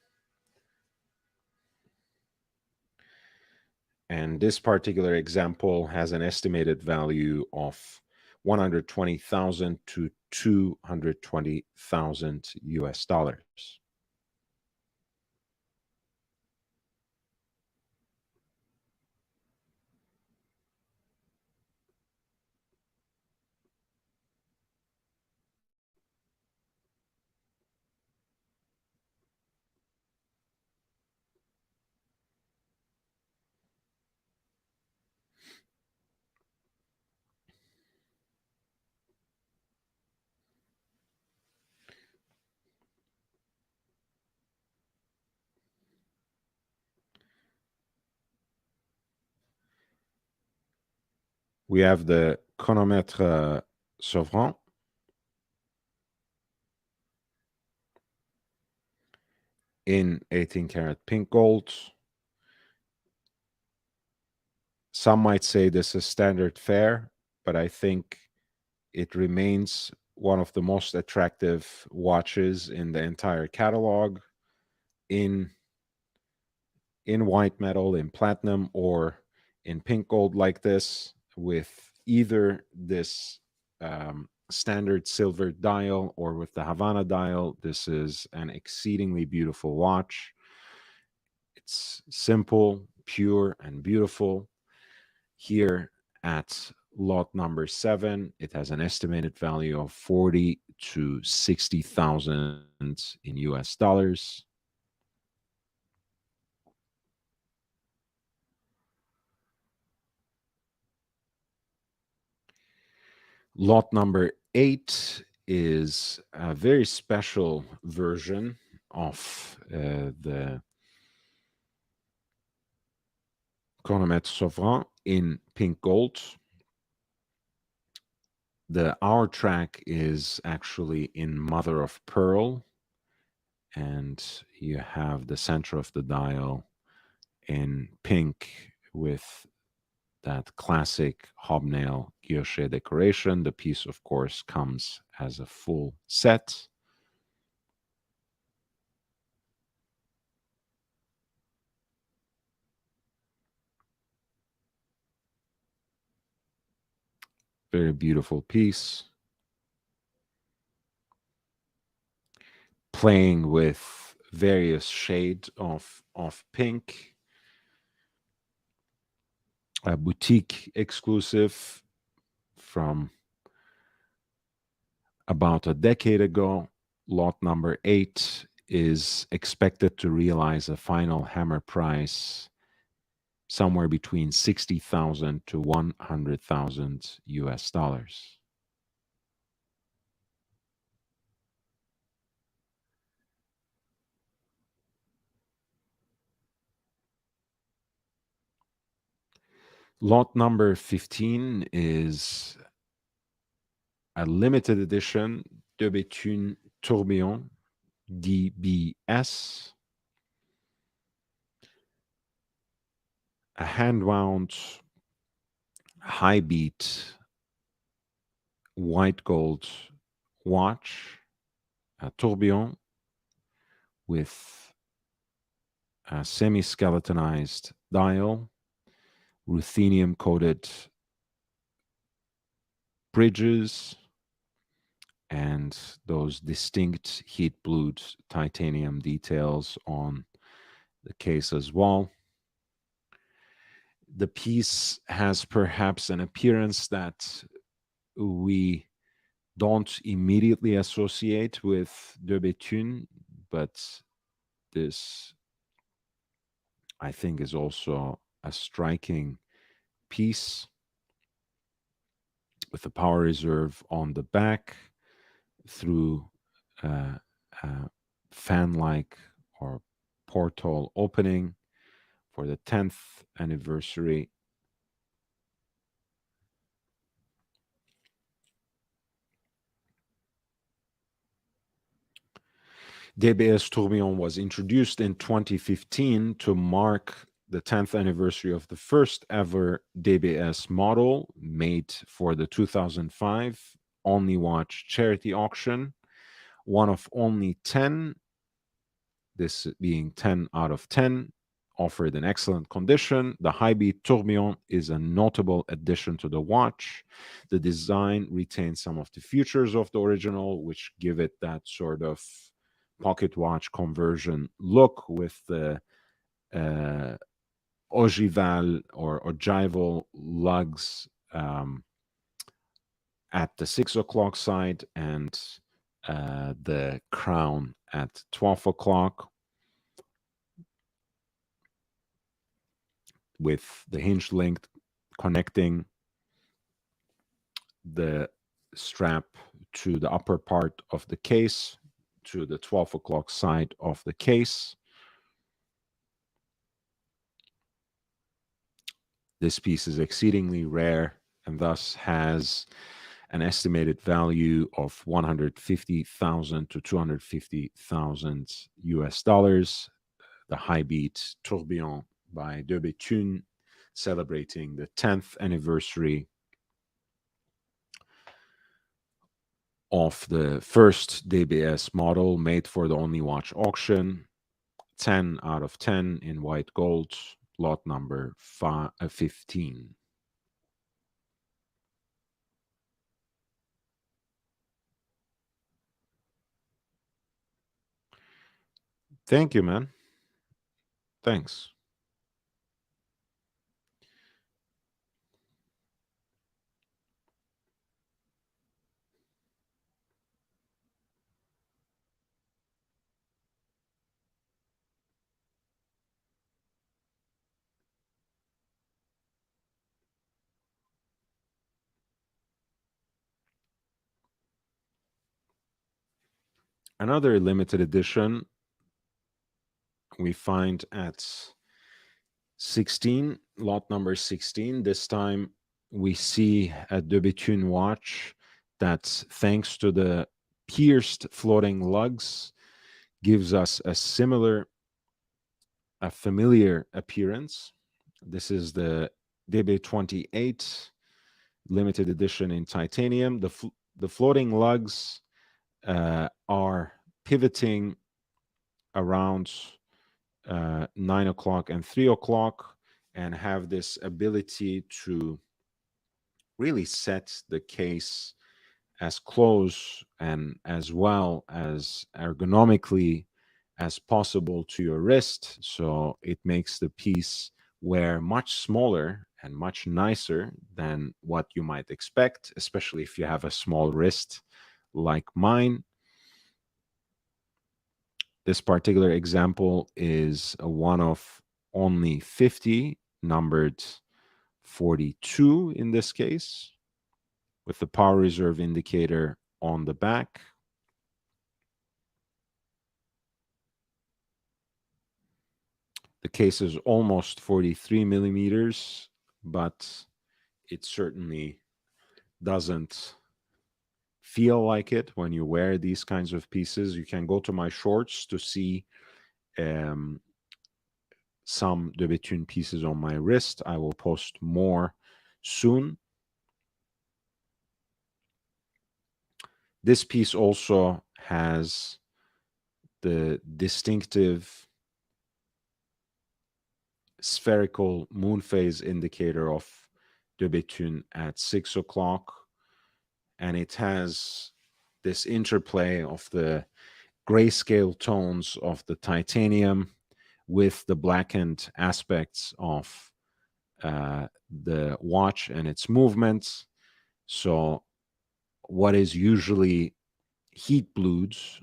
And this particular example has an estimated value of 120,000 to 220,000 US dollars. We have the chronomètre Sovran in 18 karat pink gold. Some might say this is standard fare, but I think it remains one of the most attractive watches in the entire catalog in white metal, in platinum, or in pink gold like this, with either this standard silver dial or with the Havana dial. This is an exceedingly beautiful watch. It's simple, pure, and beautiful. Here at lot number 7, it has an estimated value of 40 to 60,000 in US dollars. Lot number 8 is a very special version of the chronomètre Sovran in pink gold. The hour track is actually in mother of pearl, and you have the center of the dial in pink with that classic hobnail guilloche decoration. The piece, of course, comes as a full set. Very beautiful piece. Playing with various shades of pink. A boutique exclusive from about a decade ago. Lot number 8 is expected to realize a final hammer price somewhere between 60,000 to 100,000 US dollars. Lot number 15 is a limited edition de Béthune Tourbillon DBS. a hand-wound, high-beat, white gold watch, a tourbillon with a semi-skeletonized dial, ruthenium-coated bridges, and those distinct heat-blued titanium details on the case as well. The piece has perhaps an appearance that we don't immediately associate with De Béthune, but this, I think, is also a striking piece with the power reserve on the back through a fan-like or portal opening for the 10th anniversary. DBS Tourbillon was introduced in 2015 to mark the 10th anniversary of the first ever DBS model made for the 2005 Only Watch charity auction, one of only 10, this being 10 out of 10, offered in excellent condition. The high-beat tourbillon is a notable addition to the watch. The design retains some of the features of the original, which give it that sort of pocket watch conversion look with the ogival or ogival lugs at the 6 o'clock side and the crown at 12 o'clock, with the hinge link connecting the strap to the upper part of the case to the 12 o'clock side of the case. This piece is exceedingly rare and thus has an estimated value of 150,000 to 250,000 US dollars. The high beat tourbillon by De Béthune, celebrating the 10th anniversary of the first DBS model made for the Only Watch auction. 10 out of 10 in white gold, lot number 15. Thank you, man. Thanks. Another limited edition we find at 16, lot number 16. This time we see a De Béthune watch that, thanks to the pierced floating lugs, gives us a familiar appearance. This is the DB28 limited edition in titanium. The floating lugs are pivoting around 9 o'clock and 3 o'clock and have this ability to really set the case as close and as well as ergonomically as possible to your wrist. So it makes the piece wear much smaller and much nicer than what you might expect, especially if you have a small wrist like mine. This particular example is a one of only 50, numbered 42 in this case, with the power reserve indicator on the back. The case is almost 43 millimeters, but it certainly doesn't feel like it when you wear these kinds of pieces. You can go to my shorts to see some de Bethune pieces on my wrist. I will post more soon. This piece also has the distinctive spherical moon phase indicator of de Bethune at 6 o'clock. And it has this interplay of the grayscale tones of the titanium with the blackened aspects of the watch and its movements. So what is usually heat blues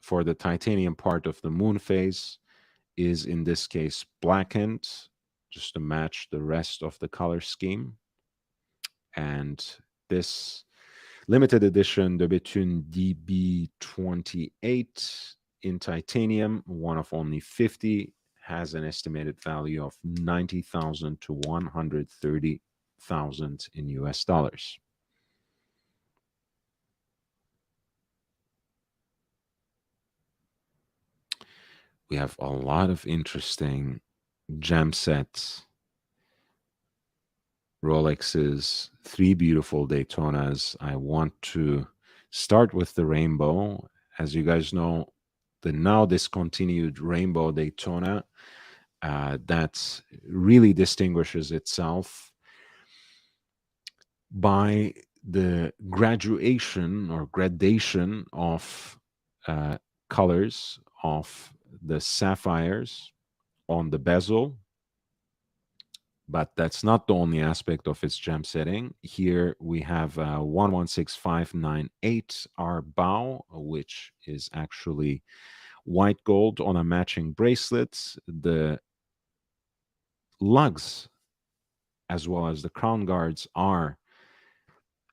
for the titanium part of the moon phase is in this case blackened just to match the rest of the color scheme. And this limited edition de Bethune DB28 in titanium, one of only 50, has an estimated value of 90,000 to 130,000 in US dollars. We have a lot of interesting gem sets. Rolex's 3 beautiful Daytonas. I want to start with the rainbow. As you guys know, the now discontinued rainbow Daytona that really distinguishes itself by the graduation or gradation of colors of the sapphires on the bezel. But that's not the only aspect of its gem setting. Here we have 116598 R bow, which is actually white gold on a matching bracelet. The lugs, as well as the crown guards, are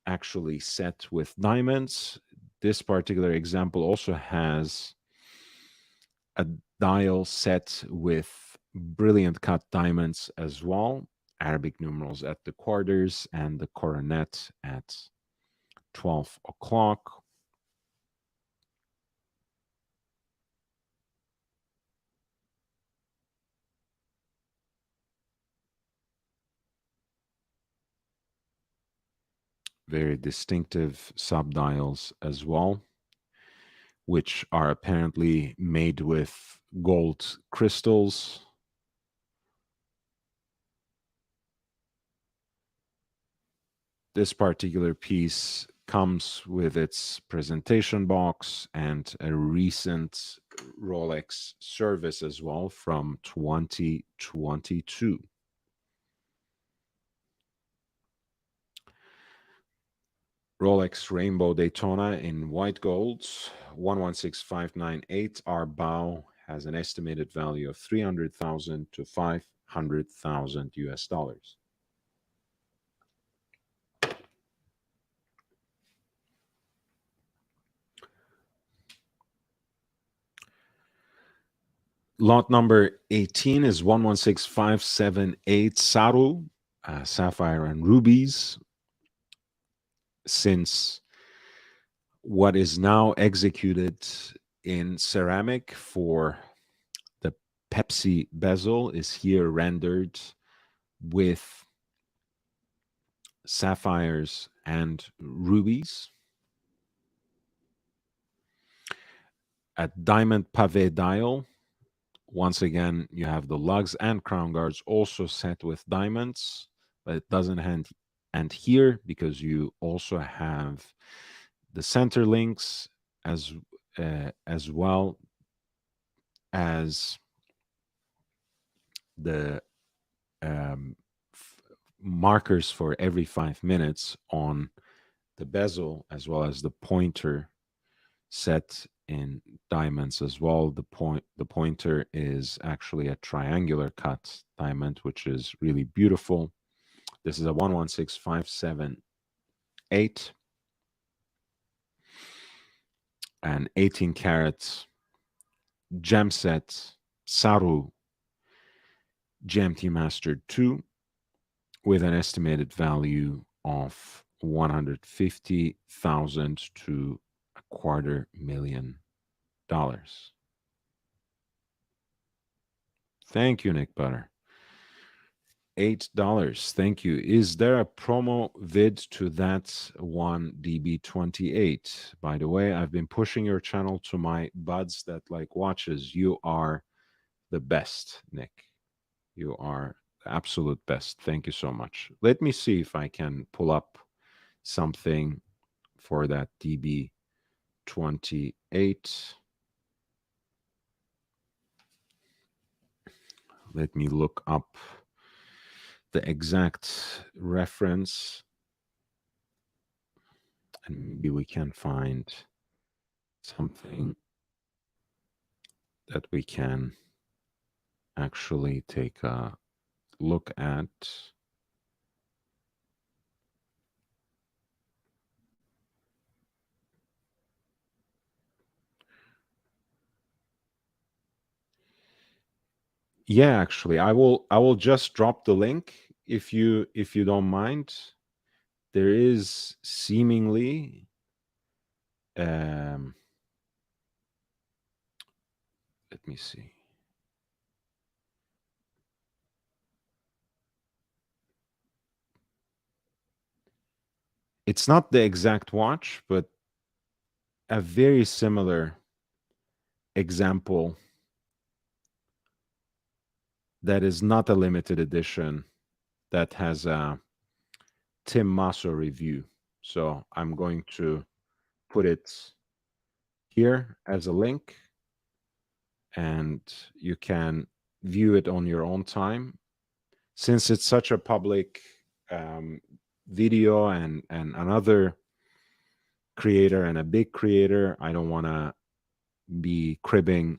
actually set with diamonds. This particular example also has a dial set with brilliant cut diamonds as well, Arabic numerals at the quarters and the coronet at 12 o'clock. Very distinctive subdials as well, which are apparently made with gold crystals. This particular piece comes with its presentation box and a recent Rolex service as well from 2022. Rolex Rainbow Daytona in white gold, 116598. Our bow has an estimated value of 300,000 to 500,000 US dollars. Lot number 18 is 116578 Saru, sapphire and rubies. Since what is now executed in ceramic for the Pepsi bezel is here rendered with sapphires and rubies. At diamond pavé dial, once again, you have the lugs and crown guards also set with diamonds, but it doesn't end here because you also have the center links as well as the markers for every 5 minutes on the bezel, as well as the pointer set in diamonds as well. The pointer is actually a triangular cut diamond, which is really beautiful. This is a 116578, an 18 karat gem set Saru GMT Master 2 with an estimated value of 150,000 to $250,000. Thank you, Nick Butter. $8. Thank you. Is there a promo vid to that one DB28? By the way, I've been pushing your channel to my buds that like watches. You are the best, Nick. You are the absolute best. Thank you so much. Let me see if I can pull up something for that DB28. Let me look up the exact reference and maybe we can find something that we can actually take a look at. Yeah, actually, I will just drop the link if you don't mind. There is seemingly let me see. It's not the exact watch, but a very similar example that is not a limited edition that has a Tim Masso review. So I'm going to put it here as a link and you can view it on your own time. Since it's such a public video and another creator and a big creator, I don't want to be cribbing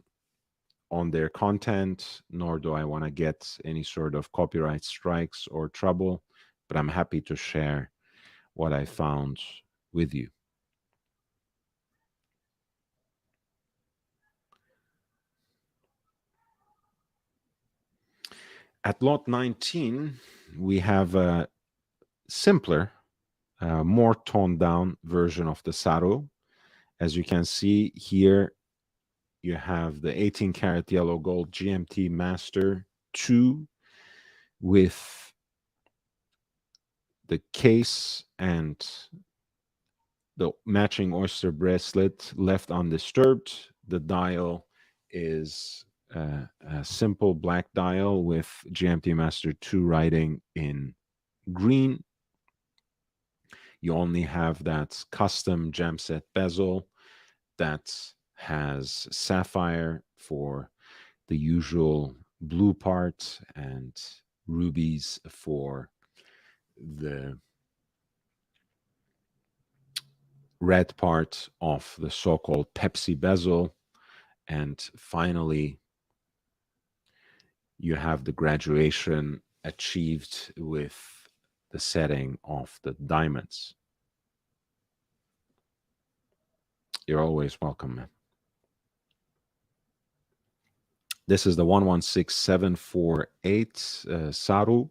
on their content, nor do I want to get any sort of copyright strikes or trouble, but I'm happy to share what I found with you. At lot 19, we have a simpler, more toned down version of the Saru. As you can see here, you have the 18 karat yellow gold GMT Master 2 with the case and the matching oyster bracelet left undisturbed. The dial is a simple black dial with GMT Master 2 writing in green. You only have that custom gem set bezel that has sapphire for the usual blue part and rubies for the red part of the so-called Pepsi bezel. And finally, you have the graduation achieved with the setting of the diamonds. You're always welcome, man. This is the 116748 Saru,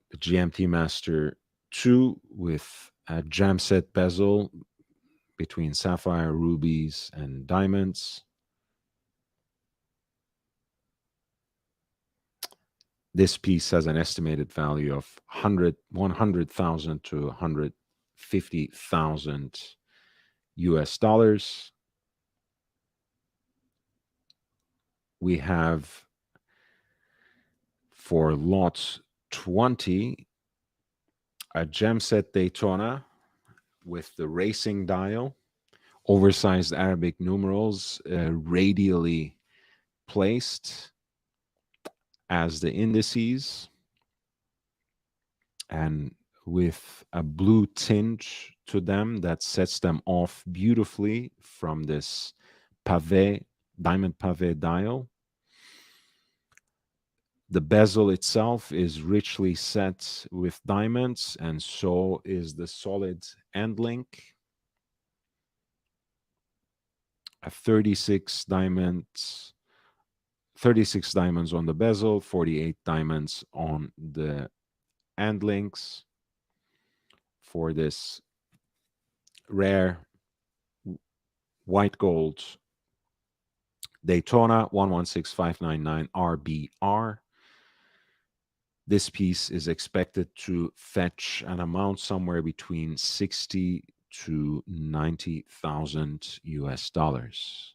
the GMT Master 2 with a gem set bezel between sapphire, rubies, and diamonds. This piece has an estimated value of 100,000 to 150,000 US dollars. We have for lot 20 a gem set Daytona with the racing dial, oversized Arabic numerals radially placed as the indices, and with a blue tinge to them that sets them off beautifully from this diamond pavé dial. The bezel itself is richly set with diamonds, and so is the solid end link. A 36 diamonds on the bezel, 48 diamonds on the end links for this rare white gold Daytona 116599 RBR. This piece is expected to fetch an amount somewhere between 60 to 90,000 US dollars.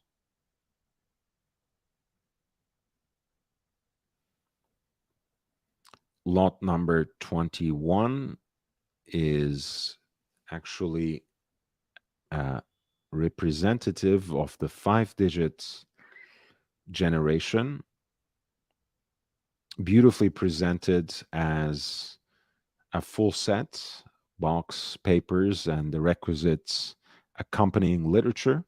Lot number 21 is actually representative of the 5-digit generation, beautifully presented as a full set, box, papers, and the requisite accompanying literature.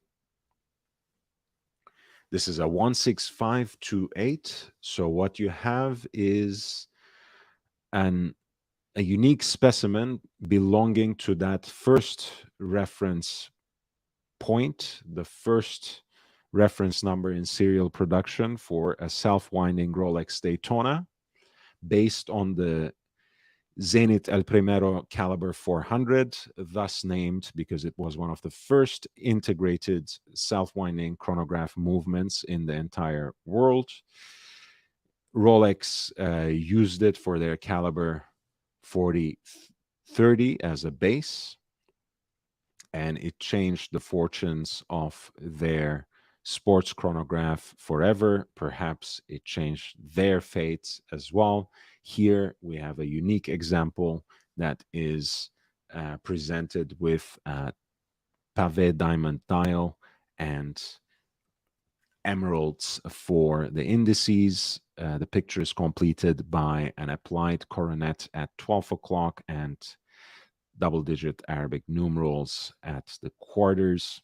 This is a 16528. So what you have is a unique specimen belonging to that first reference point, the first reference number in serial production for a self-winding Rolex Daytona, based on the Zenith El Primero caliber 400, thus named because it was one of the first integrated self-winding chronograph movements in the entire world. Rolex used it for their caliber 4030 as a base, and it changed the fortunes of their sports chronograph forever. Perhaps it changed their fates as well. Here we have a unique example that is presented with a pavé diamond dial and emeralds for the indices. The picture is completed by an applied coronet at 12 o'clock and double-digit Arabic numerals at the quarters.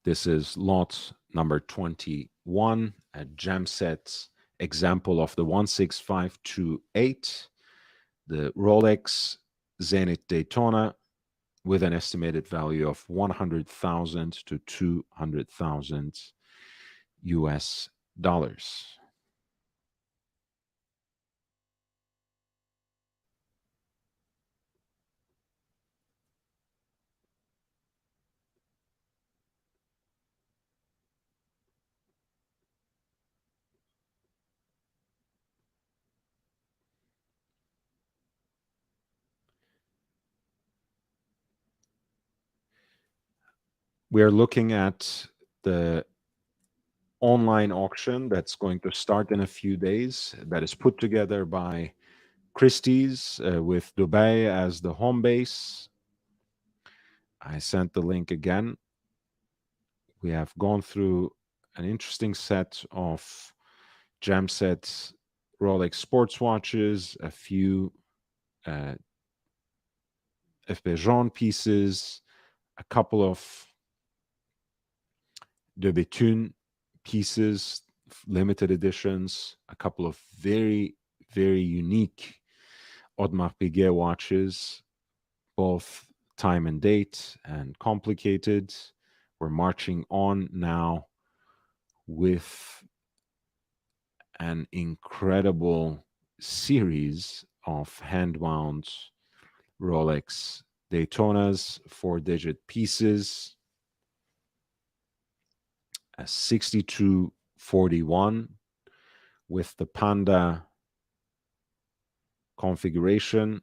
This is lot number 21, a gem set example of the 16528, the Rolex Zenith Daytona, with an estimated value of 100,000 to 200,000 US dollars. We're looking at the online auction that's going to start in a few days, that is put together by Christie's with Dubai as the home base. I sent the link again. We have gone through an interesting set of gem sets, Rolex sports watches, a few FP Journe pieces, a couple of de Bethune pieces, limited editions, a couple of very, very unique Audemars Piguet watches, both time and date and complicated. We're marching on now with an incredible series of hand-wound Rolex Daytonas, 4-digit pieces, a 6241 with the Panda configuration,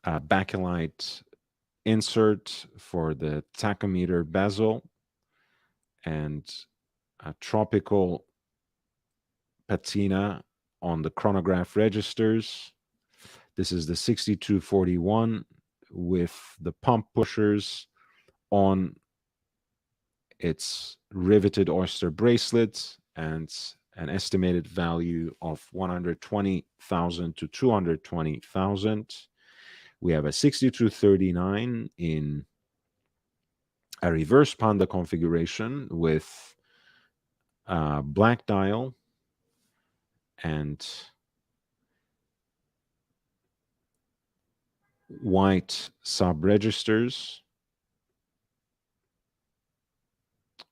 a bakelite insert for the tachometer bezel, and a tropical patina on the chronograph registers. This is the 6241 with the pump pushers on its riveted oyster bracelet and an estimated value of 120,000 to 220,000. We have a 6239 in a reverse Panda configuration with a black dial and white sub-registers,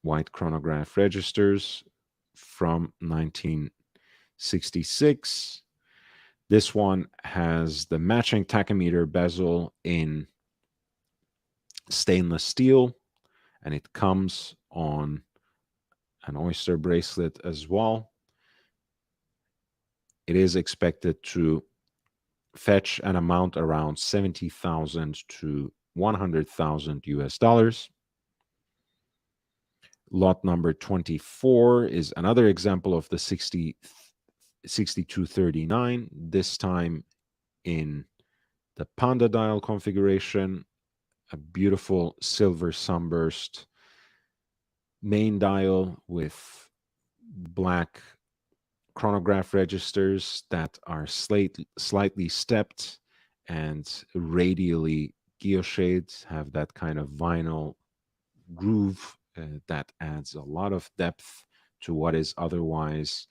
white chronograph registers from 1966. This one has the matching tachymeter bezel in stainless steel, and it comes on an oyster bracelet as well. It is expected to fetch an amount around 70,000 to 100,000 US dollars. Lot number 24 is another example of the 6239, this time in the Panda dial configuration, a beautiful silver sunburst main dial with black chronograph registers that are slightly stepped and radially guilloched, have that kind of vinyl groove that adds a lot of depth to what is otherwise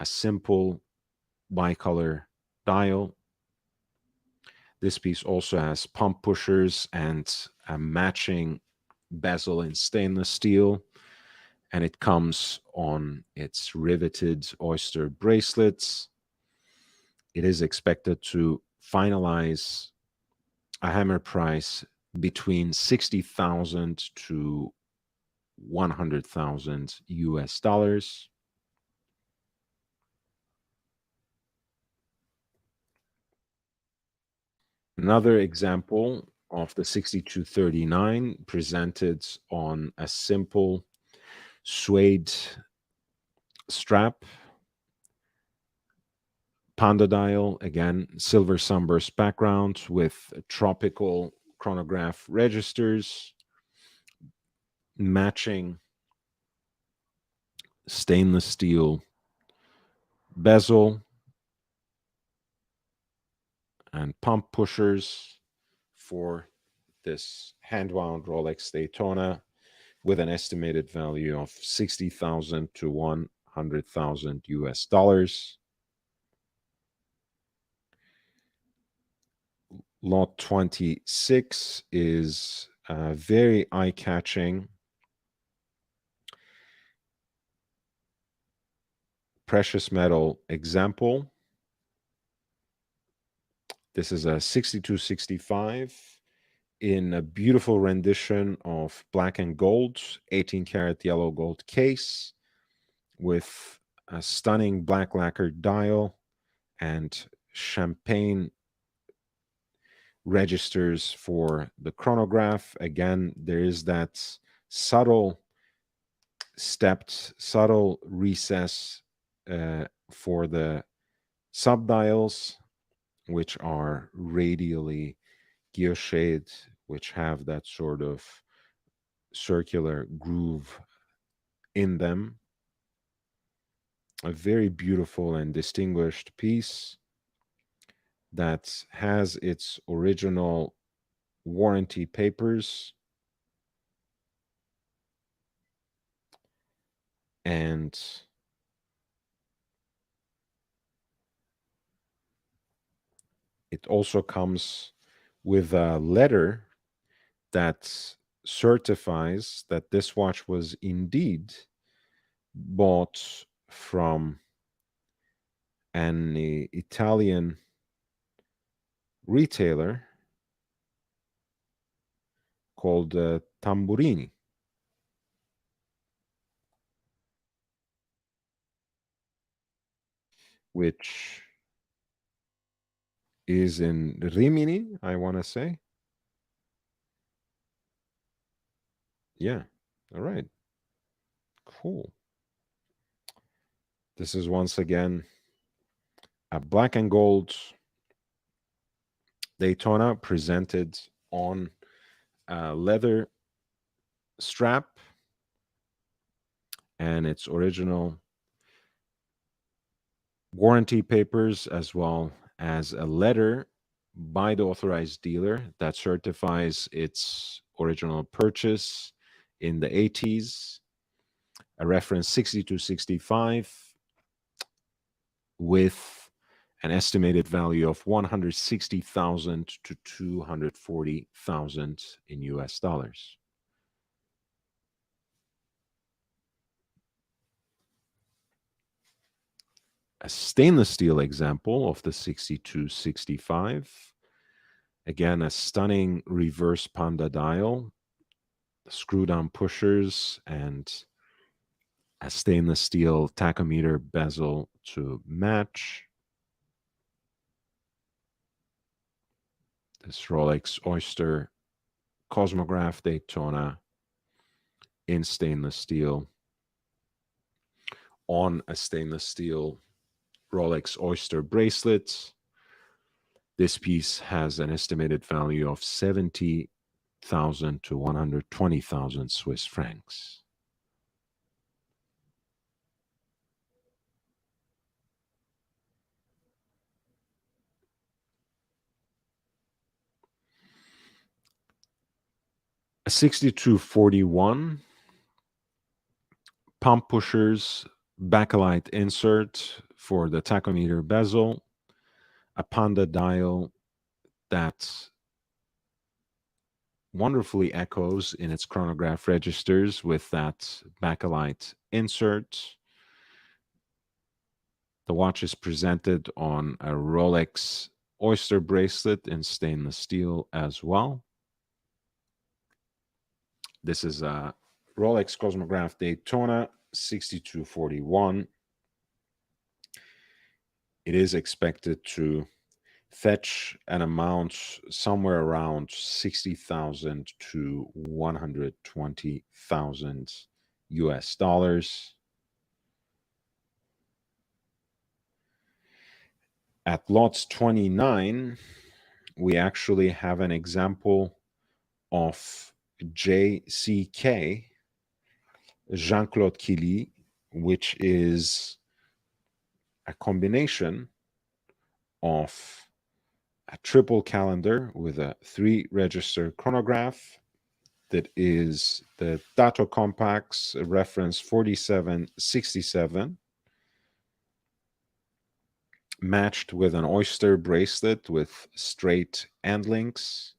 a simple bicolor dial. This piece also has pump pushers and a matching bezel in stainless steel, and it comes on its riveted oyster bracelets. It is expected to finalize a hammer price between 60,000 to 100,000 US dollars. Another example of the 6239 presented on a simple suede strap, Panda dial, again, silver sunburst background with tropical chronograph registers, matching stainless steel bezel and pump pushers for this hand-wound Rolex Daytona with an estimated value of 60,000 to 100,000 US dollars. Lot 26 is a very eye-catching precious metal example. This is a 6265 in a beautiful rendition of black and gold, 18 karat yellow gold case with a stunning black lacquered dial and champagne registers for the chronograph. Again, there is that subtle recess for the subdials, which are radially guilloched, which have that sort of circular groove in them. A very beautiful and distinguished piece that has its original warranty papers and it also comes with a letter that certifies that this watch was indeed bought from an Italian retailer called Tamburini, which is in Rimini, I want to say. Yeah. All right. Cool. This is once again a black and gold Daytona presented on a leather strap and its original warranty papers, as well as a letter by the authorized dealer that certifies its original purchase in the 80s, a reference 6265 with an estimated value of 160,000 to 240,000 in US dollars. A stainless steel example of the 6265. Again, a stunning reverse panda dial, screw-down pushers, and a stainless steel tachometer bezel to match. This Rolex Oyster Cosmograph Daytona in stainless steel on a stainless steel Rolex Oyster bracelet. This piece has an estimated value of 70,000 to 120,000 Swiss francs. A 6241 pump pushers bakelite insert for the tachometer bezel, a panda dial that wonderfully echoes in its chronograph registers with that bakelite insert. The watch is presented on a Rolex Oyster bracelet in stainless steel as well. This is a Rolex Cosmograph Daytona 6241. It is expected to fetch an amount somewhere around 60,000 to 120,000 US dollars. At lots 29, we actually have an example of JCK, Jean-Claude Killy, which is a combination of a triple calendar with a 3-register chronograph that is the Dato Compax reference 4767, matched with an Oyster bracelet with straight end links,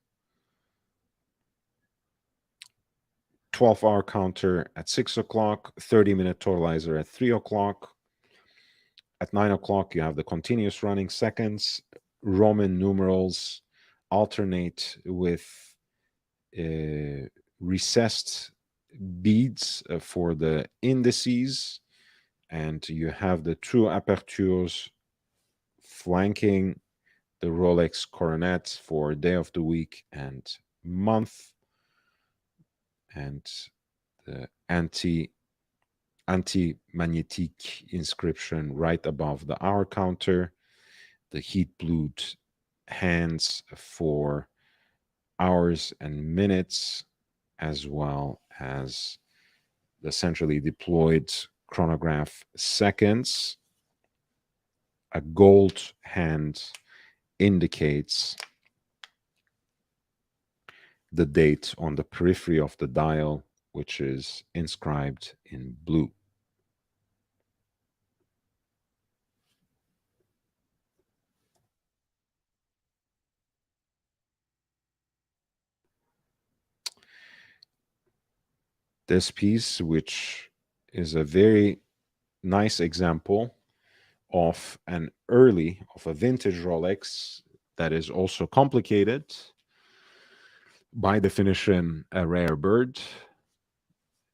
12-hour counter at 6 o'clock, 30-minute totalizer at 3 o'clock. At 9 o'clock, you have the continuous running seconds. Roman numerals alternate with recessed beads for the indices, and you have the two apertures flanking the Rolex coronet for day of the week and month, and the anti-magnetic inscription right above the hour counter, the heat blued hands for hours and minutes, as well as the centrally deployed chronograph seconds. A gold hand indicates the date on the periphery of the dial, which is inscribed in blue. This piece, which is a very nice example of a vintage Rolex that is also complicated, by definition a rare bird.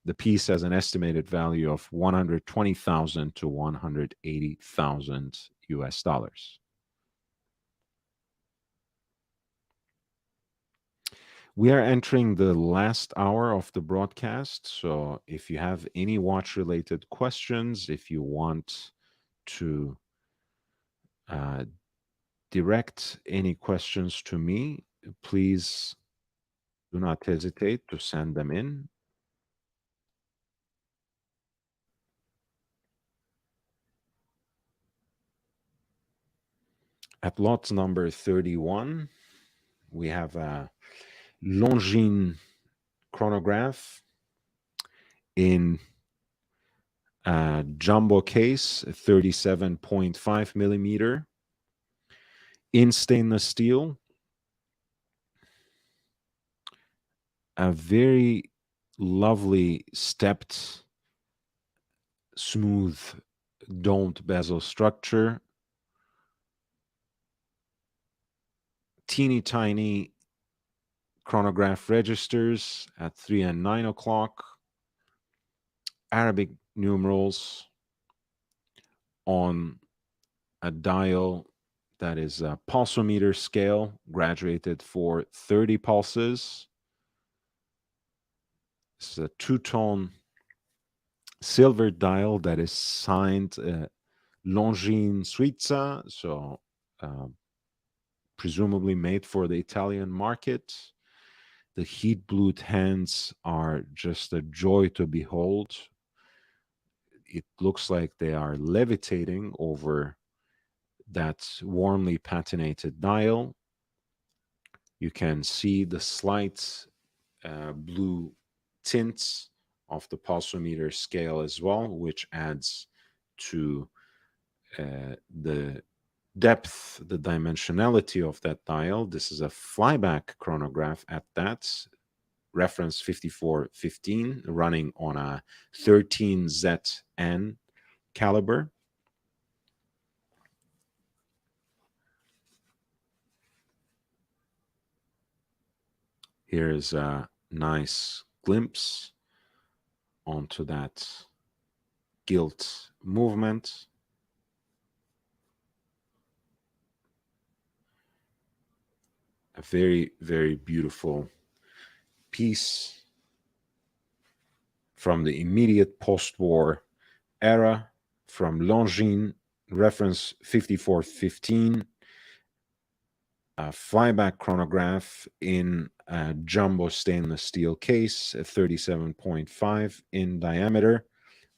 The piece has an estimated value of 120,000 to 180,000 US dollars. We are entering the last hour of the broadcast, so if you have any watch-related questions, if you want to direct any questions to me, please do not hesitate to send them in. At lot number 31, we have a Longines chronograph in a jumbo case, 37.5 millimeter, in stainless steel. A very lovely stepped, smooth domed bezel structure, teeny tiny chronograph registers at 3 and 9 o'clock, Arabic numerals on a dial that is a pulsometer scale graduated for 30 pulses. This is a two-tone silver dial that is signed Longines Suiza, so presumably made for the Italian market. The heat blued hands are just a joy to behold. It looks like they are levitating over that warmly patinated dial. You can see the slight blue tints of the pulsometer scale as well, which adds to the depth, the dimensionality of that dial. This is a flyback chronograph at that, reference 5415, running on a 13ZN caliber. Here is a nice glimpse onto that gilt movement. A very, very beautiful piece from the immediate post-war era, from Longines, reference 5415, a flyback chronograph in a jumbo stainless steel case, at 37.5 in diameter,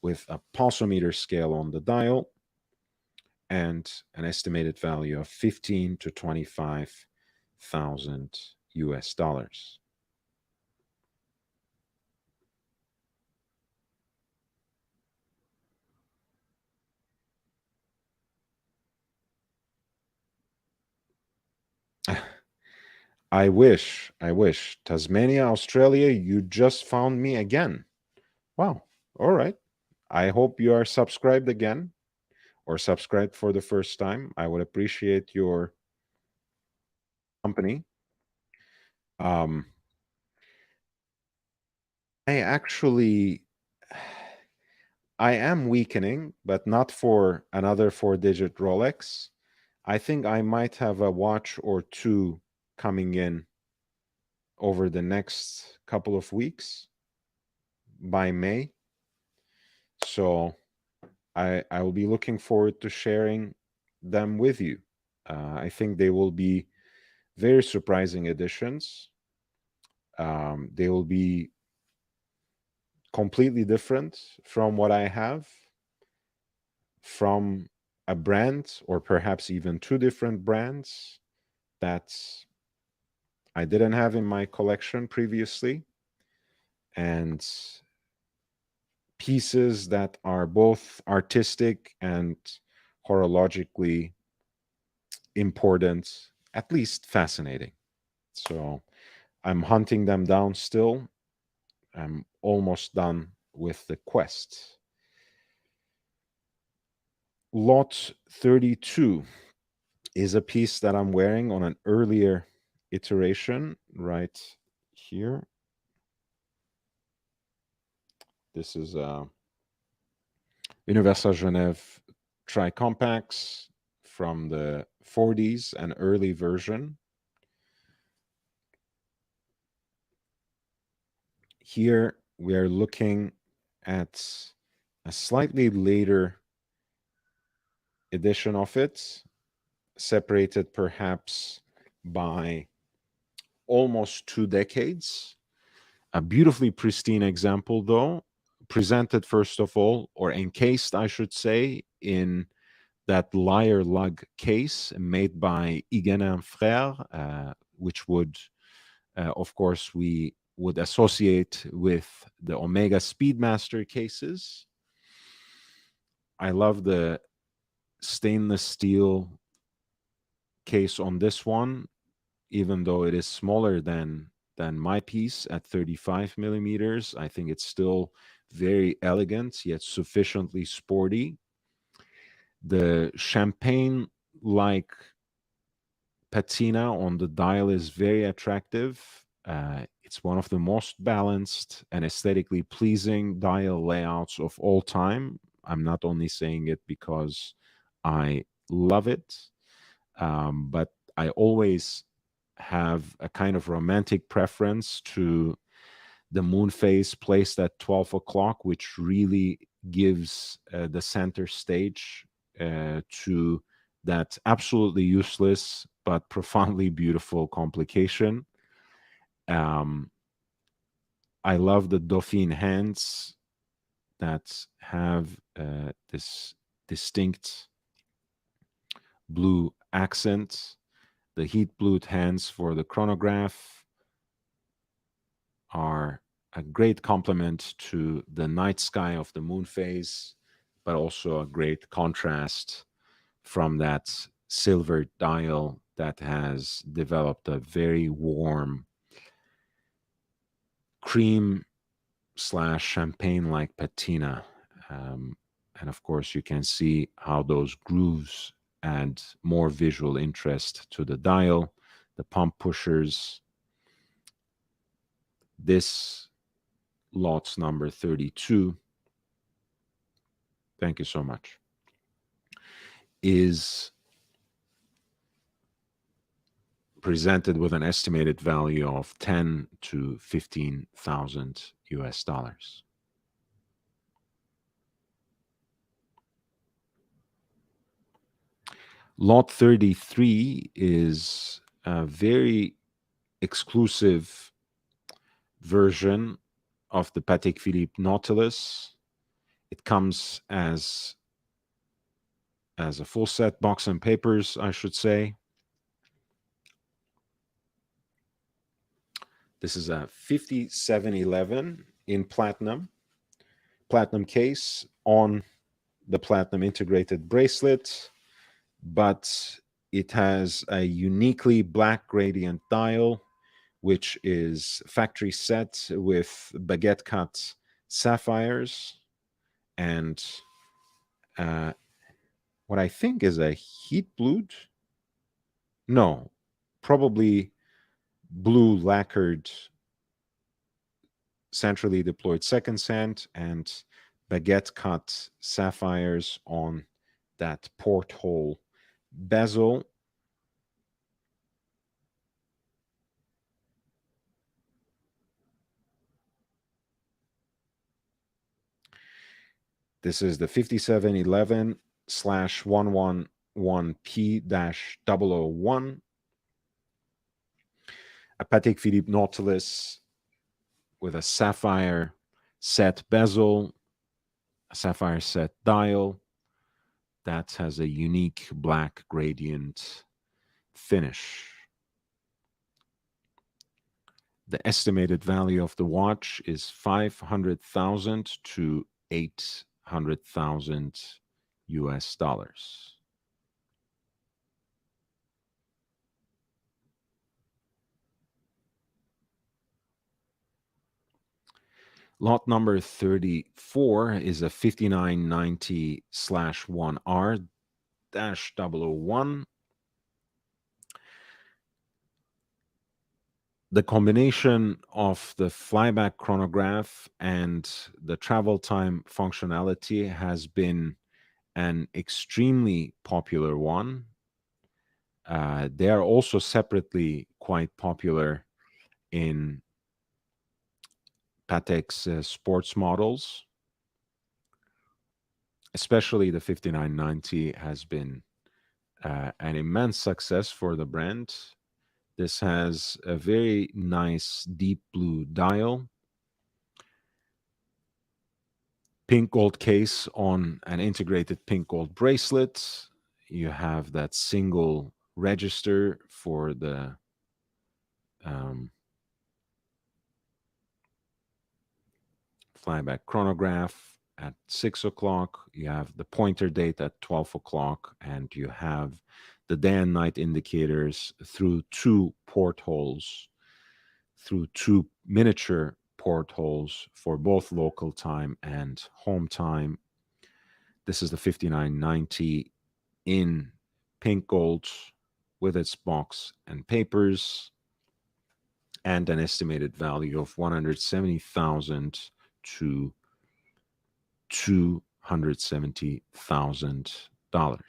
with a pulsometer scale on the dial, and an estimated value of 15 to 25,000 US dollars. I wish. Tasmania, Australia, you just found me again. Wow. All right. I hope you are subscribed again or subscribed for the first time. I would appreciate your company. Um, I actually, I am weakening, but not for another 4-digit Rolex. I think I might have a watch or two coming in over the next couple of weeks by May. So I will be looking forward to sharing them with you. I think they will be very surprising additions. They will be completely different from what I have, from a brand, or perhaps even two different brands that I didn't have in my collection previously, and pieces that are both artistic and horologically important, at least fascinating. So I'm hunting them down still. I'm almost done with the quest. Lot 32 is a piece that I'm wearing on an earlier iteration right here. This is a Universal Genève Tri-Compacts from the 40s, an early version. Here we are looking at a slightly later edition of it, separated perhaps by almost 2 decades. A beautifully pristine example, though, presented first of all, or encased, I should say, in that lyre lug case made by Iguenin Frères, which would, of course, we would associate with the Omega Speedmaster cases. I love the stainless steel case on this one, even though it is smaller than my piece at 35 millimeters. I think it's still very elegant, yet sufficiently sporty. The champagne-like patina on the dial is very attractive. It's one of the most balanced and aesthetically pleasing dial layouts of all time. I'm not only saying it because I love it, but I always have a kind of romantic preference to the moon phase placed at 12 o'clock, which really gives the center stage to that absolutely useless but profoundly beautiful complication. Um, I love the Dauphine hands that have this distinct blue accent. The heat blued hands for the chronograph are a great complement to the night sky of the moon phase, but also a great contrast from that silver dial that has developed a very warm cream slash champagne like patina. And of course, you can see how those grooves add more visual interest to the dial, the pump pushers. This lot's number 32, thank you so much, is presented with an estimated value of 10 to 15,000 US dollars. Lot 33 is a very exclusive version of the Patek Philippe Nautilus. It comes as a full set box and papers, I should say. This is a 5711 in platinum case on the platinum integrated bracelet, but it has a uniquely black gradient dial, which is factory set with baguette cut sapphires and what I think is a heat blued, no, probably blue lacquered centrally deployed second sand and baguette cut sapphires on that porthole bezel. This is the 5711/111P-001, a Patek Philippe Nautilus with a sapphire set bezel, a sapphire set dial that has a unique black gradient finish. The estimated value of the watch is 500,000 to 800,000 US dollars. Lot number 34 is a 5990/1R-001. The combination of the flyback chronograph and the travel time functionality has been an extremely popular one. They are also separately quite popular in Patek's sports models. Especially the 5990 has been an immense success for the brand. This has a very nice deep blue dial, pink gold case on an integrated pink gold bracelet. You have that single register for the flyback chronograph at 6 o'clock. You have the pointer date at 12 o'clock, and you have the day and night indicators through two portholes, through two miniature portholes for both local time and home time. This is the 5990 in pink gold with its box and papers, and an estimated value of $170,000 to $270,000.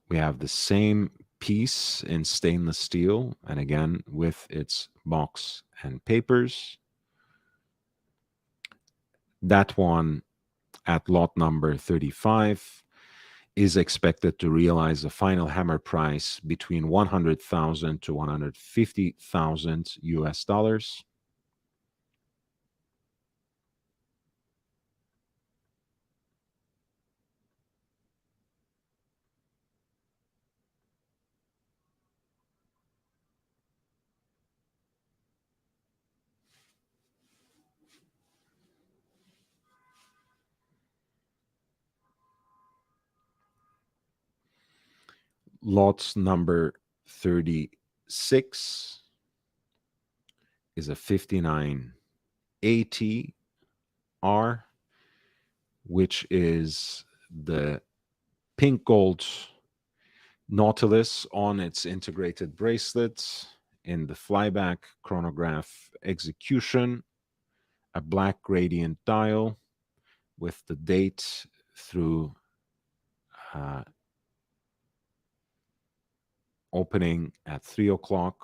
We have the same piece in stainless steel, and again with its box and papers. That one at lot number 35 is expected to realize a final hammer price between 100,000 to 150,000 US dollars. Lot number 36 is a 5980R, which is the pink gold Nautilus on its integrated bracelet in the flyback chronograph execution, a black gradient dial with the date through opening at 3 o'clock.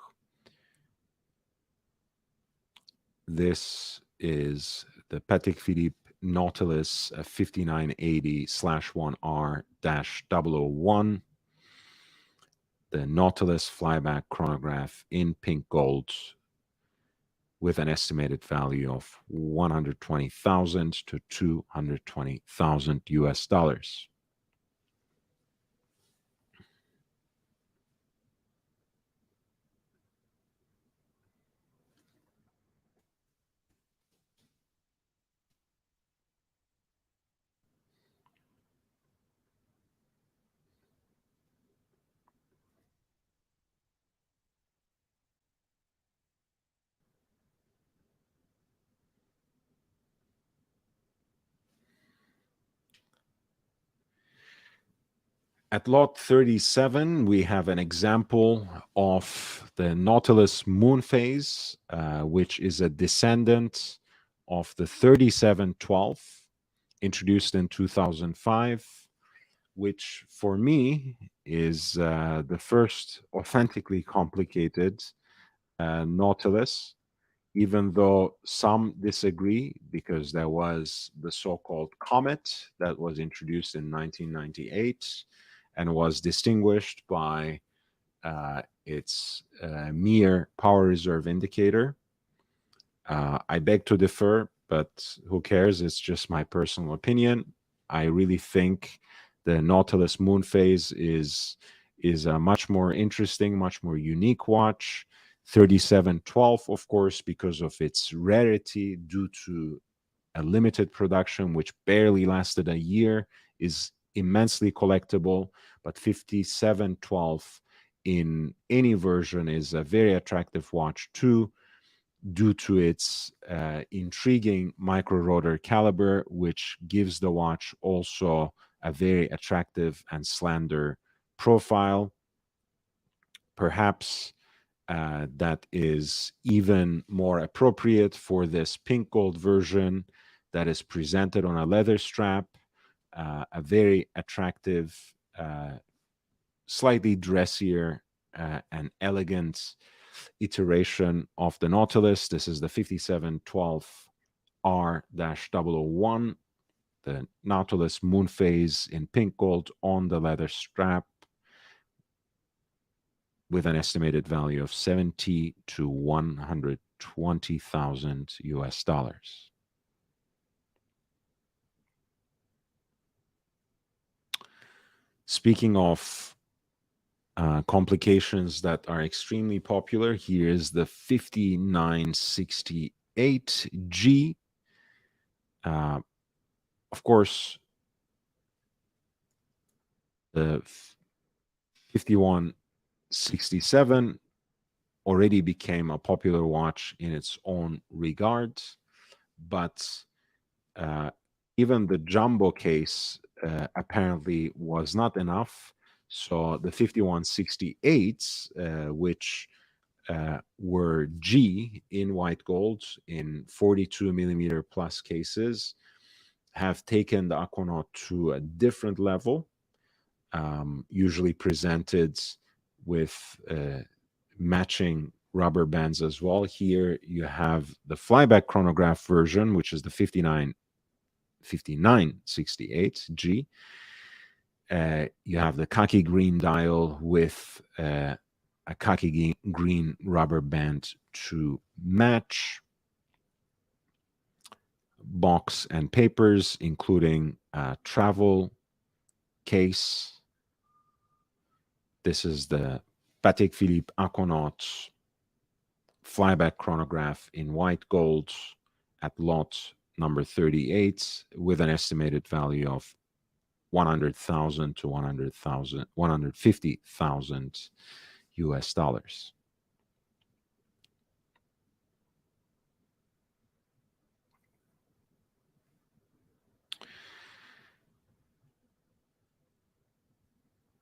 This is the Patek Philippe Nautilus 5980/1R-001, the Nautilus flyback chronograph in pink gold with an estimated value of 120,000 to 220,000 US dollars. At lot 37, we have an example of the Nautilus moon phase, which is a descendant of the 3712, introduced in 2005, which for me is the first authentically complicated Nautilus, even though some disagree, because there was the so-called Comet that was introduced in 1998 and was distinguished by its mere power reserve indicator. I beg to differ, but who cares? It's just my personal opinion. I really think the Nautilus moon phase is a much more interesting, much more unique watch. 3712, of course, because of its rarity due to a limited production which barely lasted a year, is immensely collectible. But 5712 in any version is a very attractive watch too, due to its intriguing micro rotor caliber, which gives the watch also a very attractive and slender profile. Perhaps that is even more appropriate for this pink gold version that is presented on a leather strap, a very attractive, slightly dressier and elegant iteration of the Nautilus. This is the 5712R-001, the Nautilus moon phase in pink gold on the leather strap, with an estimated value of 70 to 120,000 US dollars. Speaking of complications that are extremely popular, here is the 5968G. Of course, the 5167 already became a popular watch in its own regard, but uh, even the jumbo case apparently was not enough. So the 5168s, which were G in white gold in 42 millimeter plus cases, have taken the Aquanaut to a different level, usually presented with matching rubber bands as well. Here you have the flyback chronograph version, which is the 5968G. You have the khaki green dial with a khaki green rubber band to match. Box and papers, including a travel case. This is the Patek Philippe Aquanaut flyback chronograph in white gold at lot number 38 with an estimated value of 100,000 to 150,000 US dollars.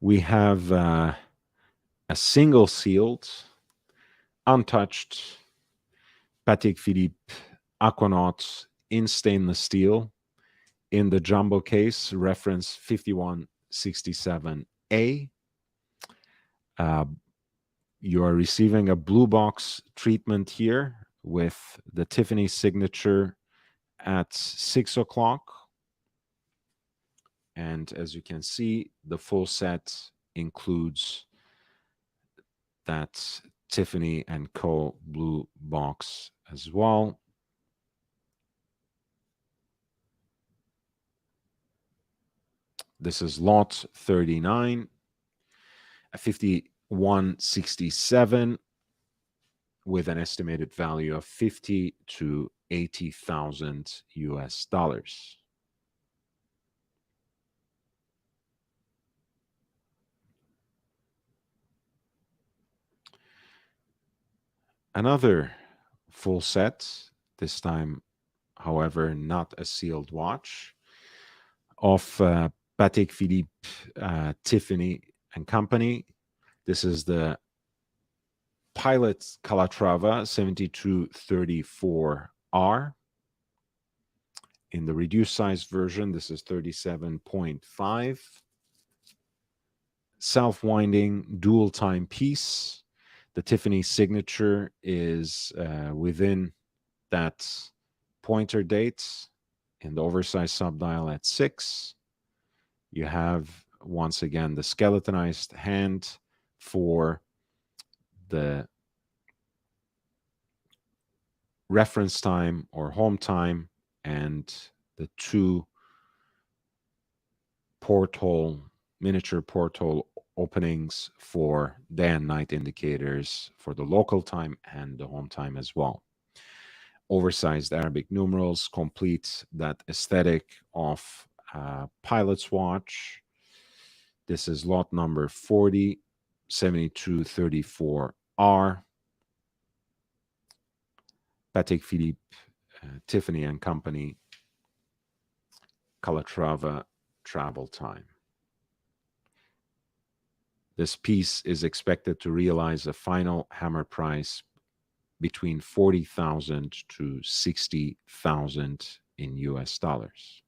We have a single sealed, untouched Patek Philippe Aquanaut in stainless steel in the jumbo case, reference 5167A. You are receiving a blue box treatment here with the Tiffany signature at 6 o'clock. And as you can see, the full set includes that Tiffany and Co. blue box as well. This is lot 39, a 5167 with an estimated value of 50 to 80,000 US dollars. Another full set, this time, however, not a sealed watch, of Patek Philippe Tiffany and Company. This is the Pilot Calatrava 7234R. In the reduced size version, this is 37.5. Self-winding dual timepiece. The Tiffany signature is within that pointer date in the oversized subdial at 6. You have, once again, the skeletonized hand for the reference time or home time, and the two porthole, miniature porthole openings for day and night indicators for the local time and the home time as well. Oversized Arabic numerals complete that aesthetic of pilot's watch. This is lot number 40, 7234R. Patek Philippe, Tiffany and Company, Calatrava travel time. This piece is expected to realize a final hammer price between 40,000 to 60,000 in US dollars.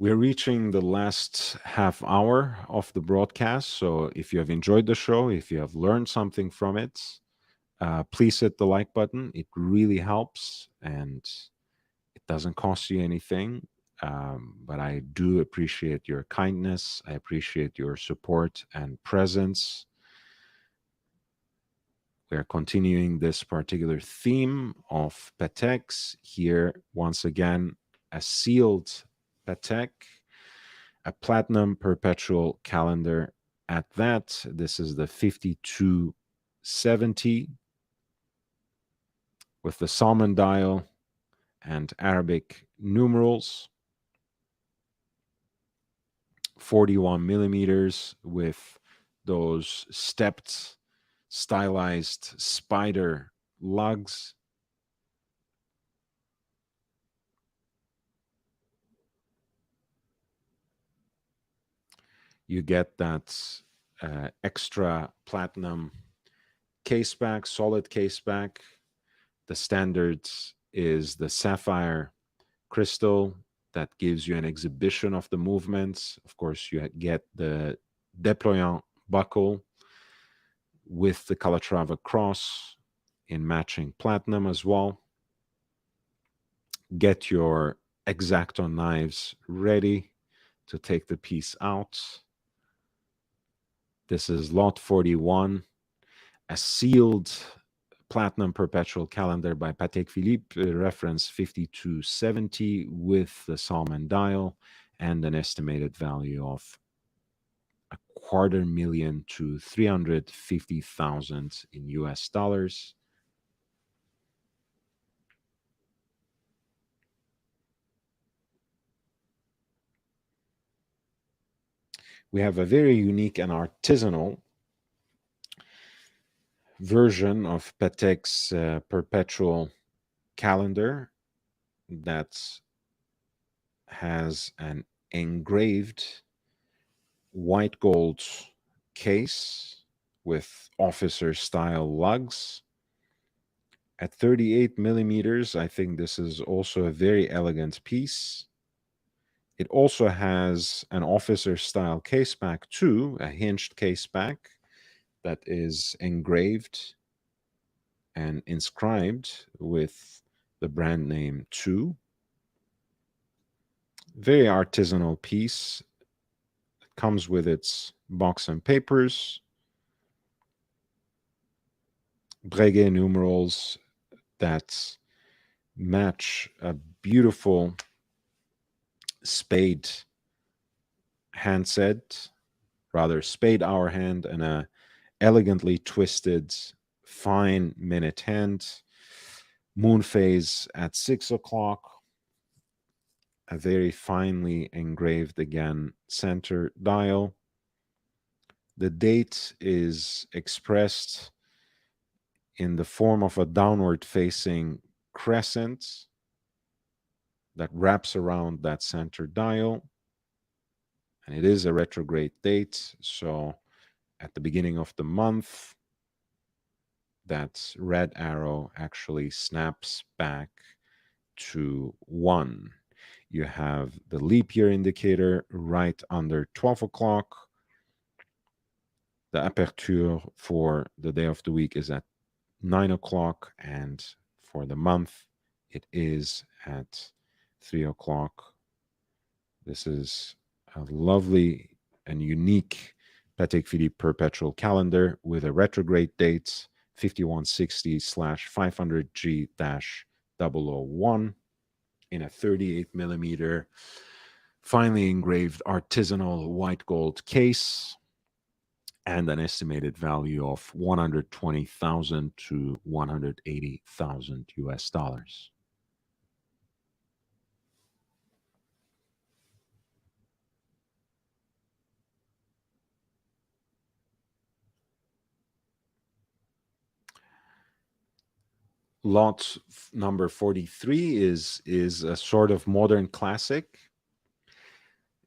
We're reaching the last half hour of the broadcast. So if you have enjoyed the show, if you have learned something from it, please hit the like button. It really helps and it doesn't cost you anything. But I do appreciate your kindness. I appreciate your support and presence. We are continuing this particular theme of Pateks. Here, once again, a sealed Patek, a platinum perpetual calendar at that. This is the 5270 with the salmon dial and Arabic numerals. 41 millimeters with those stepped, stylized spider lugs. You get that extra platinum case back, solid case back. The standard is the sapphire crystal that gives you an exhibition of the movements. Of course, you get the déployant buckle with the Calatrava cross in matching platinum as well. Get your X-Acto knives ready to take the piece out. This is lot 41, a sealed platinum perpetual calendar by Patek Philippe, reference 5270 with the Salmon dial and an estimated value of $250,000 to $350,000 in US dollars. We have a very unique and artisanal version of Patek's perpetual calendar that has an engraved white gold case with officer style lugs. At 38 millimeters, I think this is also a very elegant piece. It also has an officer style case back too, a hinged case back that is engraved and inscribed with the brand name 2. Very artisanal piece. It comes with its box and papers, Breguet numerals that match a beautiful spade handset, rather spade hour hand, and a elegantly twisted fine minute hand. Moon phase at 6 o'clock. A very finely engraved again center dial. The date is expressed in the form of a downward facing crescent that wraps around that center dial. And it is a retrograde date. So at the beginning of the month, that red arrow actually snaps back to 1. You have the leap year indicator right under 12 o'clock. The aperture for the day of the week is at 9 o'clock, and for the month, it is at 3 o'clock. This is a lovely and unique Patek Philippe perpetual calendar with a retrograde date 5160/500G-001 in a 38 millimeter finely engraved artisanal white gold case and an estimated value of 120,000 to 180,000 US dollars. Lot number 43 is a sort of modern classic.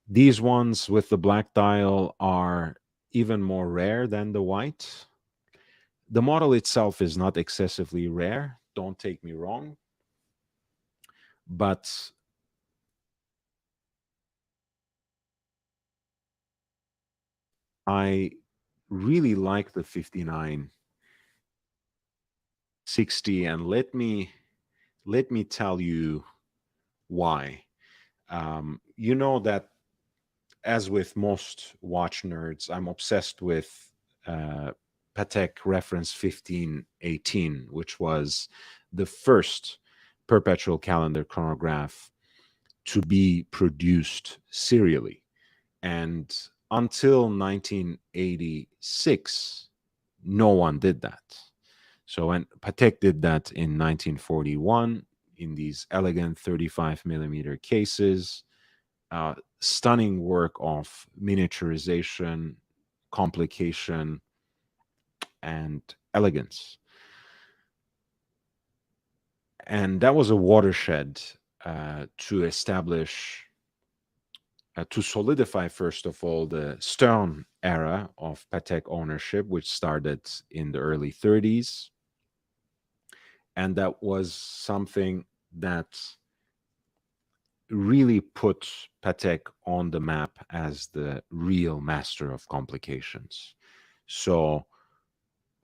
These ones with the black dial are even more rare than the white. The model itself is not excessively rare, don't take me wrong, but I really like the 5960, and let me tell you why. You know that, as with most watch nerds, I'm obsessed with Patek reference 1518, which was the first perpetual calendar chronograph to be produced serially. And until 1986, no one did that. So when Patek did that in 1941 in these elegant 35 millimeter cases, stunning work of miniaturization, complication, and elegance. And that was a watershed to establish, to solidify, first of all, the Stern era of Patek ownership, which started in the early 30s. And that was something that really put Patek on the map as the real master of complications. So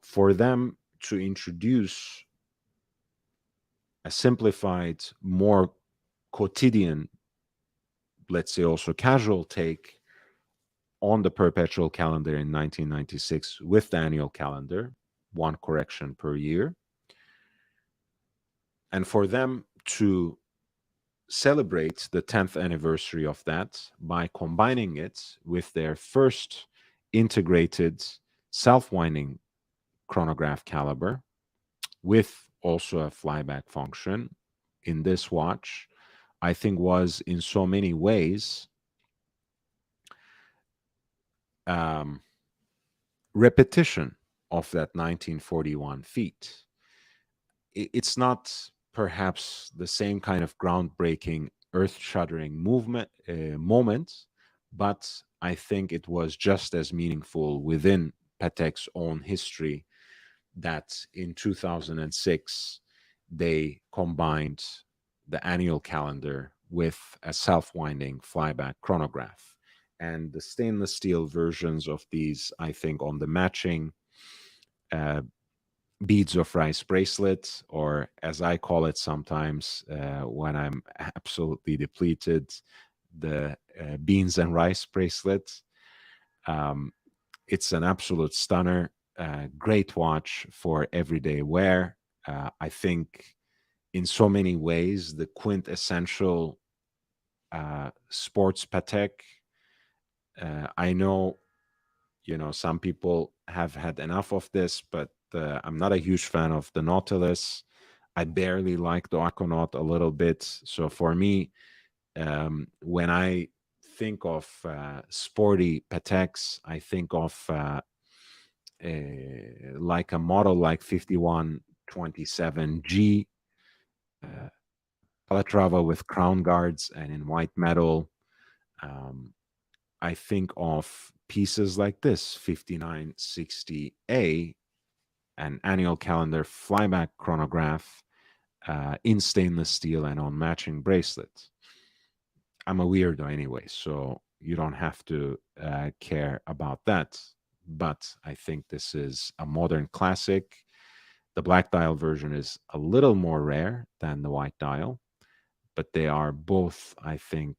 for them to introduce a simplified, more quotidian, let's say also casual take on the perpetual calendar in 1996 with the annual calendar, one correction per year, and for them to celebrate the 10th anniversary of that by combining it with their first integrated self-winding chronograph caliber with also a flyback function in this watch, I think was in so many ways um, repetition of that 1941 feat. It's not perhaps the same kind of groundbreaking, earth-shattering moment, but I think it was just as meaningful within Patek's own history that in 2006 they combined the annual calendar with a self-winding flyback chronograph. And the stainless steel versions of these, I think, on the matching uh, beads of rice bracelet, or as I call it sometimes when I'm absolutely depleted, the beans and rice bracelet. Um, it's an absolute stunner, great watch for everyday wear. I think in so many ways, the quintessential sports Patek. I know, some people have had enough of this, but I'm not a huge fan of the Nautilus. I barely like the Aquanaut a little bit. So for me, when I think of sporty Pateks, I think of like a model like 5127G, uh, Calatrava with crown guards and in white metal. Um, I think of pieces like this 5960A, an annual calendar flyback chronograph in stainless steel and on matching bracelets. I'm a weirdo anyway, so you don't have to care about that. But I think this is a modern classic. The black dial version is a little more rare than the white dial, but they are both, I think,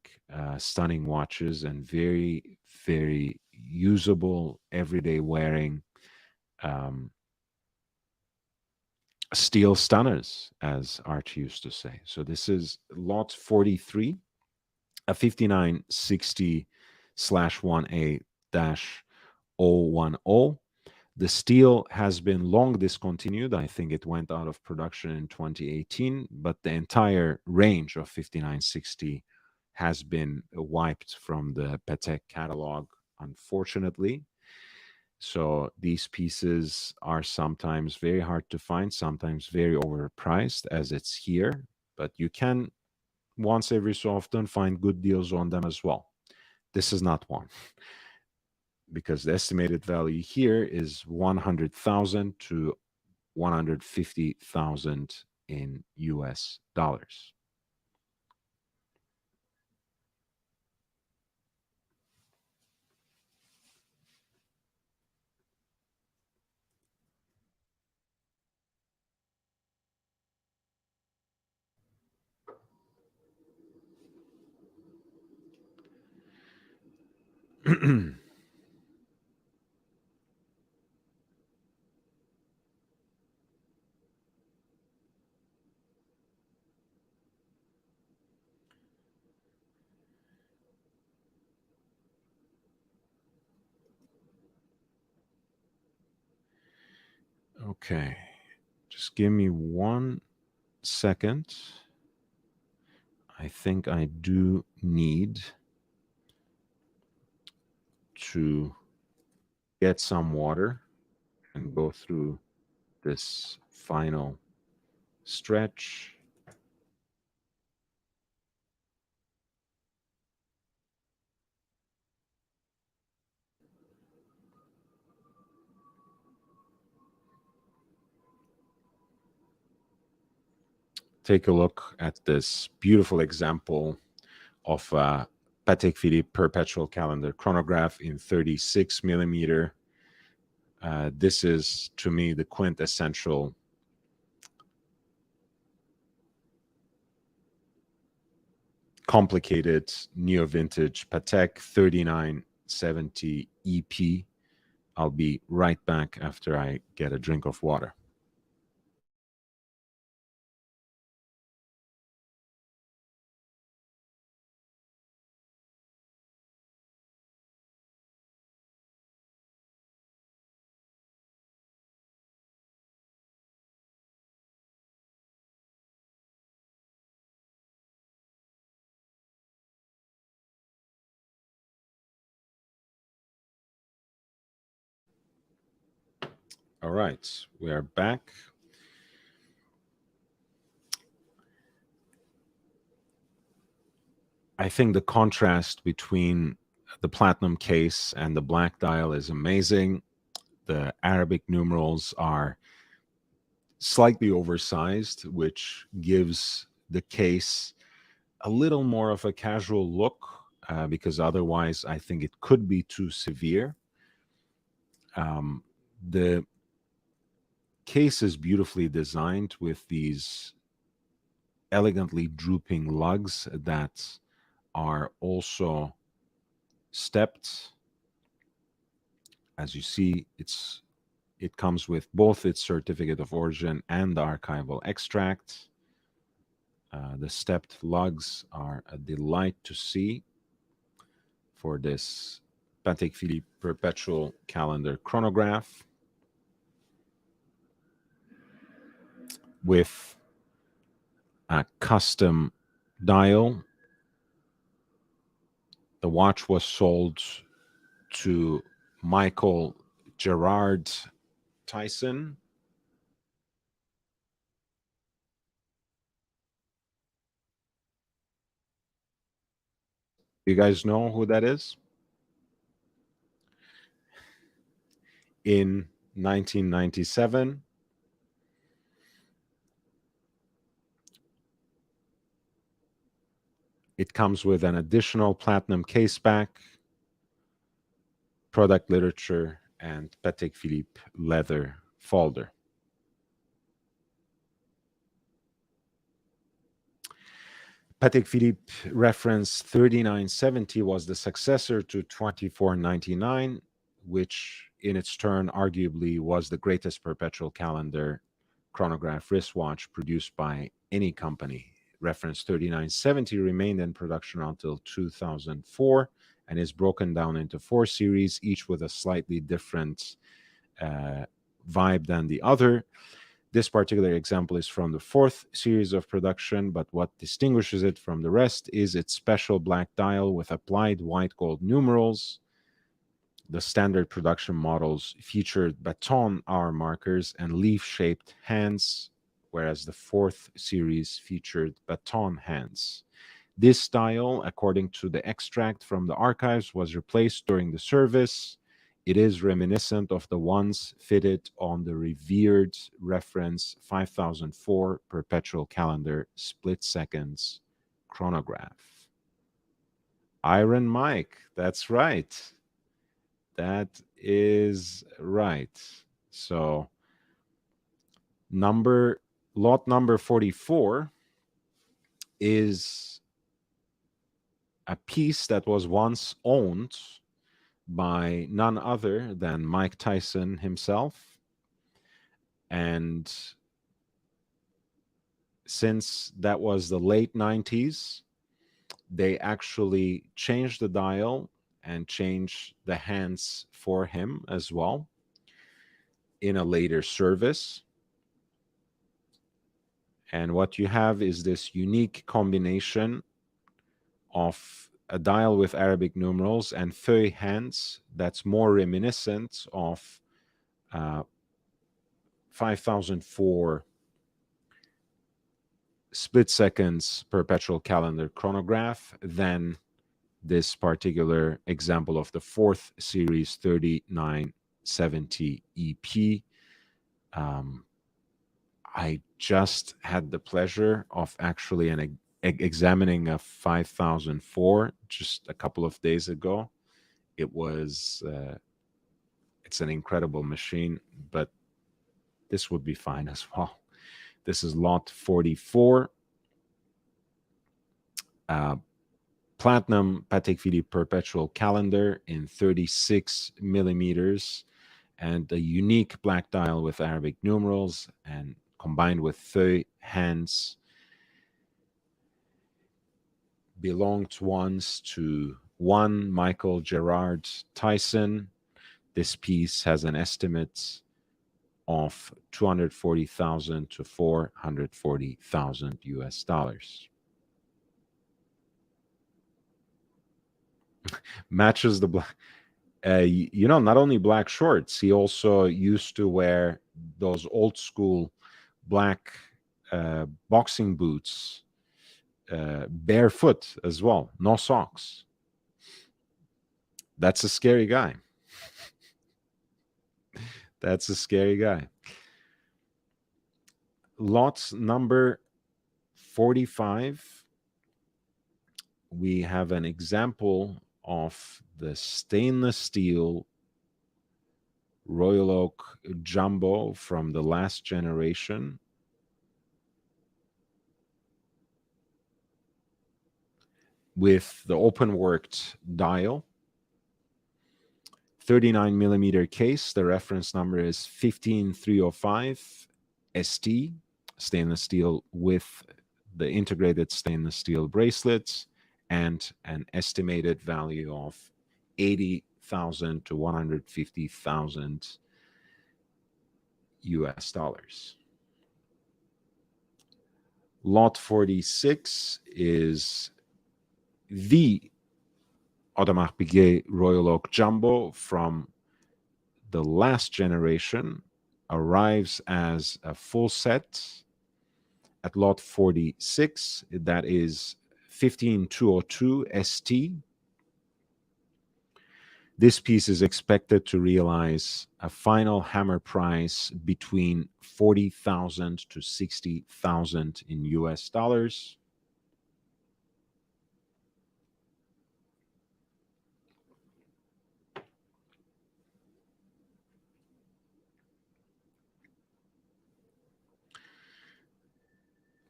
stunning watches and very, very usable, everyday wearing um, steel stunners, as Art used to say. So this is lot 43, a 5960/1A dash 010. The steel has been long discontinued. I think it went out of production in 2018, but the entire range of 5960 has been wiped from the Patek catalog, unfortunately. So these pieces are sometimes very hard to find, sometimes very overpriced, as it's here, but you can once every so often find good deals on them as well. This is not one because the estimated value here is 100,000 to 150,000 in US dollars. Okay, just give me 1 second. I think I do need to get some water and go through this final stretch. Take a look at this beautiful example of Patek Philippe perpetual calendar chronograph in 36 millimeter. This is, to me, the quintessential complicated neo-vintage Patek 3970 EP. I'll be right back after I get a drink of water. All right, we are back. I think the contrast between the platinum case and the black dial is amazing. The Arabic numerals are slightly oversized, which gives the case a little more of a casual look, because otherwise I think it could be too severe. The case is beautifully designed with these elegantly drooping lugs that are also stepped. As you see, it comes with both its certificate of origin and the archival extract. The stepped lugs are a delight to see for this Patek Philippe perpetual calendar chronograph with a custom dial. The watch was sold to Michael Gerard Tyson. You guys know who that is? In 1997, it comes with an additional platinum case back, product literature, and Patek Philippe leather folder. Patek Philippe reference 3970 was the successor to 2499, which in its turn arguably was the greatest perpetual calendar chronograph wristwatch produced by any company. Reference 3970 remained in production until 2004 and is broken down into 4 series, each with a slightly different vibe than the other. This particular example is from the 4th series of production, but what distinguishes it from the rest is its special black dial with applied white gold numerals. The standard production models featured baton hour markers and leaf-shaped hands, whereas the 4th series featured baton hands. This dial, according to the extract from the archives, was replaced during the service. It is reminiscent of the ones fitted on the revered reference 5004 perpetual calendar split seconds chronograph. Iron Mike, that's right. That is right. So lot number 44 is a piece that was once owned by none other than Mike Tyson himself. And since that was the late 90s, they actually changed the dial and changed the hands for him as well in a later service. And what you have is this unique combination of a dial with Arabic numerals and feuille hands that's more reminiscent of 5004 split seconds perpetual calendar chronograph than this particular example of the fourth series 3970 EP. I just had the pleasure of actually examining a 5004 just a couple of days ago. It was it's an incredible machine, but this would be fine as well. This is lot 44. Platinum Patek Philippe perpetual calendar in 36 millimeters, and a unique black dial with Arabic numerals and combined with feuille hands. Belonged once to one Michael Gerard Tyson. This piece has an estimate of 240,000 to 440,000 US dollars. Matches the black. Not only black shorts, he also used to wear those old school black boxing boots, barefoot as well, no socks. That's a scary guy. That's a scary guy. Lot number 45. We have an example of the stainless steel Royal Oak Jumbo from the last generation. With the open worked dial. 39 millimeter case. The reference number is 15305 ST. Stainless steel with the integrated stainless steel bracelets, and an estimated value of 80,000 to 150,000 US dollars. Lot 46 is the Audemars Piguet Royal Oak Jumbo from the last generation, arrives as a full set at lot 46. That is 15202 ST. This piece is expected to realize a final hammer price between 40,000 to 60,000 in US dollars.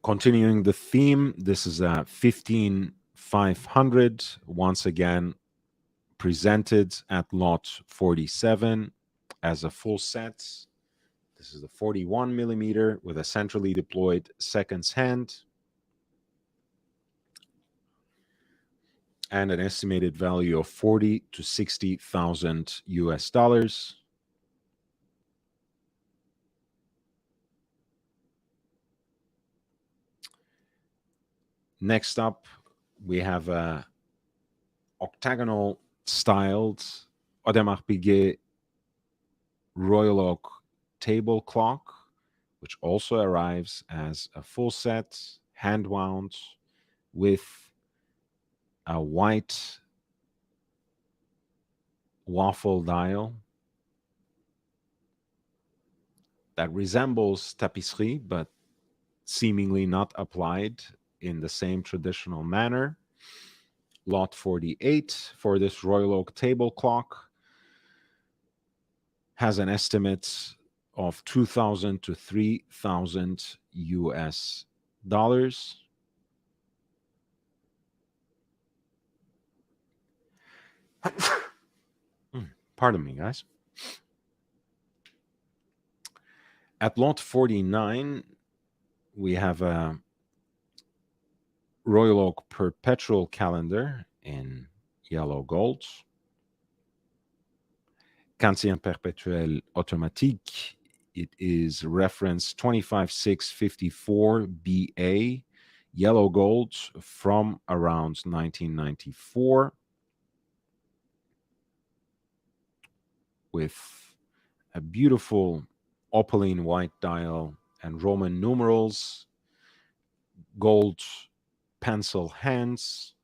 Continuing the theme, this is a 15500, once again presented at lot 47 as a full set. This is the 41 millimeter with a centrally deployed seconds hand and an estimated value of 40 to 60,000 US dollars. Next up, we have a octagonal styled Audemars Piguet Royal Oak table clock, which also arrives as a full set, hand wound, with a white waffle dial that resembles tapisserie, but seemingly not applied in the same traditional manner. Lot 48 for this Royal Oak table clock has an estimate of 2,000 to 3,000 US dollars. Pardon me, guys. At lot 49, we have a Royal Oak perpetual calendar in yellow gold. Quantien perpetuel automatique. It is reference 25654 BA yellow gold from around 1994 with a beautiful opaline white dial and Roman numerals, gold pencil hands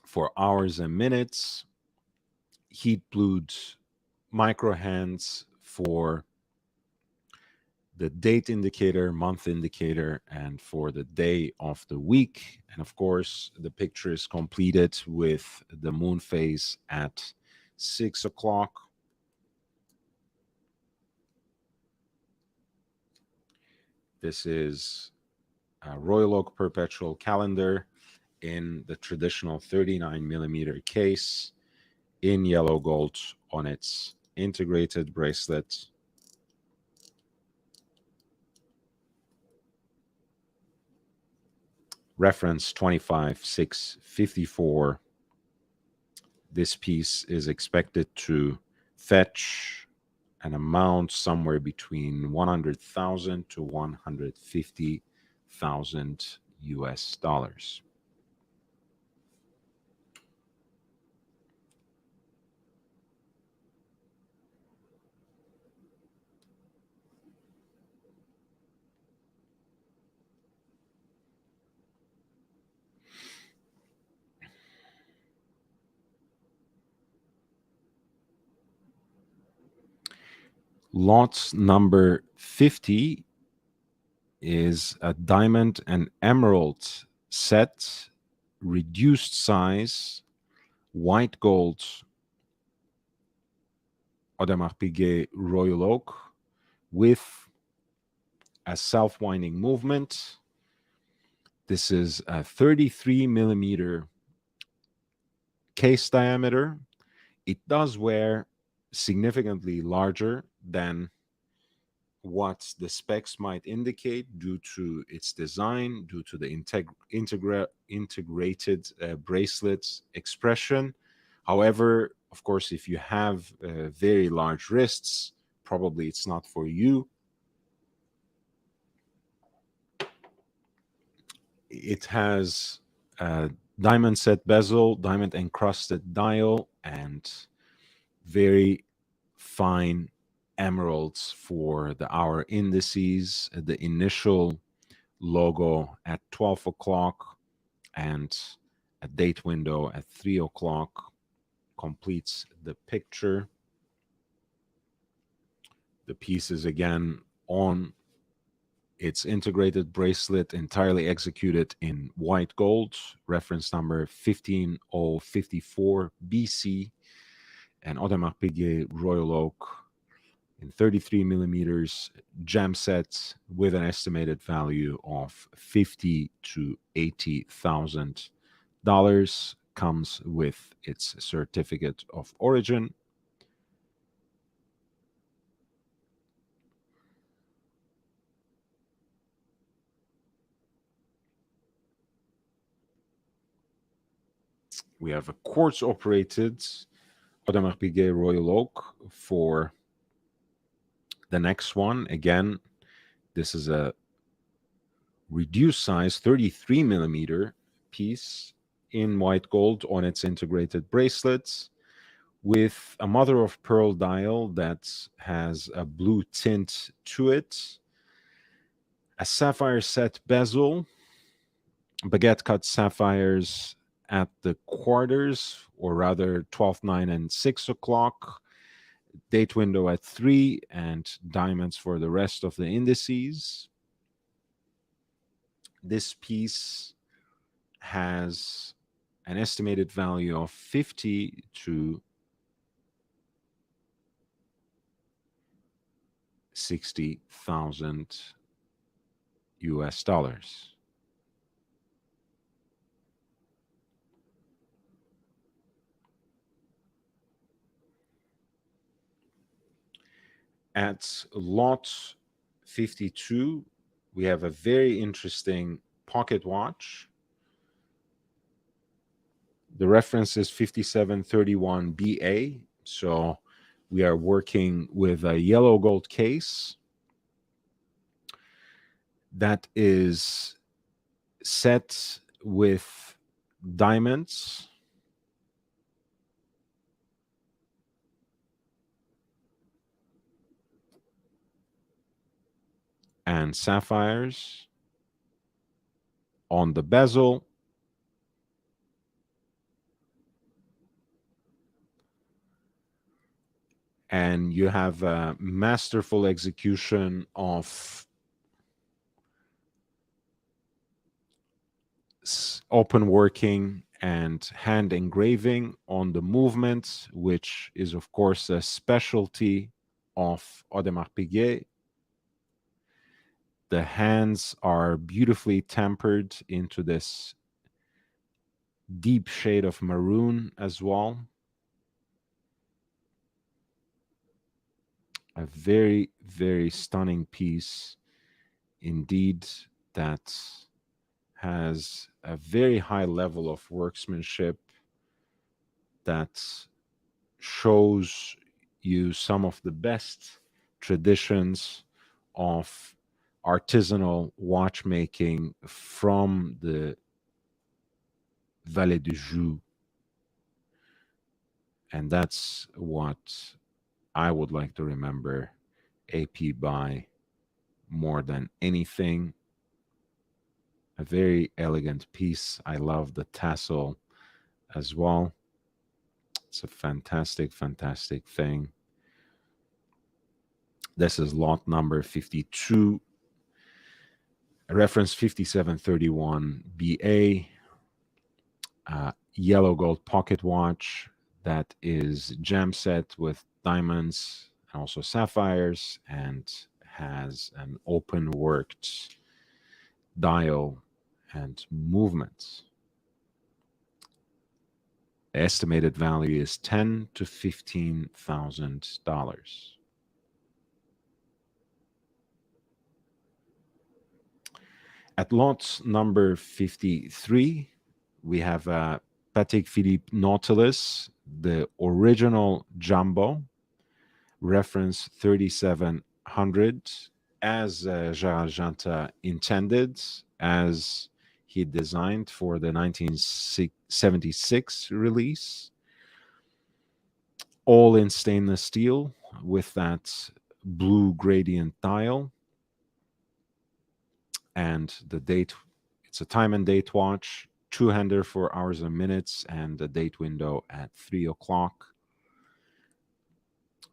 for hours and minutes, heat blued micro hands for the date indicator, month indicator, and for the day of the week. And of course, the picture is completed with the moon phase at 6 o'clock. This is a Royal Oak Perpetual Calendar in the traditional 39 millimeter case in yellow gold on its integrated bracelet. Reference 25654. This piece is expected to fetch an amount somewhere between 100,000 to 150,000 US dollars. Lot number 50 is a diamond and emerald set, reduced size, white gold Audemars Piguet Royal Oak with a self-winding movement. This is a 33 millimeter case diameter. It does wear significantly larger than what the specs might indicate due to its design, due to the integrated bracelet expression. However, of course, if you have very large wrists, probably it's not for you. It has a diamond set bezel, diamond encrusted dial, and very fine emeralds for the hour indices, the initial logo at 12 o'clock, and a date window at 3 o'clock completes the picture. The piece is again on its integrated bracelet, entirely executed in white gold, reference number 15054 BC, and Audemars Piguet Royal Oak in 33 millimeters gem sets with an estimated value of $50,000 to $80,000. Comes with its certificate of origin. We have a quartz operated Audemars Piguet Royal Oak for the next one. Again, this is a reduced size 33 millimeter piece in white gold on its integrated bracelets with a mother of pearl dial that has a blue tint to it, a sapphire set bezel, baguette cut sapphires at the quarters, or rather 12, 9, and 6 o'clock, date window at 3, and diamonds for the rest of the indices. This piece has an estimated value of 50 to 60,000 US dollars. At lot 52, we have a very interesting pocket watch. The reference is 5731BA. So we are working with a yellow gold case. that is set with diamonds and sapphires on the bezel, and you have a masterful execution of open working and hand engraving on the movement, which is, of course, a specialty of Audemars Piguet. The hands are beautifully tempered into this deep shade of maroon as well. A very, very stunning piece indeed that has a very high level of workmanship that shows you some of the best traditions of artisanal watchmaking from the Vallée du Joux. And that's what I would like to remember AP by more than anything. A very elegant piece. I love the tassel as well. It's a fantastic, fantastic thing. This is lot number 52, reference 5731 BA, yellow gold pocket watch that is gem set with diamonds and also sapphires and has an open worked dial and movements. The estimated value is $10,000 to $15,000. At lot number 53, we have a Patek Philippe Nautilus, the original jumbo, reference 3700, as Gerard Janta intended, as he designed for the 1976 release, all in stainless steel with that blue gradient dial. And the date, it's a time and date watch, two-hander for hours and minutes, and the date window at 3 o'clock.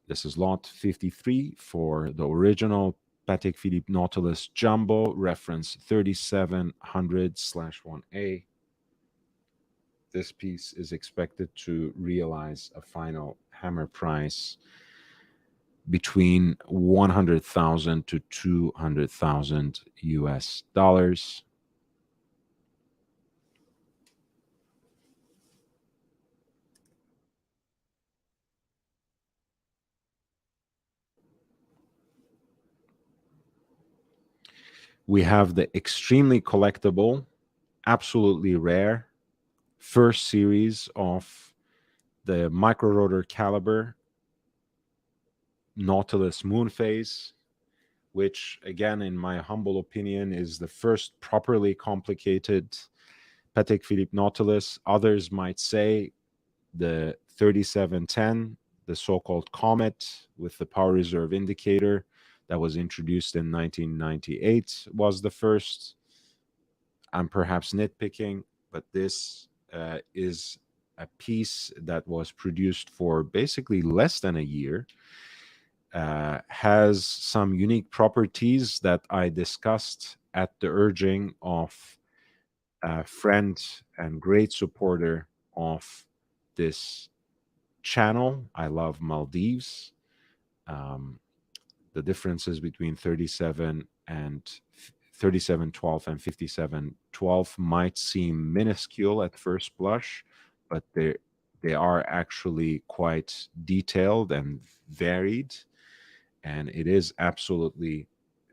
This is lot 53 for the original Patek Philippe Nautilus Jumbo, reference 3700/1A. This piece is expected to realize a final hammer price between 100,000 to 200,000 US dollars. We have the extremely collectible, absolutely rare first series of the micro rotor caliber Nautilus moon phase, which again, in my humble opinion, is the first properly complicated Patek Philippe Nautilus. Others might say the 3710, the so-called Comet with the power reserve indicator that was introduced in 1998 was the first. I'm perhaps nitpicking, but this is a piece that was produced for basically less than a year, has some unique properties that I discussed at the urging of a friend and great supporter of this channel. I love Maldives. The differences between 3712 and 5712 might seem minuscule at first blush, but they are actually quite detailed and varied, and it is absolutely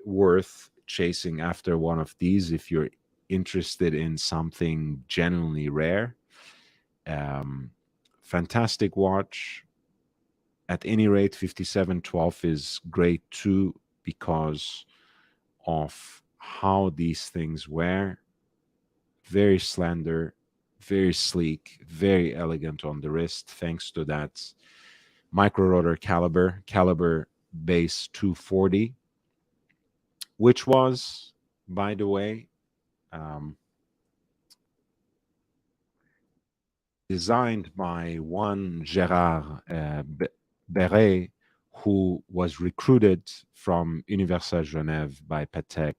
worth chasing after one of these if you're interested in something genuinely rare. Fantastic watch. At any rate, 5712 is great too because of how these things wear. Very slender, very sleek, very elegant on the wrist, thanks to that micro rotor caliber base 240, which was, by the way, um, designed by one Gérard Beret, who was recruited from Université Genève by Patek,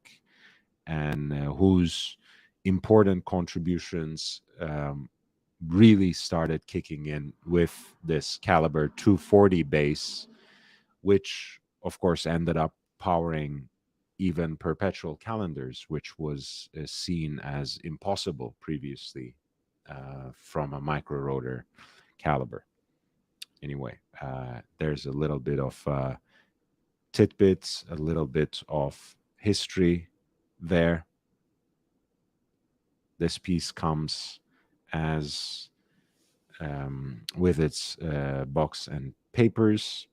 and whose important contributions really started kicking in with this caliber 240 base, which of course ended up powering even perpetual calendars, which was seen as impossible previously from a micro rotor caliber. Anyway, there's a little bit of tidbits, a little bit of history there. This piece comes as with its box and papers.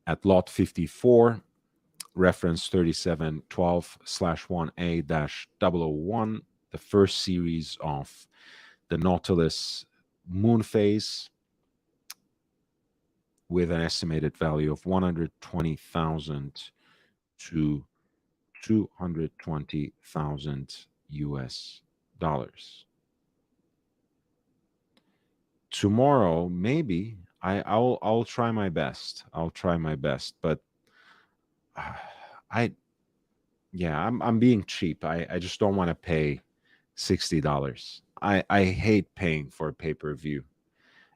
At lot 54, reference 3712/1A-001, the first series of the Nautilus moon phase, with an estimated value of 120,000 to 220,000 US dollars. Tomorrow, maybe I'll try my best. I'll try my best, but I yeah, I'm being cheap. I just don't want to pay $60. I hate paying for pay-per-view.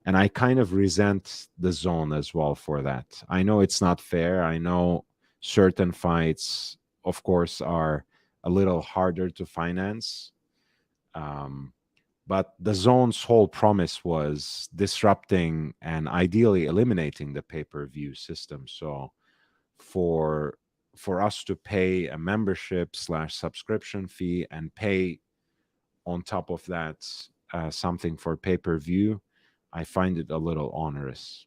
And I kind of resent the zone as well for that. I know it's not fair. I know certain fights, of course, are a little harder to finance. But the zone's whole promise was disrupting and ideally eliminating the pay-per-view system. So for us to pay a membership slash subscription fee and pay on top of that something for pay-per-view, I find it a little onerous.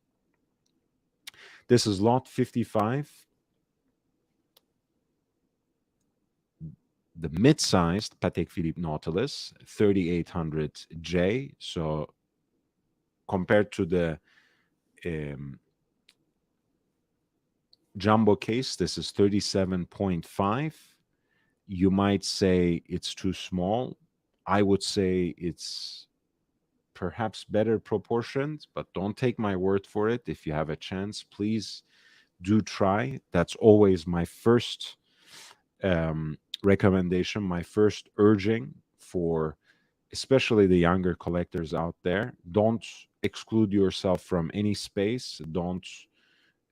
This is lot 55. The mid-sized Patek Philippe Nautilus 3800J. So compared to the jumbo case, this is 37.5. You might say it's too small. I would say it's perhaps better proportioned, but don't take my word for it. If you have a chance, please do try. That's always my first recommendation, my first urging for especially the younger collectors out there. Don't exclude yourself from any space. Don't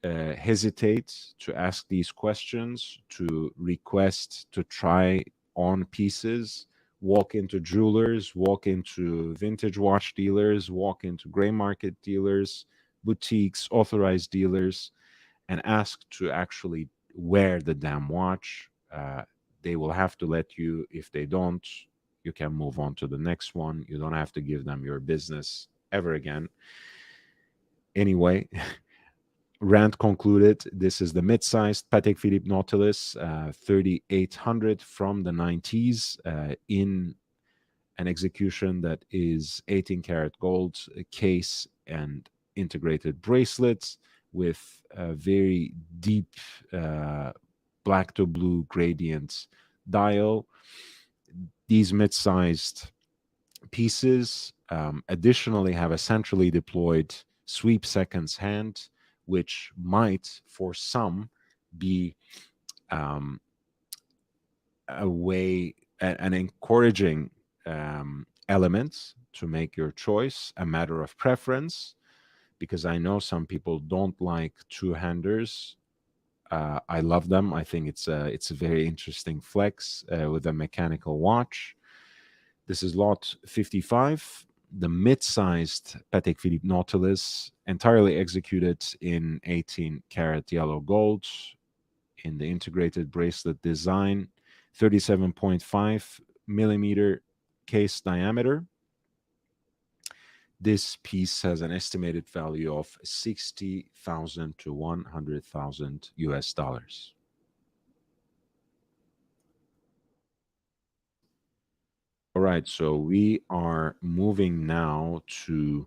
hesitate to ask these questions, to request to try on pieces. Walk into jewelers, walk into vintage watch dealers, walk into gray market dealers, boutiques, authorized dealers, and ask to actually wear the damn watch. They will have to let you. If they don't, you can move on to the next one. You don't have to give them your business ever again. Anyway, rant concluded. This is the mid-sized Patek Philippe Nautilus 3800 from the 90s in an execution that is 18 karat gold case and integrated bracelets with a very deep black to blue gradient dial. These mid-sized pieces additionally have a centrally deployed sweep seconds hand, which might, for some, be a way, an encouraging element to make your choice a matter of preference, because I know some people don't like two-handers. I love them. I think it's a very interesting flex with a mechanical watch. This is lot 55, the mid-sized Patek Philippe Nautilus, entirely executed in 18 karat yellow gold in the integrated bracelet design, 37.5 millimeter case diameter. This piece has an estimated value of 60,000 to 100,000 US dollars. All right, so we are moving now to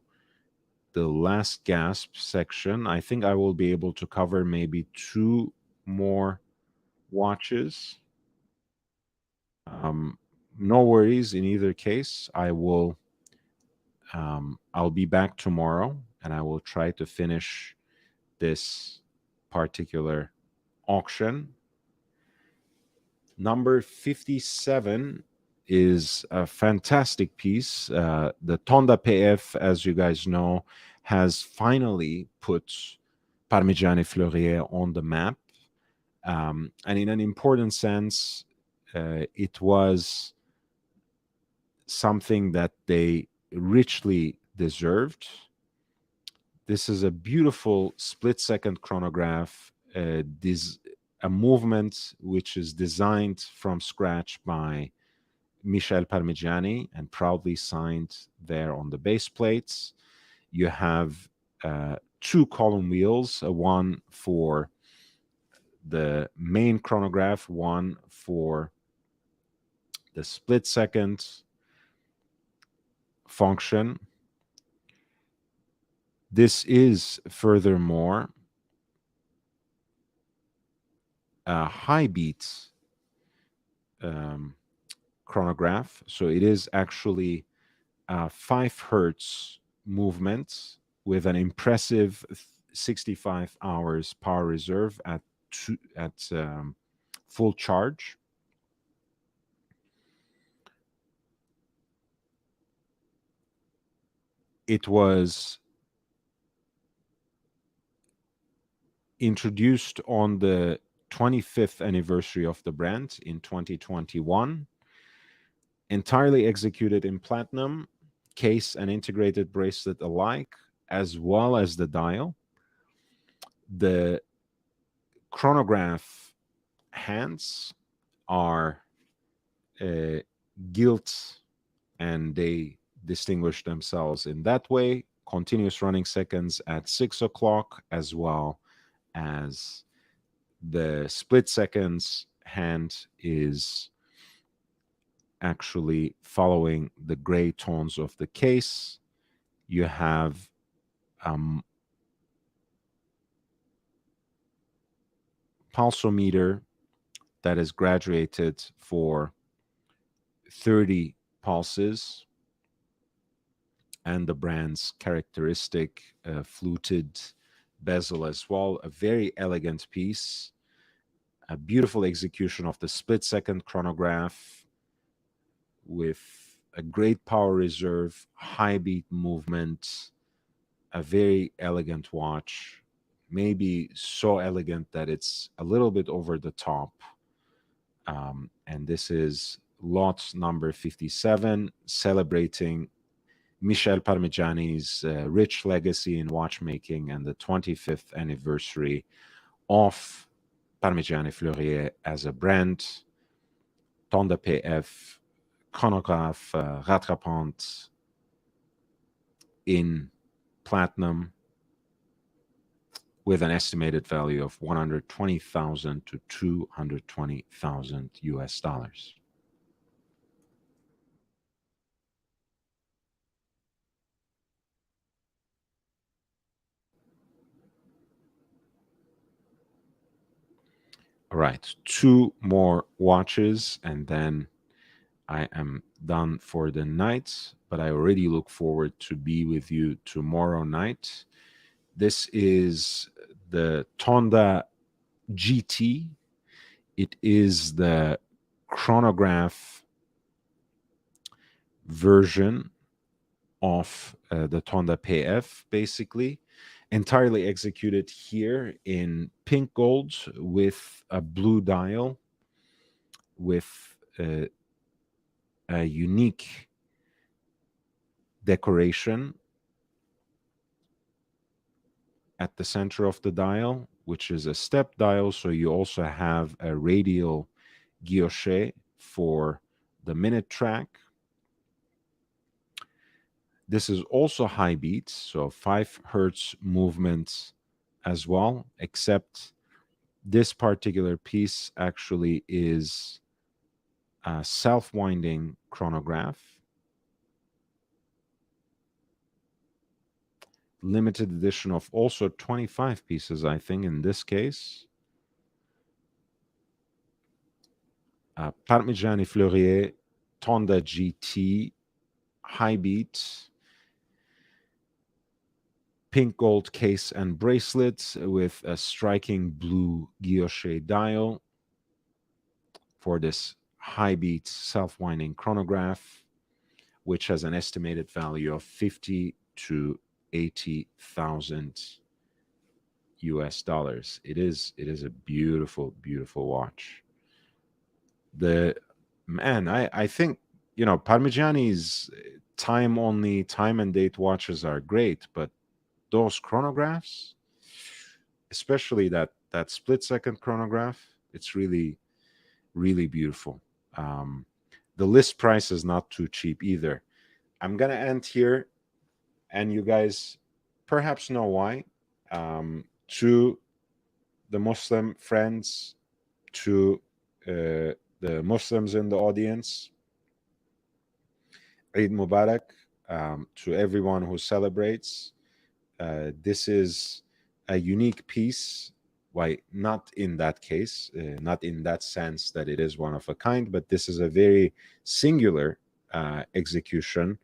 the last gasp section. I think I will be able to cover maybe two more watches. No worries in either case. I'll be back tomorrow and I will try to finish this particular auction. Number 57 is a fantastic piece. The Tonda PF, as you guys know, has finally put Parmigiani Fleurier on the map. And in an important sense, it was something that they richly deserved. This is a beautiful split-second chronograph, a movement which is designed from scratch by Michel Parmigiani and proudly signed there on the base plates. You have two column wheels, one for the main chronograph, one for the split second function. This is furthermore a high beat chronograph. So it is actually a 5 hertz movement with an impressive 65 hours power reserve at full charge. It was introduced on the 25th anniversary of the brand in 2021, entirely executed in platinum, case and integrated bracelet alike, as well as the dial. The chronograph hands are gilt and they distinguish themselves in that way. Continuous running seconds at 6 o'clock, as well as the split seconds hand is actually following the gray tones of the case. You have pulsometer that is graduated for 30 pulses, and the brand's characteristic fluted bezel as well. A very elegant piece, a beautiful execution of the split second chronograph with a great power reserve, high beat movement, a very elegant watch, maybe so elegant that it's a little bit over the top. And this is lot number 57, celebrating Michel Parmigiani's rich legacy in watchmaking and the 25th anniversary of Parmigiani Fleurier as a brand. Tonda PF, chronograph rattrapante in platinum with an estimated value of 120,000 to 220,000 US dollars. All right, two more watches and then I am done for the night, but I already look forward to be with you tomorrow night. This is the Tonda GT. It is the chronograph version of the Tonda PF, basically, entirely executed here in pink gold with a blue dial with a unique decoration at the center of the dial, which is a step dial. So you also have a radial guilloche for the minute track. This is also high beats, so 5 hertz movements as well, except this particular piece actually is self-winding chronograph, limited edition of also 25 pieces, I think, in this case. Parmigiani Fleurier Tonda GT high beat, pink gold case and bracelets with a striking blue guilloche dial for this high beat self-winding chronograph, which has an estimated value of 50 to 80,000 US dollars. It is a beautiful, beautiful watch. The man, I think, you know, Parmigiani's time only, time and date watches are great, but those chronographs, especially that split second chronograph, it's really, really beautiful. The list price is not too cheap either. I'm gonna end here, and you guys perhaps know why. To the Muslim friends, to the Muslims in the audience, Eid Mubarak, to everyone who celebrates. This is a unique piece. Why not in that case, not in that sense that it is one of a kind, but this is a very singular execution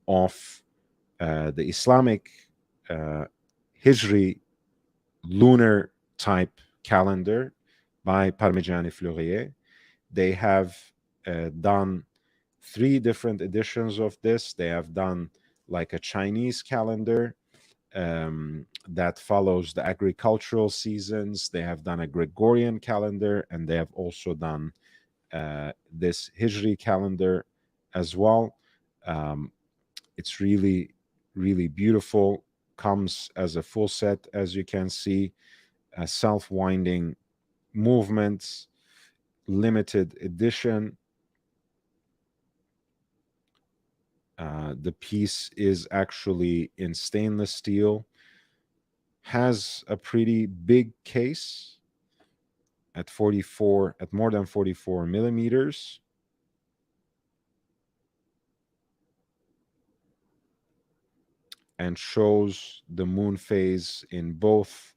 of the Islamic Hijri lunar type calendar by Parmigiani Fleurier. They have done 3 different editions of this. They have done like a Chinese calendar that follows the agricultural seasons. They have done a Gregorian calendar, and they have also done this Hijri calendar as well. It's really, really beautiful. Comes as a full set, as you can see, self-winding movements, limited edition. The piece is actually in stainless steel, has a pretty big case at more than 44 millimeters. And shows the moon phase in both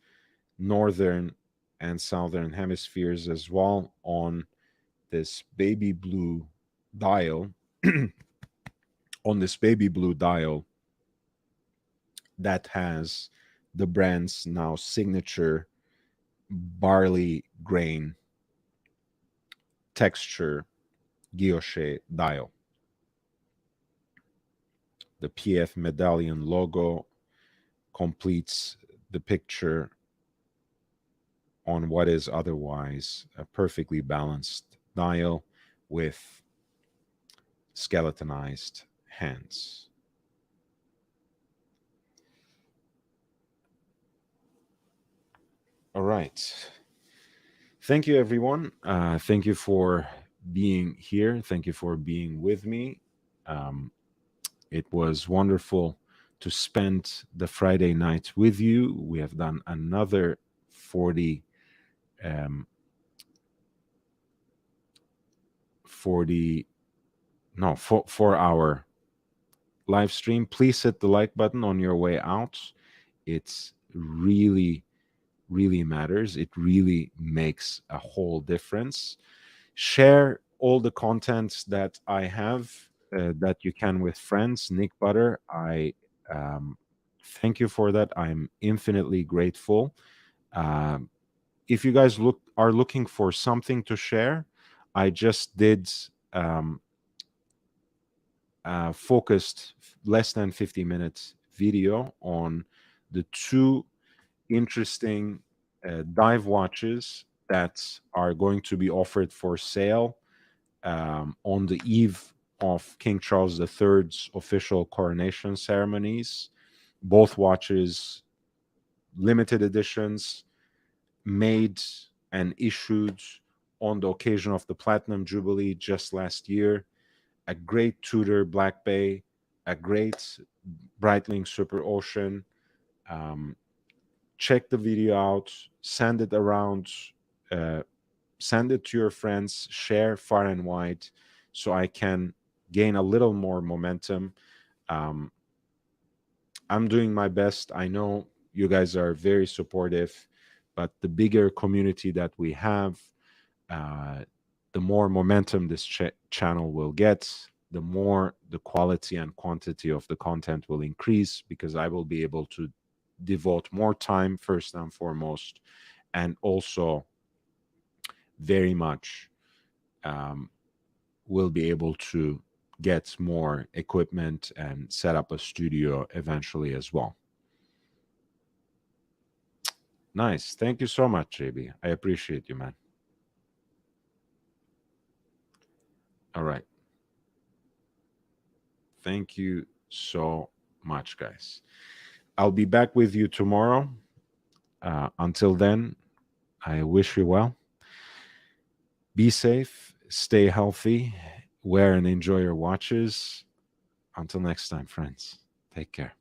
northern and southern hemispheres as well on this baby blue dial. On this baby blue dial that has the brand's now signature barley grain texture guilloche dial. The PF medallion logo completes the picture on what is otherwise a perfectly balanced dial with skeletonized hands. All right. Thank you, everyone. Thank you for being here. Thank you for being with me. It was wonderful to spend the Friday night with you. We have done another 40 4 hour live stream. Please hit the like button on your way out. It's really, really matters. It really makes a whole difference. Share all the content that I have that you can with friends. Nick Butter, I thank you for that. I'm infinitely grateful. If you guys are looking for something to share, I just did focused less than 50 minutes video on the 2 interesting dive watches that are going to be offered for sale on the eve of King Charles III's official coronation ceremonies. Both watches, limited editions, made and issued on the occasion of the Platinum Jubilee just last year. A great Tudor Black Bay, a great Breitling Super Ocean. Check the video out, send it around, send it to your friends, share far and wide. so I can gain a little more momentum. um, I'm doing my best. I know you guys are very supportive, but the bigger community that we have, uh, the more momentum this channel will get, the more the quality and quantity of the content will increase, because I will be able to devote more time, first and foremost, and also very much will be able to get more equipment and set up a studio eventually as well. Nice. Thank you so much, JB. I appreciate you, man. All right. Thank you so much, guys. I'll be back with you tomorrow. Until then, I wish you well. Be safe, stay healthy, wear and enjoy your watches. Until next time, friends. Take care.